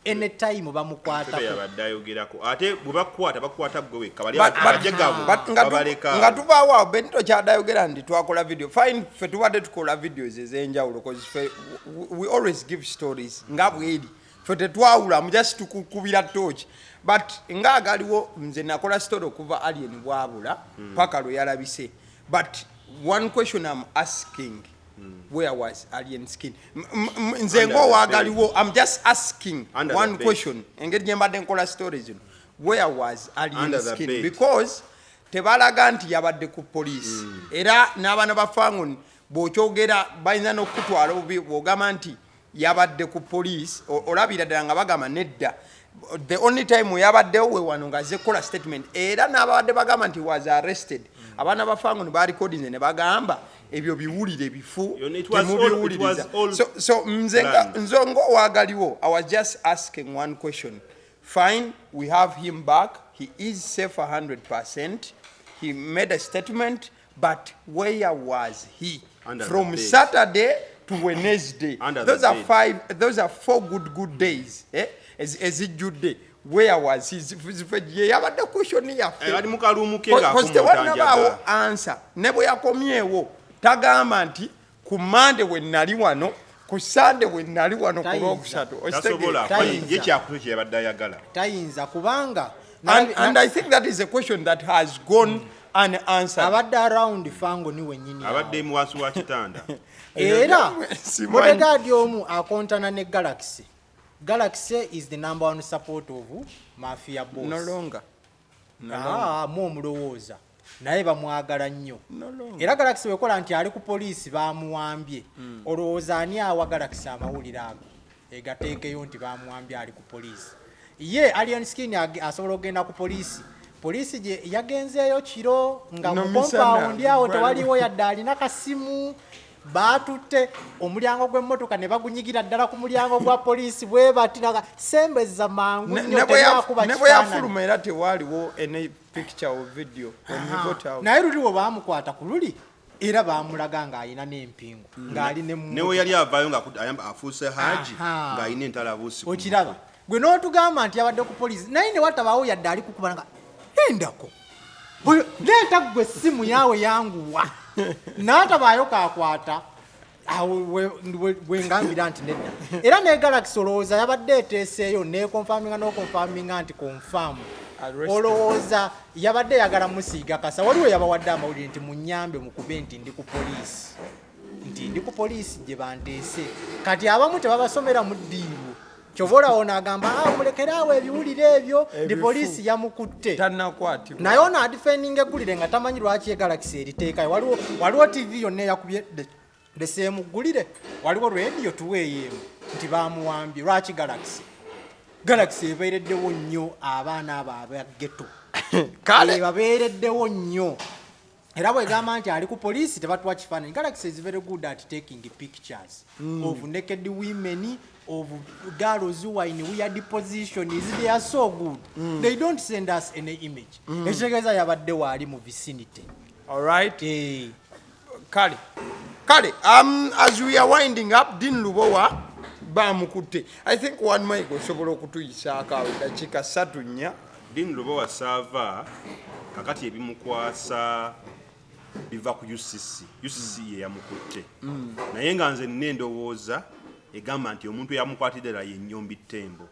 anytime bamukwata yabadde ayogerako ate bwe bakwata gwe wekka bali ajegavu babaleka nga tuvaawo awo Benito kyadayogera nti twakola video fine fe tubadde tukola videos ez'enjawulo because we always give stories nga bweri fe tetwawula just tukukubira torch but nga agaliwo nze nakola story okuva alien bwabula paka lwe yalabise but one question I'm asking where was alien skin nze ng'owagaliwo I'm just asking one question engeri gye mbadde nkola stories zino where was alien skin because tebalaga nti yabadde ku police era n'abaana ba Fangoni bw'okyogera bayinza n'okutwala obubi bw'ogamba nti yabadde ku police olabira ddala nga bagamba nedda the only time yabaddewo we wano nga zekola statement era n'abadde bagamba nti was arrested abaana ba Fangoni ba recordings ne bagamba ebyo biwulire bifu temubiwuliriza so nzongo wagaliwo I was just asking one question fine we have him back he is safe 100% he made a statement but where was he from Saturday to Wednesday those are 4 good days ezijjudde where was he yabadde question yaffe ali mukalumukenga akumutanja answer ne bwe yakomyewo tagamba nti ku Monday we nali wano ku Sunday we nali wano ku Lwokusatu ye kyakuto yabadde ayagala tayinza kubanga and I think that is a question that has gone unanswered abadde around Fangoni wennyini abadde mu wansi wa kitanda era bodegaadi omu akontana ne Galaxy is the number 1 support of Mafia Boss no longer mu omulowooza naye bamwagala nnyo era Galaxy wekola nti ali ku poliisi bamuwambye olowooza ani awa Galaxy amawulire ago egateekeyo nti bamuwambye ali ku poliisi ye alien skin asobola okugenda ku poliisi gye yagenzeeyo kiro nga mu compound awo tewaliwo yadde alina kasimu batutte omulyango gw'emmotoka ne bagunyigira ddala ku mulyango gwa poliisi bwe batiraga sembeza mangu nnyo tebakuba ne bwe yafuluma era tewaliwo any picture or video naye luliwo baamukwata ku luli era baamulaga ng'alina n'empingu ng'ali newe yali avaayo nga afuuse haji ng'alina entalabuusi okiraba gwe n'otugamba nti yabadde ku poliisi naye ne watabaawo yadde ali kukubana nga endako leeta gwe essimu yaawe yanguwa n'atabaayo kakwata bwengambira nti nedda era ne Galaxy olowooza yabadde eteeseeyo n'okonfaminga nti confirm olowooza yabadde yagala musiiga kasa waliwo yabawadde amawulire nti munyambe mukube nti ndi ku poliisi gye banteese kati abamu tebabasomera mu ddiiru kyobola ono agamba mulekeraawo ebiwulire ebyo ndi poliisi yamukutte naye ono adifendinga eggulire nga tamanyi lwaki e Galaxy eriteekayo waliwo TV yonna eyakubye deseemuggulire waliwo radio tuweeyeemu nti bamuwambye lwaki Galaxy ebeereddewo nnyo abaana abo abageto babeereddewo nnyo era bwegamba nti ali ku poliisi tebatuwa kifaananyi. Galaxy is very good at taking pictures of naked women, of girls who are in weird positions. They are so good. They don't send us any image. Ekitegeeza yabadde waali mu vicinity. All right. Kale, as we are winding up, Dean Lubowa bamukutte. I think one mic osobola okutuyisaako awo eddakiika 3 Dean Lubowa saava kakati ebimukwasa biva ku UCC ye yamukutte. Naye nga nze nendowooza egamba nti omuntu eyamukwatidde ddala ye Nnyombi Ttembo.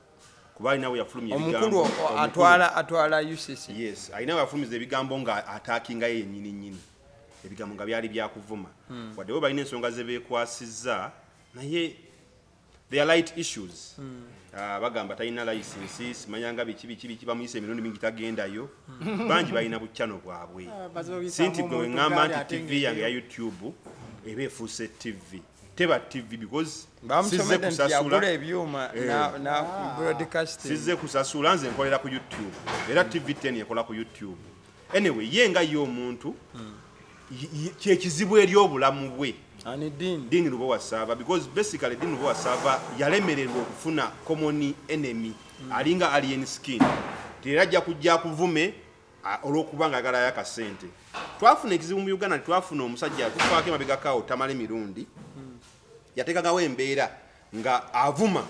Kuba alina we yafulumya ebigambo. Omukulu atwala UCC. Yes, alina we yafulumiza ebigambo nga ataakinga ye yennyini. Ebigambo nga byali byakuvuma. Wadde bo balina ensonga ze beekwasizza naye they are light issues. Bagamba talina license, simanyanga biki bamuyisa emirundi mingi tagendayo. Bangi balina bukyano bwabwe. Sinti gwe ngamba nti TV yange ya YouTube ebe efuuse TV. Teba TV because sizze kusasula ebyuma na broadcasting. Sizze kusasula nze nkolera ku YouTube. Era TV 10 ekola ku YouTube. Anyway, yenga yo omuntu kyekizibu eri obulamu bwe. Ani Dean Lubowa saava because basically Dean Lubowa saava yalemererwa okufuna common enemy alinga alien skin. Terajja kujja kuvume olwokuba nga agala yakasente. Twafuna ekizibu mu Uganda, twafuna omusajja tufaako emabega kawo tamale mirundi. Yatekagawo embeera nga avuma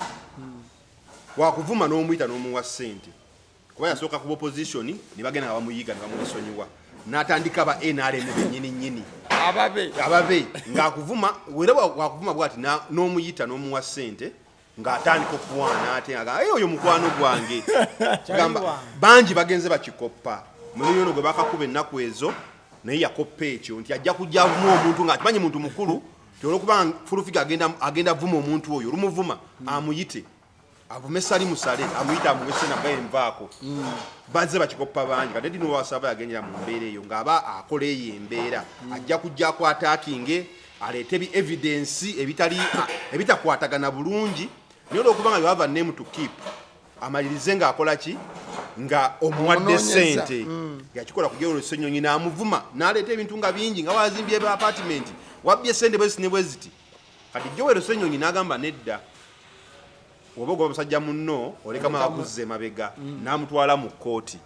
wakuvuma n'omuyita n'omuwa ssente. Kuba yasooka ku opposition ne bagenda nga bamuyiga ne bamusonyiwa. N'atandika ba NRM bennyini ababe ng'akuvuma wera wakuvuma bwati n'omuyita n'omuwa ssente ng'atandika okuwaana ate nga oyo mukwano gwange. Gamba bangi bagenze bakikoppa mulunyono gwe bakakuba ennaku ezo naye yakoppa ekyo nti ajja kujja avuma omuntu ng'akimanyi muntu mukulu olwokuba fulufiga agenda vuma omuntu oyo olumuvuma amuyite avume sali musale amuyite amuvese na envaako bazze bakikoppa bangi kati Dean Lubowa saava yagendera mu mbeera eyo ng'aba akola eyo embeera ajja kujja ku attacking aleete evidence ebitakwatagana bulungi naye olwokuba nga you have a name to keep amalirize ng'akola ki nga omuwadde ssente yakikola kujja Ssenyonyi n'amuvuma n'aleeta ebintu nga bingi nga wazimbye apartment wabbye ssente bweziti ne bweziti kati Ssenyonyi n'agamba nedda obogo omusajja munno olekamu akuzze mabega n'amutwala mu kkooti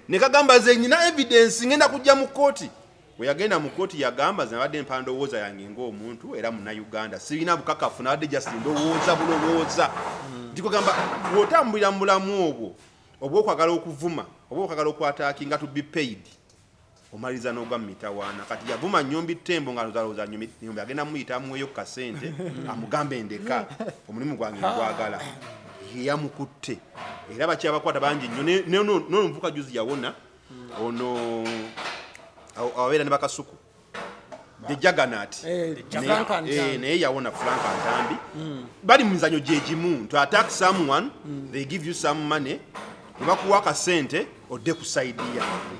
ne kagamba ze nyina evidence ngenda kujja mu kkooti we yagenda mu kkooti yagamba ze nabadde mpandowooza yange ng'omuntu era Munnayuganda sirina bukakafu nabadde just ndowooza bulowooza ndikugamba bw'otambulira mu bulamu obwo obw'okwagala okuvuma obw'okwagala okwataakinga to be paid omaliza n'ogwa mu mitawaana kati yavuma Nnyombi Ttembo nga lozalooza Nnyombi agenda muyita amuweeyo ku kasente amugambe endeka omulimu gwange ngwagala yamukutte era bakyabakwata bangi nnyo n'omuvuka juzi yawona ono awabeera ne bakasuku the juggernaut naye yawona Frank Antambi bali mu mizanyo gye gimu to attack someone they give you some money ne bakuwa akasente odde ku side yaabwe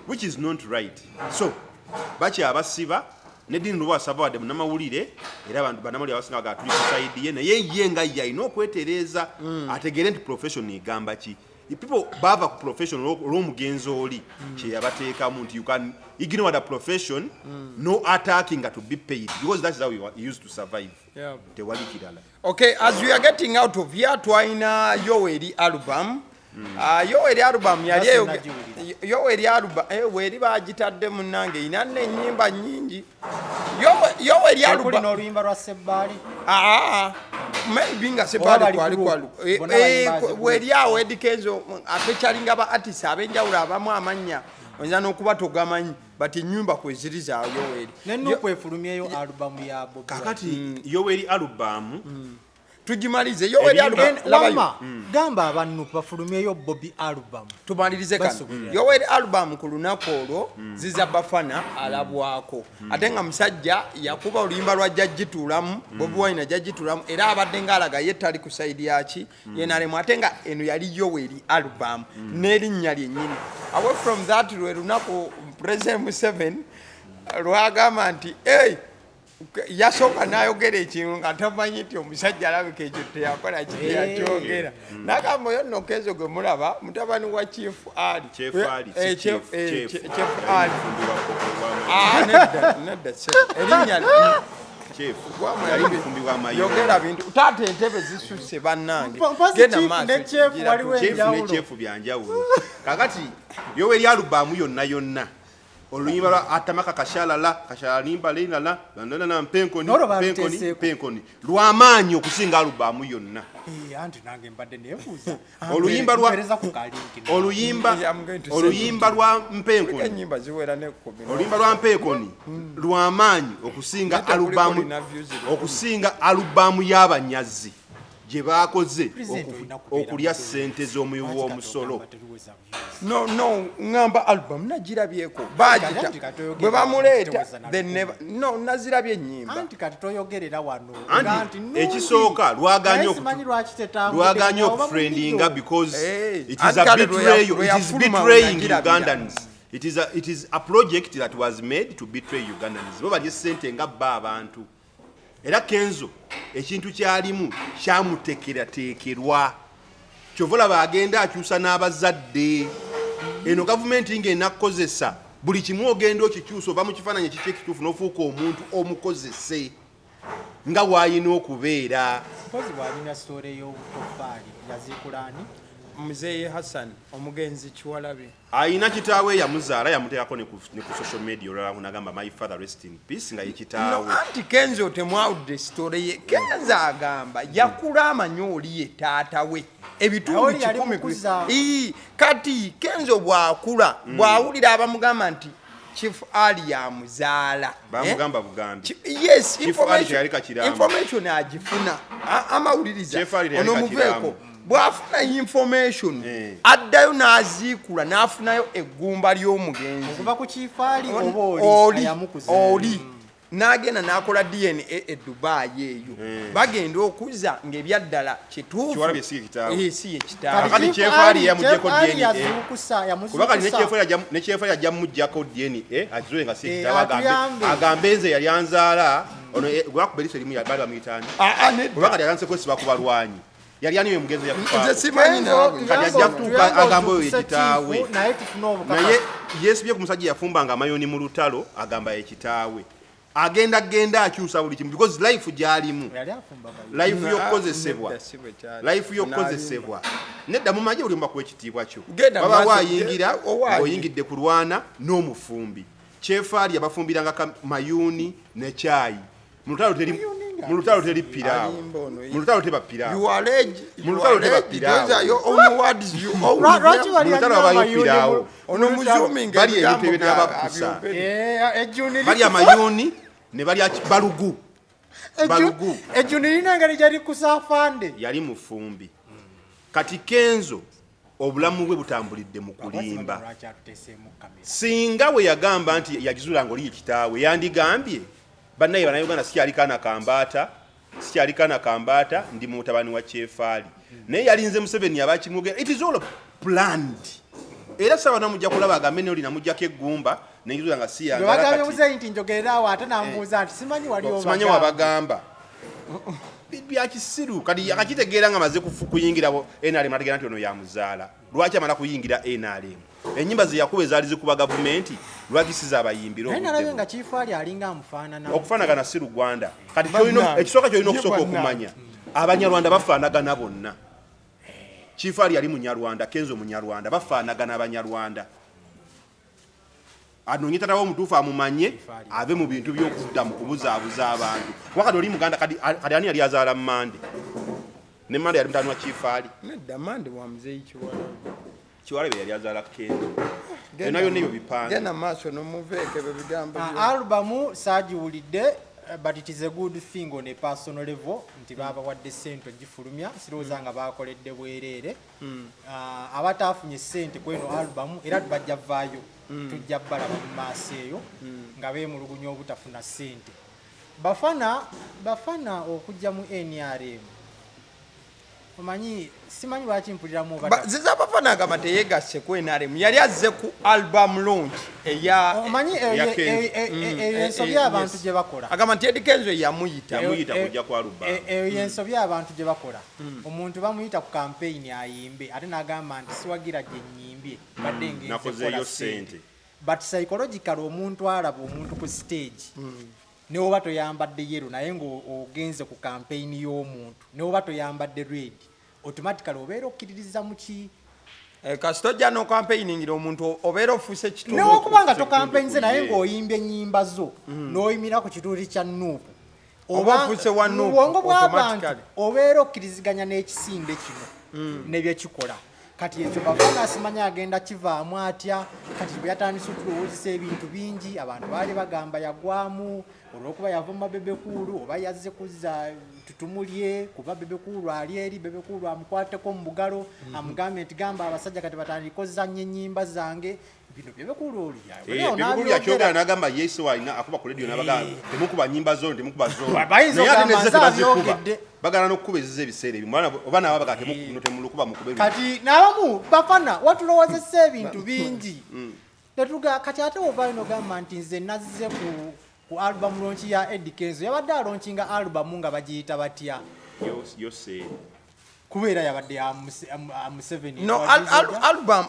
which is not right. So bakyabasiba ne Dean Lubowa saava wadde munnamawulire era abantu bannamawulire abasinga gatuli society ye naye ye nga yalina okwetereeza ategeere nti profession egamba ki. People bava ku profession olw'omugenzi oli kye yabateekamu nti you can ignore the profession no attacking to be paid because that's how you used to survive. Tewali kirala. Okay, as we are getting out of here twaina Yoweri album Yoweri album Yoweri album weri bagitadde munnange ina n'ennyimba nnyingi Yoweri album kulina oluyimba lwa Sebbaali maybe nga Sebbaali kwalikwalu weri awo edikenzo afechalinga ba artists abenjawulo abamu amanya oyinza n'okuba togamanyi but ennyumba kweziri za Yoweri nennokwefulumyeyo album ya Bobi kakati Yoweri album tujimalize Yoweri album labayo gamba abantu bafulumyeyo Bobi album tumalirize kano Yoweri album ku lunaku olwo ziza bafana alabwako ate nga musajja yakuba oluyimba lwa jajjitulamu Bobi Wine jajjitulamu era abadde ngalaga ye tali ku side yaki yenalemu ate nga eno yali Yoweri album n'erinnya lyennyini away from that lwe lunaku President Museveni lwagamba nti yasooka n'ayogera ekintu nga tamanyi nti omusajja alabika ekyo teyakola kiteyakyogera n'agamba oyo nno Kezo gwe mulaba mutabani wa Chief Ali nedda erinnya yogera bintu taata entebe zisusse bannange genda maaso byanjawulo kakati Yoweri alubamu yonna oluyimba lwa atamaka kashalala nimba leinala na mpenkoni lwamaanyi okusinga alubamu yonna oluyimba lwa mpenkoni lwamaanyi okusinga alubamu y'abanyazi gye baakoze okulya ssente z'omuyivu w'omusolo. No, ngamba album nagirabyeko bagita bwe bamuleeta no nazirabye ennyimba anti kati toyogerera wano anti ekisooka lwaganya okufriendinga because it is a betrayal, it is betraying Ugandans. It is a project that was made to betray Ugandans. Bo balye ssente nga bba abantu era Kenzo ekintu kyalimu kyamutekeratekerwa kyovola bagenda akyusa n'abazadde eno gavumenti ng'enakozesa buli kimu ogenda okikyusa ova mu kifaananyi ekiki ekituufu n'ofuuka omuntu omukozese nga waayina okubeera. Mpozi bw'alina sitoore y'obutofaali yaziikulaani Mzee Hassan omugenzi Kiwalabe ayina kitaawe yamuzaala yamuteekako ne ku social media olala kunagamba my father rest in peace nga ye kitaawe. No, anti Kenzo temwawudde sitore ye Kenzo agamba yakula amanyooli ye taata we ebitundu 10 kati Kenzo bw'akula bw'awulira abamugamba nti Chief Ali yamuzaala bamugamba bugambi yes information agifuna amawuliriza ono muveeko bwafuna information addayo n'aziikula n'afunayo eggumba ly'omugenzi okuva ku kifaali oli n'agenda n'akola DNA e Dubai eyo bagenda okuza ng'ebyaddala kituufu si ye kitaawe kati kifaali yamugyeko DNA kubanga ne kifaali ajja mujjako DNA akizoe nga si kitaawe agambe nze yali anzaala ono gwakubelisa erimu bali bamuyitaani kubanga yalanse kwesiba ku balwanyi yali ani mugenzi agamba oyo ekitaawe naye yesibye ku musajja yafumbanga amayoni mu lutalo agamba ekitaawe agenda akyusa buli kimu because life gyalimu life yokozesebwa nedda mu maje olimba ku ekitiibwa kyo baba wayingira oyingidde kulwana n'omufumbi kyefaali abafumbiranga mayuni ne chai mu lutalo teri piraawo mu lutalo teba piraawo ono muzumi bali ebitebe n'abapusa bali amayuni ne bali balugu ejjuni lina engeri gyali kusafande yali mufumbi kati Kenzo obulamu bwe butambulidde mu kulimba singa we yagamba nti yagizula ng'oli kitaawe yandigambye bannaye bannayuganda sikyali kambata ndi mutabani wa kyefaali naye yalinze Museveni abakimwogera it is all planned era saba namujja kulaba agambe ne oli namujjako eggumba nengizuula nga si yanga bagambye muzeyi nti njogerera awo ate nambuuza nti simanyi wabagamba bya kisiru kati akakitegeera nga maze kuyingira NRM ategera nti ono yamuzaala lwaki amala kuyingira NRM ennyimba ze yakuba ezaali zikuba gavumenti lwagisiza abayimbiro naye nga kifaali alinga amufaanana okufaanagana si Luganda kati ekisooka kyolina okusooka okumanya abanyarwanda bafaanagana bonna kifaali yali munyarwanda Kenzo munyarwanda bafaanagana abanyarwanda anoonye tata w'omutuufu amumanye ave mu bintu by'okudda mu kubuzaabuza abantu wakati oli muganda kati ani yali azaala Mmande ne Mmande yali mutani wa kifaali nedda Mmande wa muzeeyi Kiwalabe yali azaala Kenzo yonna ebyo bipanga genda maaso nomuveeke bwe bigambo albumu saagiwulidde but it is a good thing on a personal level nti baba wadde sente gifulumya sirowooza nga bakoledde bwereere abataafunye sente kweno albumu era tubajja vaayo tujja balaba mu maaso eyo nga beemulugunya obutafuna sente bafana okujja mu NRM omanyi simanyi lwaki mpuliramu ziza Bafana agamba teyegasse ku NRM yali azze ku album launch omanyi ensobya abantu gye bakola agamba nti Eddie Kenzo yamuyita kujja kwa Lubowa eyo yensobya abantu gye bakola omuntu bamuyita ku campaign ayimbe ate n'agamba nti siwagira gye nyimbye badde nakozeeyo ssente but psychological omuntu alaba omuntu ku stage ne oba toyambadde yero naye ng'ogenze ku campaign y'omuntu ne oba toyambadde red automatically obeera okkiririza mu ki kasito jja no campaigningira omuntu obeera ofuuse kitundu newokubanga tocampaignize naye ng'oyimba ennyimba zo n'oyimira ku kituuli kya nuupu obwongo bw'abantu obeera okkiriziganya n'ekisimbe kino nebyekikola kati ekyo Bafana asimanya agenda kivaamu atya kati bwe yatandise okulowoozesa ebintu bingi abantu baali bagamba yagwamu olw'okuba yava mu Bebekulu oba yazze kuzza tutumulye kuba Bebekulu ali eri Bebekulu amukwateko mu bugalo amugambe nti gamba abasajja kati batandika ozannya ennyimba zange bino Bebekulu oli Bebekulu yakyogera n'agamba Yesu walina akuba ku radio n'abagamba temukuba nnyimba zo temukuba zo bayinza okugamba nze abyogedde bagala n'okukuba ezize ebiseera ebyo oba nabo baga temulukuba mukube kati n'abamu Bafana watulowoozesa ebintu bingi netuga kati ate ovaayo n'ogamba nti nze nazze ku album launch ya Eddie Kenzo yabadde alaunchinga album nga bagiyita batya yose kubeera yabadde ya Museveni no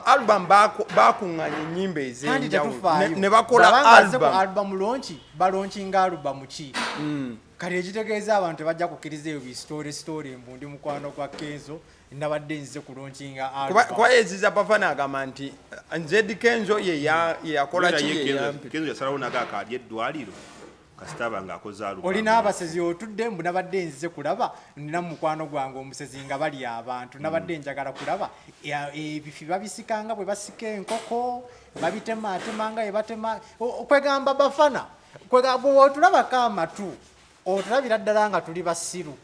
album bakuŋŋanya ennyimba ez'enjawulo ne bakola album launch balaunchinga album ki kati ekitegeeza abantu bajja kukkiriza eyo story mbundi mukwano gwa Kenzo nabadde nzize kulaunchinga album kuba yeziza Bafana agamba nti nze Eddie Kenzo ye yakola Kenzo yasalawo nagakaali eddwaliro kasitaba ng'akoze album olina abasezi otudde mbu nabadde nzize kulaba nina mukwano gwange omusezi nga bali abantu nabadde njagala kulaba ebifi babisikanga bwe basika enkoko babitematemanga ebatema okwegamba Bafana kwegamba otulabako amatu otulabira ddala nga tuli basiru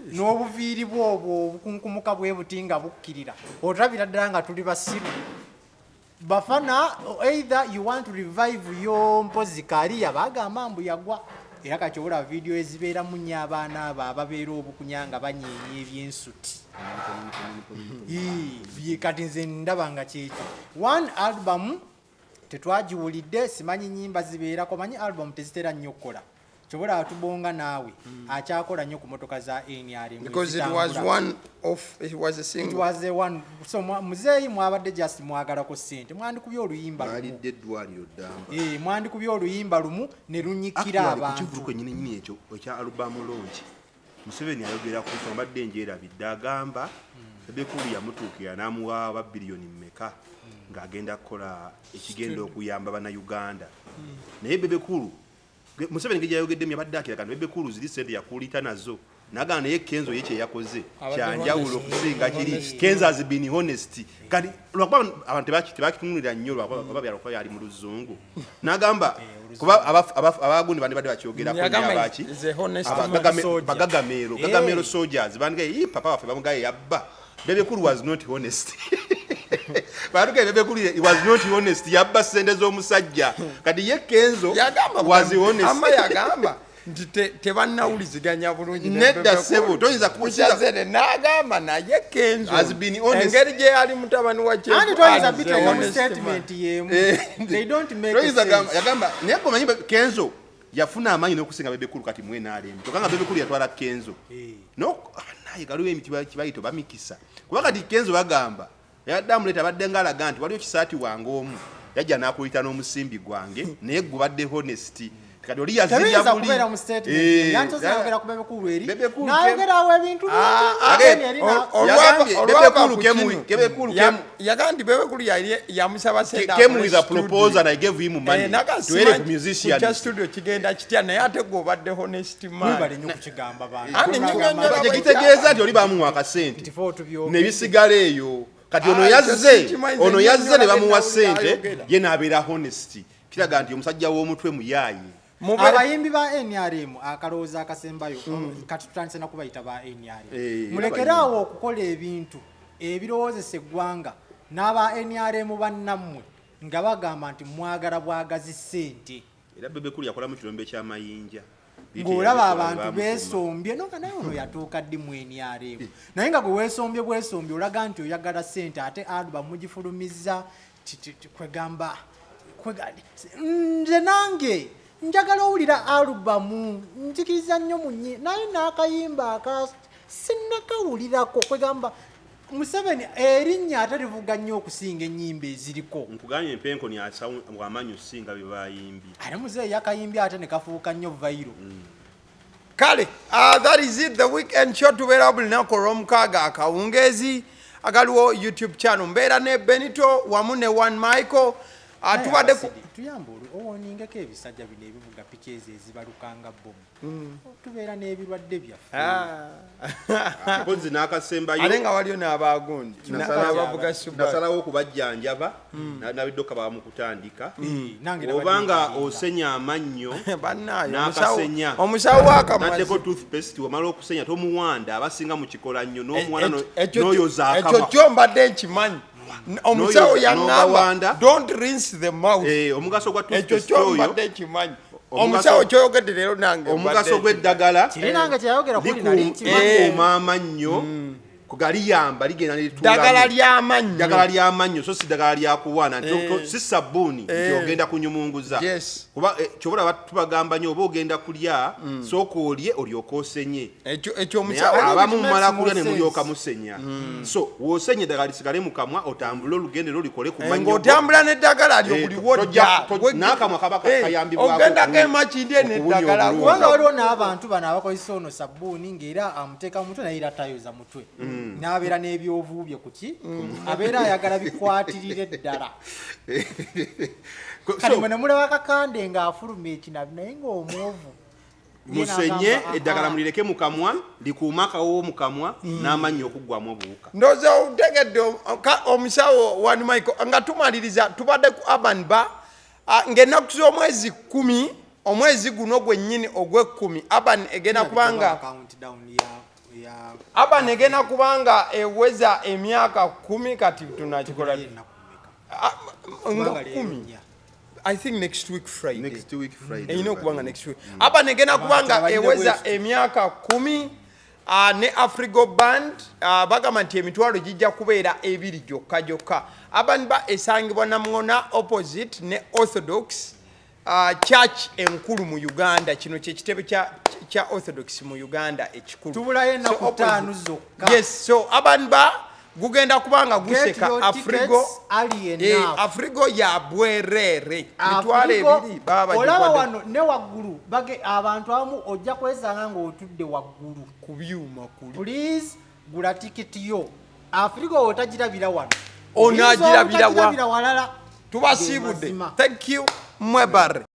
n'obuviiri bwobwo obukunkumuka bwe buti nga bukkirira otulabira ddala nga tuli basiru Bafana either you want to revive your mpozi career bagamba mbu yagwa era kati olaba video ezibeera mu nnyo abaana abo ababeera obukunyanga banyeenya ebyensuti kati nze ndaba nga kyekyo one album tetwagiwulidde simanyi nnyimba zibeerako manyi album tezitera nnyo okukola kyobola atubonga naawe akyakola nnyo ku motoka za NRM because it was a single. It was a one so muzeeyi mwabadde just mwagalako ssente mwandikubye oluyimba alidde eddwaliro ddamba mwandikubye oluyimba lumu ne lunyikira abantu kivuga kwennyini ekyo ekya album launch Museveni ayogera ku nsonga badde njerabidde agamba Bebekulu yamutuukira n'amuwa ba biliyoni mmeka ng'agenda kukola ekigenda okuyamba bannayuganda naye Bebekulu Museveni ngejja yayogeddemu yabadde akiraga nti Bebekulu ziri ssente yakuulita nazo nagamba naye Kenzo ye kye yakoze kyanjawulo okusinga kiri Kenzo has been honest kati lwakuba abantu tebakitunulira nnyo lwakuba byalwakuba yali mu luzungu nagamba kuba abagundi bandi badde bakyogerako nyabaki bagagamero soldiers bandiga papa waffe bamugaye yabba Bebekulu was not honest Baruka Bebekulu was not honest yabba sente z'omusajja kati ye Kenzo was honest amma yagamba nti tebannawuliziganya bulungi nedda sebo toyinza kukyazere n'agamba naye Kenzo has been honest engeri gye yali mutabani wa Kyefu and toyinza bitoya mu statement yemu they don't make sense yagamba naye komanyi Kenzo yafuna amaanyi n'okusinga Bebekulu kati mwena alemu tokanga Bebekulu yatwala Kenzo no naye galiwo emiti kibayito bamikisa kuba kati Kenzo bagamba yaddamuleeta badde ngalaga nti waliwo kisaati wange omu yajja n'akuyita n'omusimbi gwange naye gubadde honest kati oli yazirya buli kubeera mu statement yantoze yogera ku Bebekulu eri n'ayogerawo ebintu Bebekulu yagamba nti Bebekulu yamusaba sente came with a proposal and I gave him money to help musicians kya studio kigenda kitya naye ate gobadde honest man bali nnyo kukigamba bantu kitegeeza nti oli bamuwa akasente nebisigala eyo kati ono yazze ne bamuwa ssente ye n'abeera honest kiraga nti omusajja w'omutwe muyaaye abayimbi ba NRM akalowooza akasembayo kati tutandise nakubayita ba NRM mulekeraawo okukola ebintu ebirowoozesa eggwanga n'aba NRM bannammwe nga bagamba nti mwagala bwagazi ssente era Bebekulu yakola mu kirombe ky'amayinja ng'olaba abantu beesombye noka naye ono yatuuka ddi mu NRM naye nga gwe weesombye olaga nti oyagala ssente ate album mugifulumizza kwegamba nze nange njagala owulira album njikiriza nnyo munye naye n'akayimba aka sinnakawulirako kwegamba Museveni erinnya ate livuga nnyo okusinga ennyimba eziriko nkugambye empenko bw'amanyi okusinga bye bayimbi ate muzeeyi akayimbye ate ne kafuuka nnyo vairo kale that is it the weekend show tubeera buli lunaku olw'omukaaga akawungeezi agaliwo YouTube channel mbeera ne Benito wamu ne One Michael tubadde tuyamba owoningeko ebisajja bino ebivuga piki ezo ezibalukanga bomu tubeera n'ebirwadde byaffe mpozi n'akasembayo ate nga waliyo n'abaagundi n'abavuga nasalawo okubajjanjaba nabiddoka mu kutandika obanga osenya amannyo n'akasenya omusawo w'akamaddeko toothpaste wamala okusenya tomuwanda abasinga mu kikola nnyo n'omwana n'oyoza akama ekyo kyo mbadde nkimanyi omusawo yaŋŋamba don't rinse the mouth omugaso gwa toothpaste oyo mbadde nkimanyi omusawo kyoyogedde leero nange omugaso gw'eddagala kiri nange kyayogera kuli nali likuuma amannyo kugaliyamba ligenda ddagala ly'amannyo so si ddagala lyakuwaana si sabbuuni nti ogenda kunyumunguza kuba kyobola tubagamba nnyo oba ogenda kulya sooka olye olyoka osenye abamu mumala kulya ne mulyoka musenya so w'osenye eddagala lisigale mu kamwa otambule olugende olikole ku mannyo ng'otambula n'eddagala lyo buli wojja n'akamwa kaba kayambibwako ogendako emakindye n'eddagala kubanga waliwo n'abantu bano abakozesa ono sabbuuni ng'era amuteeka mu mutwe naye era tayoza mutwe n'abeera n'ebyovuubye kuki abeera ayagala bikwatirire ddala kati mwe ne mulaba akakande ng'afuluma ekinabi naye ng'omwovu musenye eddagala mulireke mu kamwa likuuma akawoowo mu kamwa n'amannyo okuggwamu obuwuka ndowooza otegedde omusawo One Michael nga tumaliriza tubadde ku urban bar ng'ennaku z'omwezi 10 omwezi guno gwennyini ogw'ekkumi urban egenda kubanga Urban egenda kubanga eweza emyaka 10 kati tunakikola I think next week Friday ino kubanga next week Urban egenda kubanga eweza emyaka 10 ne Afrigo band bagamba nti emitwalo gijja kubeera ebiri gyokka Urban ba esangibwa Namungona opposite ne Orthodox church enkulu mu Uganda kino kye kitebe kya Orthodox mu Uganda ekikulu tubulayo ennaku 5 zokka yes so Urban ba gugenda kubanga guseka Afrigo ya bwerere mitwalo ebiri baba olaba wano ne waggulu bage abantu abamu ojja kwesanga ng'otudde waggulu ku byuma kuli please gula tikiti yo Afrigo otagirabira wano onagirabira walala tubasiibudde thank you mwebare